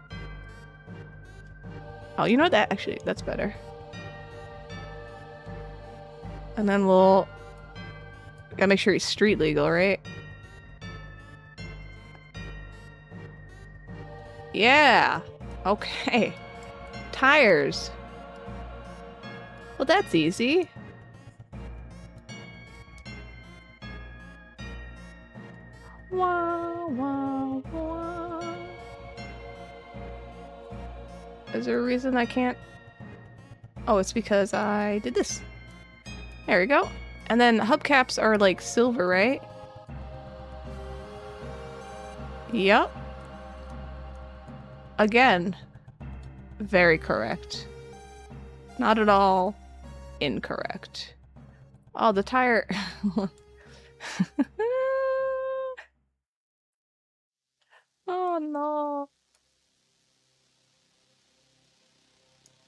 Oh, you know what? That actually, that's better. And then we'll gotta make sure he's street legal, right? Yeah. Okay. Tires. Well, that's easy. Wah, wah, wah. Is there a reason I can't? Oh, it's because I did this. There we go. And then hubcaps are like silver, right? Yep. Again, very correct. Not at all incorrect. Oh, the tire. Oh no.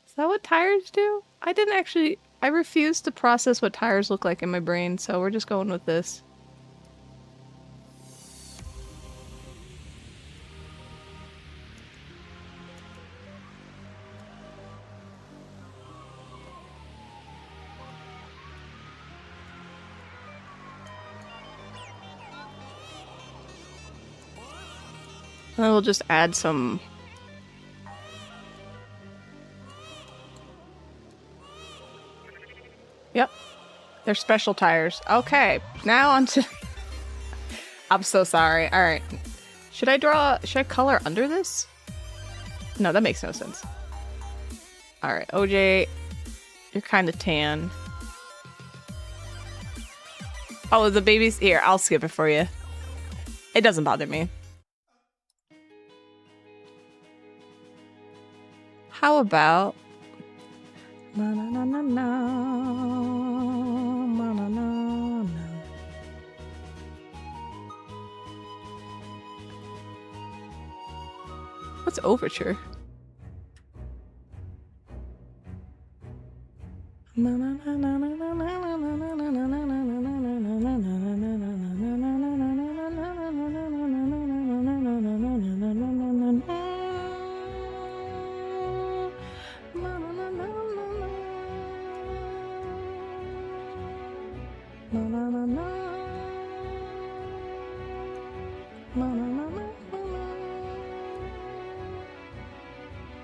Is that what tires do? I refuse to process what tires look like in my brain, so we're just going with this. And then we'll just add some... Yep. They're special tires. Okay, now on to... I'm so sorry. Alright. Should I color under this? No, that makes no sense. Alright, OJ, you're kind of tan. Oh, the baby's here. I'll skip it for you. It doesn't bother me. How about... Na, na, na, na, na, na, na, na. What's overture?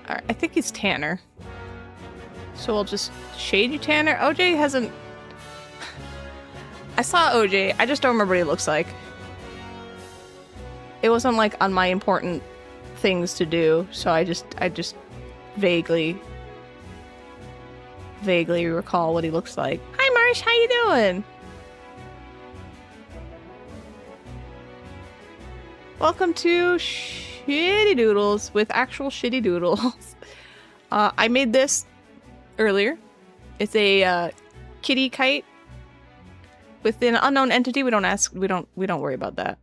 Alright, I think he's Tanner. So we'll just shade you Tanner. OJ hasn't... I saw OJ, I just don't remember what he looks like. It wasn't like on my important things to do, so I just vaguely recall what he looks like. Hi Marsh, how you doing? Welcome to Shitty Doodles with actual shitty doodles. I made this earlier. It's a kitty kite with an unknown entity. We don't worry about that.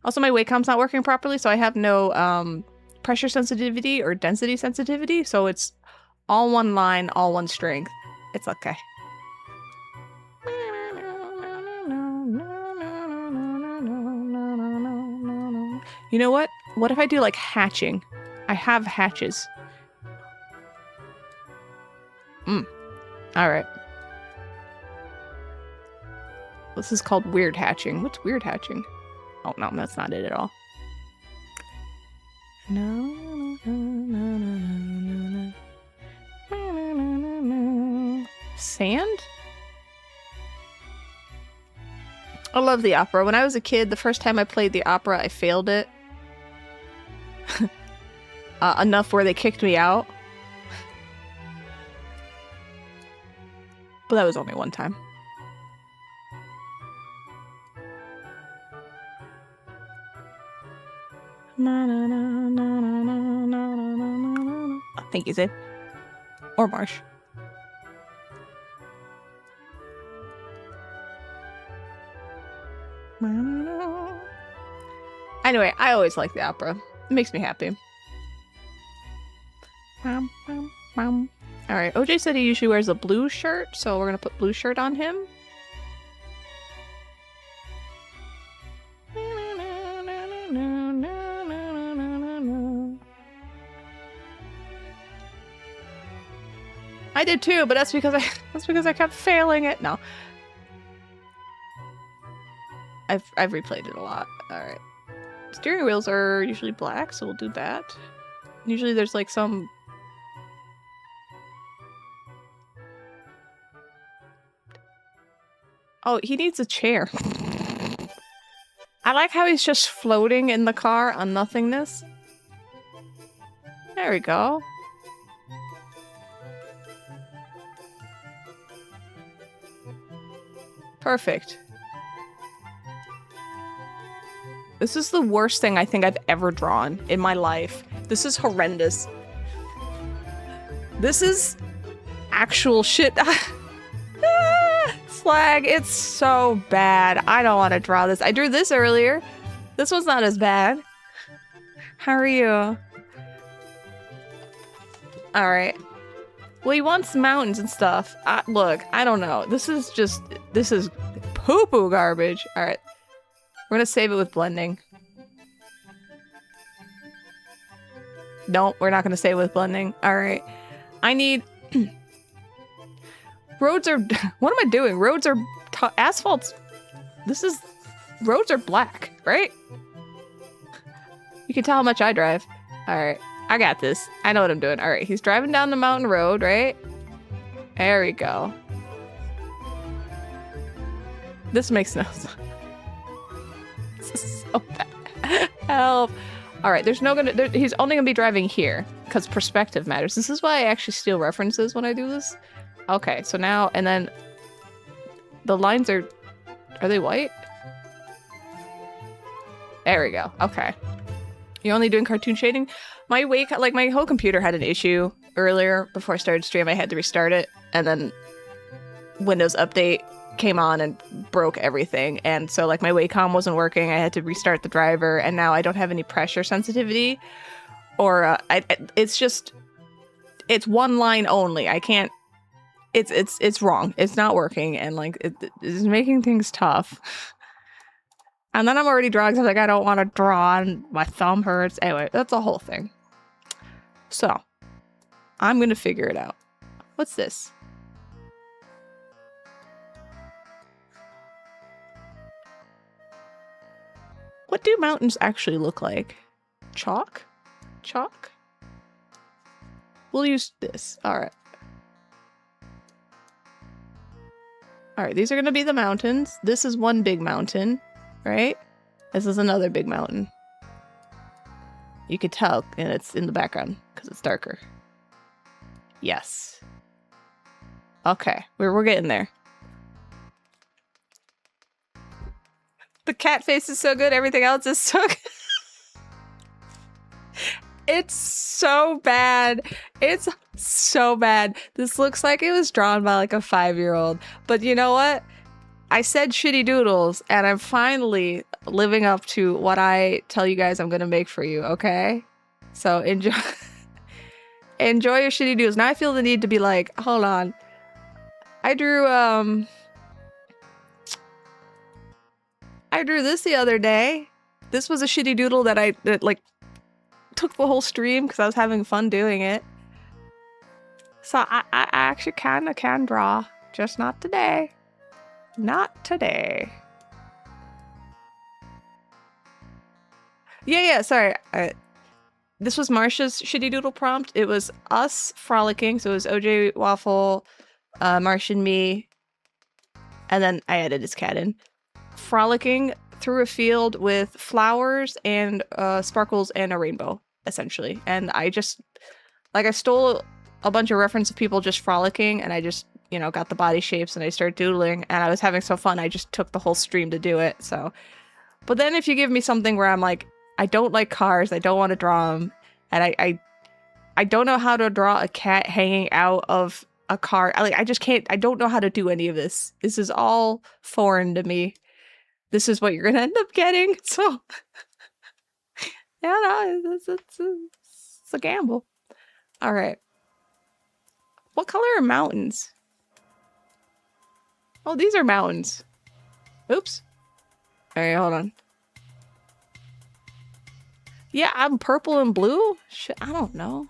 Also, my Wacom's not working properly, so I have no pressure sensitivity or density sensitivity, so it's all one line, all one strength. It's okay. You know what? What if I do like hatching? I have hatches. Alright. This is called weird hatching. What's weird hatching? Oh, no, that's not it at all. Sand? I love the opera. When I was a kid, the first time I played the opera, I failed it. enough where they kicked me out. But that was only one time. Thank you, Zib. Or Marsh. Anyway, I always like the opera. It makes me happy. Alright, OJ said he usually wears a blue shirt, so we're gonna put blue shirt on him. I did too, but that's because I kept failing it. No. I've replayed it a lot. Alright. Steering wheels are usually black, so we'll do that. Usually there's like some... Oh, he needs a chair. I like how he's just floating in the car on nothingness. There we go. Perfect. This is the worst thing I think I've ever drawn in my life. This is horrendous. This is actual shit. Slag, it's so bad. I don't want to draw this. I drew this earlier. This one's not as bad. How are you? Alright. Well, he wants mountains and stuff. Look, I don't know. This is poo-poo garbage. Alright. We're gonna save it with blending. Nope, we're not gonna save it with blending. Alright. I need... Roads are... What am I doing? Roads are... Asphalt's... Roads are black, right? You can tell how much I drive. Alright. I got this. I know what I'm doing. Alright, he's driving down the mountain road, right? There we go. This makes no sense. This is so bad. Help. Alright, he's only gonna be driving here, because perspective matters. This is why I actually steal references when I do this. Okay, so now, and then the lines are they white? There we go. Okay. You're only doing cartoon shading? My whole computer had an issue earlier before I started stream. I had to restart it, and then Windows Update came on and broke everything. And so like my Wacom wasn't working. I had to restart the driver, and now I don't have any pressure sensitivity, or it's one line only. I can't. It's wrong. It's not working, and like it's making things tough. And then I'm already drawing, so I'm like, I don't want to draw, and my thumb hurts. Anyway, that's a whole thing. So, I'm gonna figure it out. What's this? What do mountains actually look like? Chalk? Chalk? We'll use this. Alright. Alright, these are gonna be the mountains. This is one big mountain. Right? This is another big mountain. You could tell, and it's in the background because it's darker. Yes. Okay, we're getting there. The cat face is so good. Everything else is so good. It's so bad. It's so bad. This looks like it was drawn by like a 5-year-old. But you know what? I said shitty doodles, and I'm finally living up to what I tell you guys I'm gonna make for you, okay? So enjoy enjoy your shitty doodles. Now I feel the need to be like, hold on. I drew this the other day. This was a shitty doodle that like took the whole stream because I was having fun doing it. So I actually kinda can draw, just not today. Not today. Yeah, sorry. This was Marsha's shitty doodle prompt. It was us frolicking, so it was OJ Waffle, Marsh and me, and then I added his cat in. Frolicking through a field with flowers and sparkles and a rainbow. essentially. And I just, like, I stole a bunch of reference of people just frolicking, and I just, you know, got the body shapes and I started doodling, and I was having so fun, I just took the whole stream to do it, so. But then if you give me something where I'm like, I don't like cars, I don't want to draw them, and I don't know how to draw a cat hanging out of a car. I just can't, I don't know how to do any of this. This is all foreign to me. This is what you're gonna end up getting, so. Yeah, no, it's a gamble. All right. What color are mountains? Oh, these are mountains. Oops. All right, hold on. Yeah, I'm purple and blue? Shit, I don't know.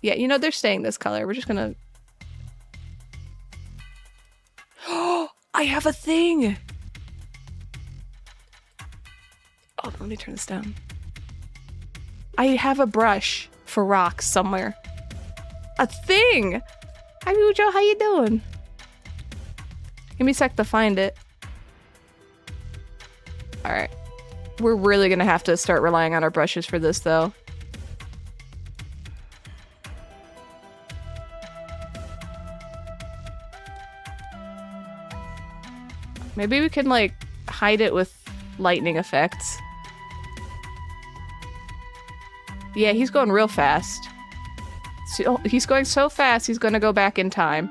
Yeah, you know, they're staying this color. We're just gonna... Oh, I have a thing! Oh, let me turn this down. I have a brush for rocks somewhere. A thing! Hi, Mujo, how you doing? Give me a sec to find it. Alright. We're really gonna have to start relying on our brushes for this, though. Maybe we can, like, hide it with lightning effects. Yeah, he's going real fast. So, he's going so fast, he's gonna go back in time.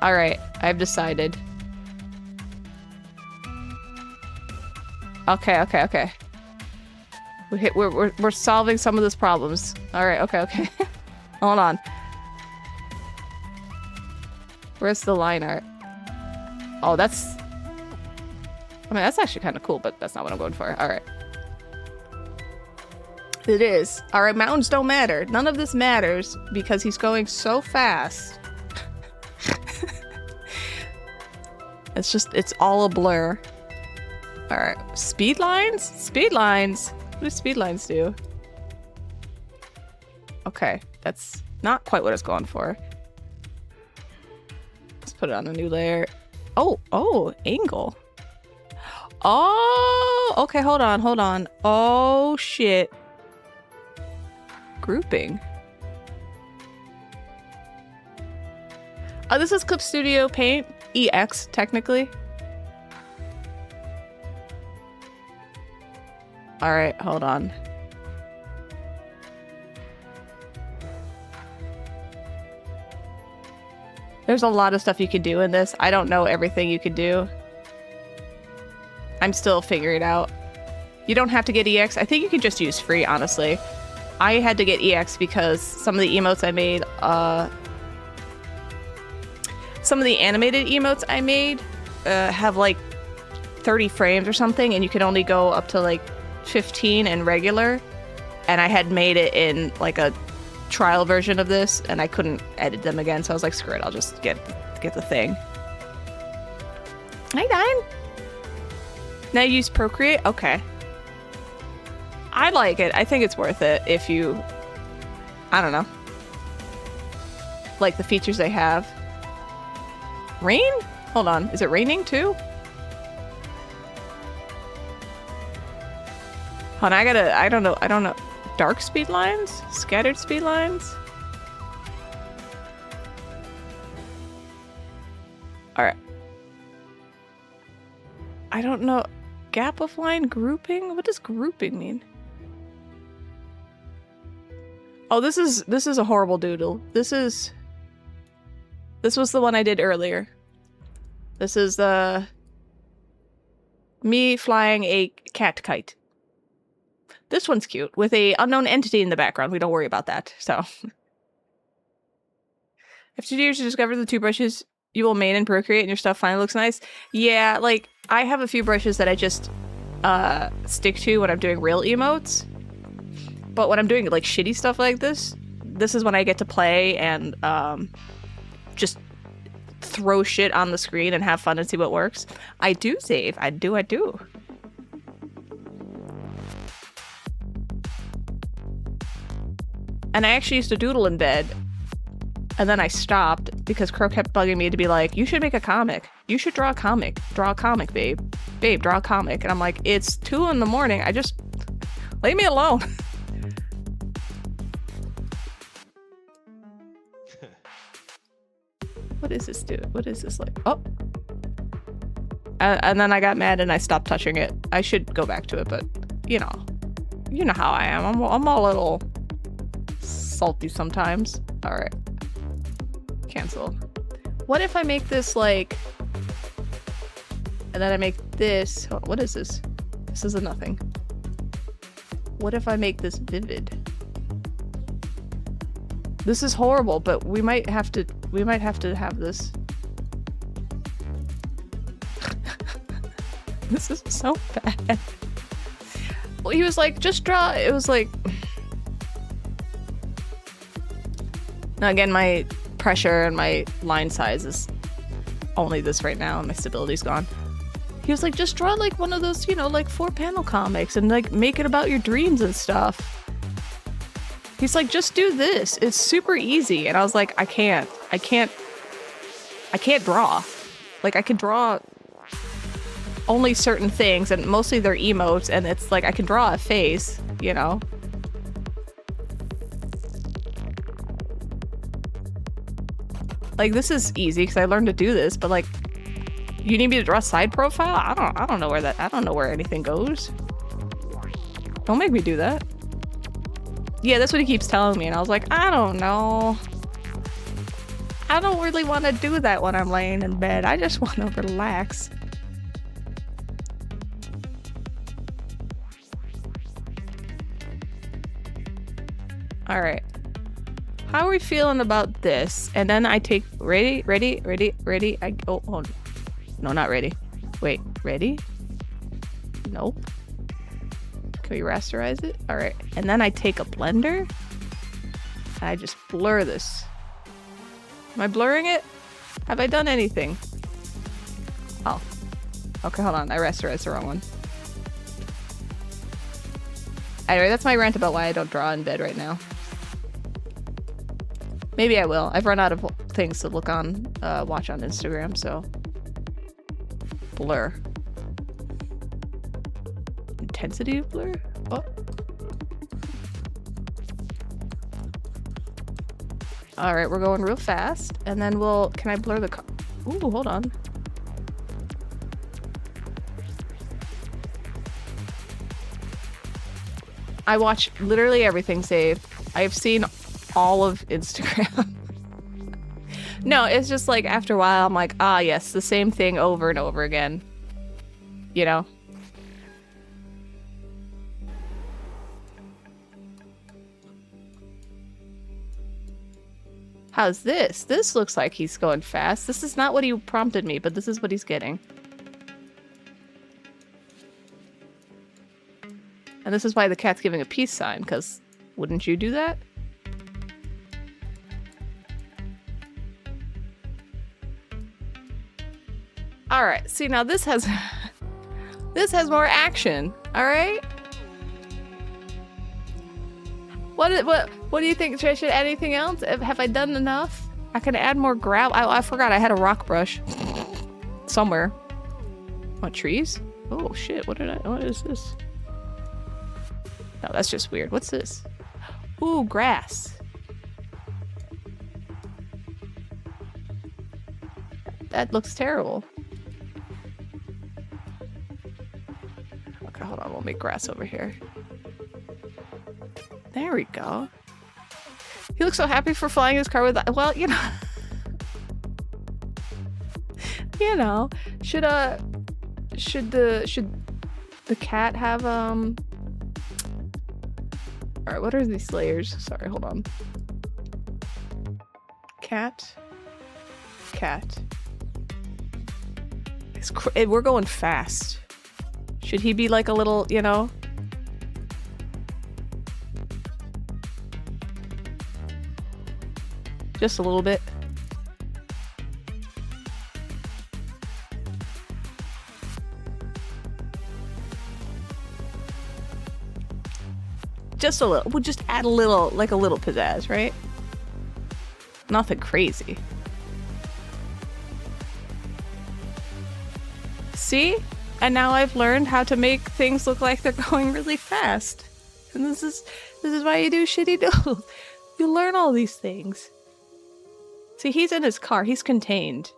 Alright, I've decided. Okay. We're solving some of these problems. Alright, okay. Hold on. Where's the line art? Oh, that's... I mean, that's actually kind of cool, but that's not what I'm going for. Alright. It is. Alright, mountains don't matter. None of this matters because he's going so fast. It's all a blur. Alright, speed lines? Speed lines? What do speed lines do? Okay, that's not quite what I was going for. Let's put it on a new layer. Oh, angle. Oh, okay, hold on. Oh, shit. Grouping. Oh, this is Clip Studio Paint. EX, technically. Alright, hold on. There's a lot of stuff you could do in this. I don't know everything you could do. I'm still figuring it out. You don't have to get EX. I think you can just use free, honestly. I had to get EX because some of the emotes I made, some of the animated emotes I made have like 30 frames or something, and you can only go up to like 15 in regular. And I had made it in like a trial version of this, and I couldn't edit them again, so I was like, screw it, I'll just get the thing. Hi, Dine. Now use Procreate? Okay. I like it. I think it's worth it if you... I don't know. Like the features they have. Rain? Hold on. Is it raining too? Hold on, I don't know. Dark speed lines? Scattered speed lines? Alright. I don't know. Gap of line grouping? What does grouping mean? Oh, this is a horrible doodle. This was the one I did earlier. This is me flying a cat kite. This one's cute, with a unknown entity in the background. We don't worry about that, so. After 2 years to discover the 2 brushes you will main and Procreate and your stuff finally looks nice. Yeah, like, I have a few brushes that I just stick to when I'm doing real emotes. But when I'm doing, like, shitty stuff like this is when I get to play and just throw shit on the screen and have fun and see what works. I do save. I do. And I actually used to doodle in bed. And then I stopped because Crow kept bugging me to be like, you should make a comic. You should draw a comic. Draw a comic, babe. Babe, draw a comic. And I'm like, it's 2 in the morning. I just Leave me alone. What is this, dude? What is this like? Oh. And then I got mad and I stopped touching it. I should go back to it, but you know how I am. I'm a little salty sometimes. All right. Cancel. What if I make this like, and then I make this, oh, what is this? This is a nothing. What if I make this vivid? This is horrible, but we might have to have this. This is so bad. Well, he was like, just draw. It was like, now again, my pressure and my line size is only this right now, and my stability's gone. He was like, just draw like one of those, like 4-panel comics and like make it about your dreams and stuff. He's like, just do this. It's super easy. And I was like, I can't draw. Like, I can draw only certain things, and mostly they're emotes, and it's like, I can draw a face, Like, this is easy because I learned to do this, but like, you need me to draw a side profile? I don't know where anything goes. Don't make me do that. Yeah, that's what he keeps telling me, and I was like, I don't know. I don't really want to do that when I'm laying in bed. I just want to relax. All right. How are we feeling about this? And then I take, ready. Oh, no, not ready. Wait, ready? Nope. Can we rasterize it? All right. And then I take a blender and I just blur this. Am I blurring it? Have I done anything? Oh. Okay, hold on. I rasterized the wrong one. Anyway, that's my rant about why I don't draw in bed right now. Maybe I will. I've run out of things to look on, watch on Instagram, so. Blur. Intensity of blur? Oh. Alright, we're going real fast. And then can I blur the ooh, hold on. I watch literally everything saved. I've seen all of Instagram. No, it's just like after a while I'm like, ah yes, the same thing over and over again. How's this? This looks like he's going fast. This is not what he prompted me, but this is what he's getting. And this is why the cat's giving a peace sign, because wouldn't you do that? All right. See, now this has more action. All right. What do you think? Should I add anything else? Have I done enough? I can add more gravel. I forgot I had a rock brush somewhere. What, trees? Oh shit! What is this? No, that's just weird. What's this? Ooh, grass. That looks terrible. Okay, hold on. We'll make grass over here. There we go. He looks so happy for flying his car with that. Well, should the cat have all right, what are these layers? Sorry, hold on. Cat. We're going fast. Should he be like a little, just a little bit. Just a little. We'll just add a little pizzazz, right? Nothing crazy. See? And now I've learned how to make things look like they're going really fast. And this is why you do shitty doodles. You learn all these things. See, he's in his car. He's contained.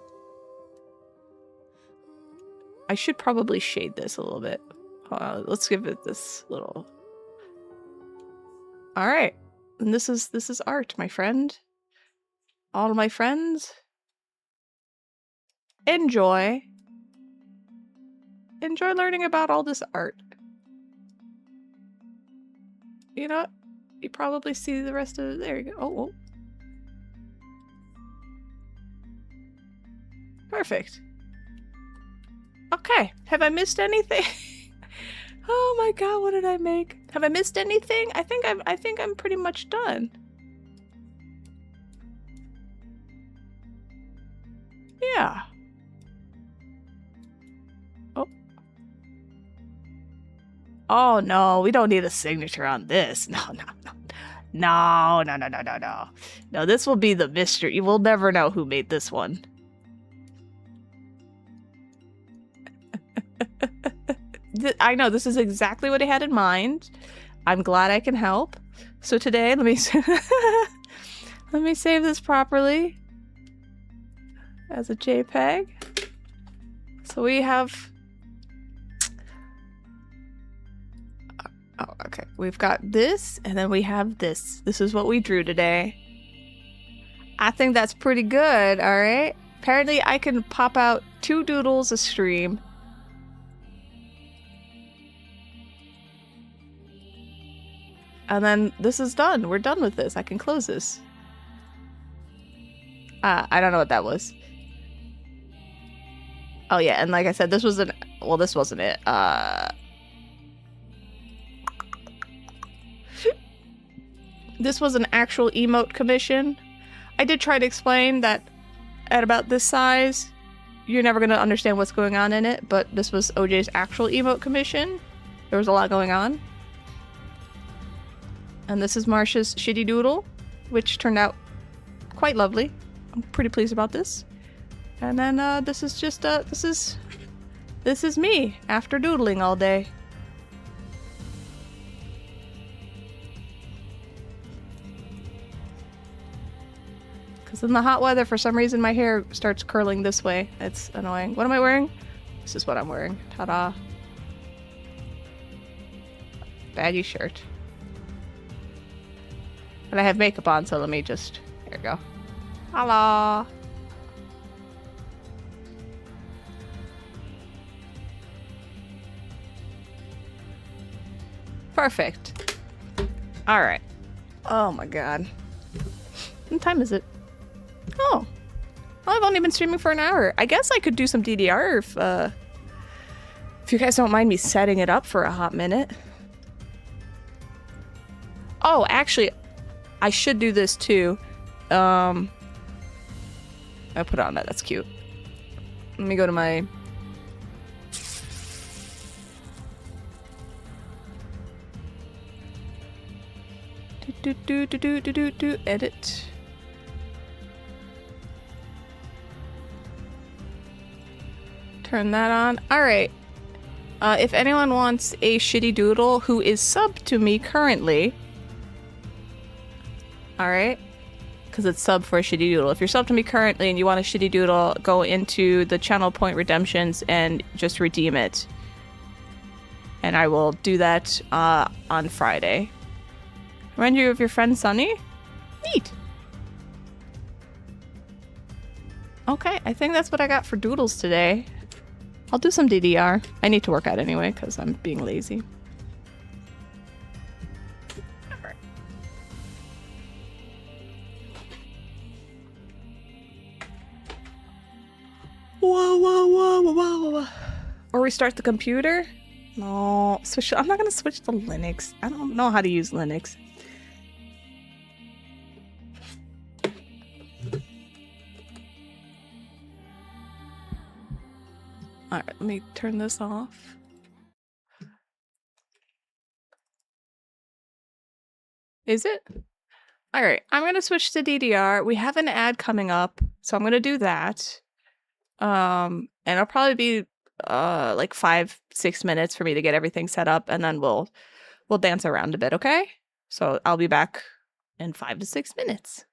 I should probably shade this a little bit. Let's give it this little... Alright. And this is art, my friend. All my friends. Enjoy. Enjoy learning about all this art. You know what? You probably see the rest of it. There you go. Oh. Perfect. Okay. Have I missed anything? Oh my god, what did I make? Have I missed anything? I think I'm pretty much done. Yeah. Oh. Oh no, we don't need a signature on this. No. No, this will be the mystery. You will never know who made this one. I know, this is exactly what I had in mind. I'm glad I can help. So today, let me let me save this properly as a JPEG. So we have... Oh, okay. We've got this, and then we have this. This is what we drew today. I think that's pretty good, alright? Apparently I can pop out 2 doodles a stream. And then this is done. We're done with this. I can close this. I don't know what that was. Oh yeah, and like I said, this wasn't... Well, this wasn't it. This was an actual emote commission. I did try to explain that at about this size, you're never going to understand what's going on in it, but this was OJ's actual emote commission. There was a lot going on. And this is Marsha's shitty doodle, which turned out quite lovely. I'm pretty pleased about this. And then this is just this is me after doodling all day. Because in the hot weather, for some reason, my hair starts curling this way. It's annoying. What am I wearing? This is what I'm wearing. Ta-da. Baggy shirt. And I have makeup on, so let me just... There we go. Hello. Perfect. Alright. Oh my god. What time is it? Oh. Well, I've only been streaming for an hour. I guess I could do some DDR if you guys don't mind me setting it up for a hot minute. Oh, actually, I should do this too. I put it on that. That's cute. Let me go to my... Edit. Turn that on. Alright. If anyone wants a shitty doodle who is subbed to me currently... Alright? Because it's sub for a shitty doodle. If you're subbed to me currently and you want a shitty doodle, go into the channel point redemptions and just redeem it. And I will do that on Friday. Remind you of your friend Sunny? Neat. Okay, I think that's what I got for doodles today. I'll do some DDR. I need to work out anyway because I'm being lazy. Alright. Whoa. Or restart the computer? No, switch. I'm not gonna switch to Linux. I don't know how to use Linux. Alright, let me turn this off. Is it? Alright, I'm gonna switch to DDR. We have an ad coming up, so I'm gonna do that. And it'll probably be like 5-6 minutes for me to get everything set up, and then we'll we'll dance around a bit, okay? So I'll be back in 5 to 6 minutes.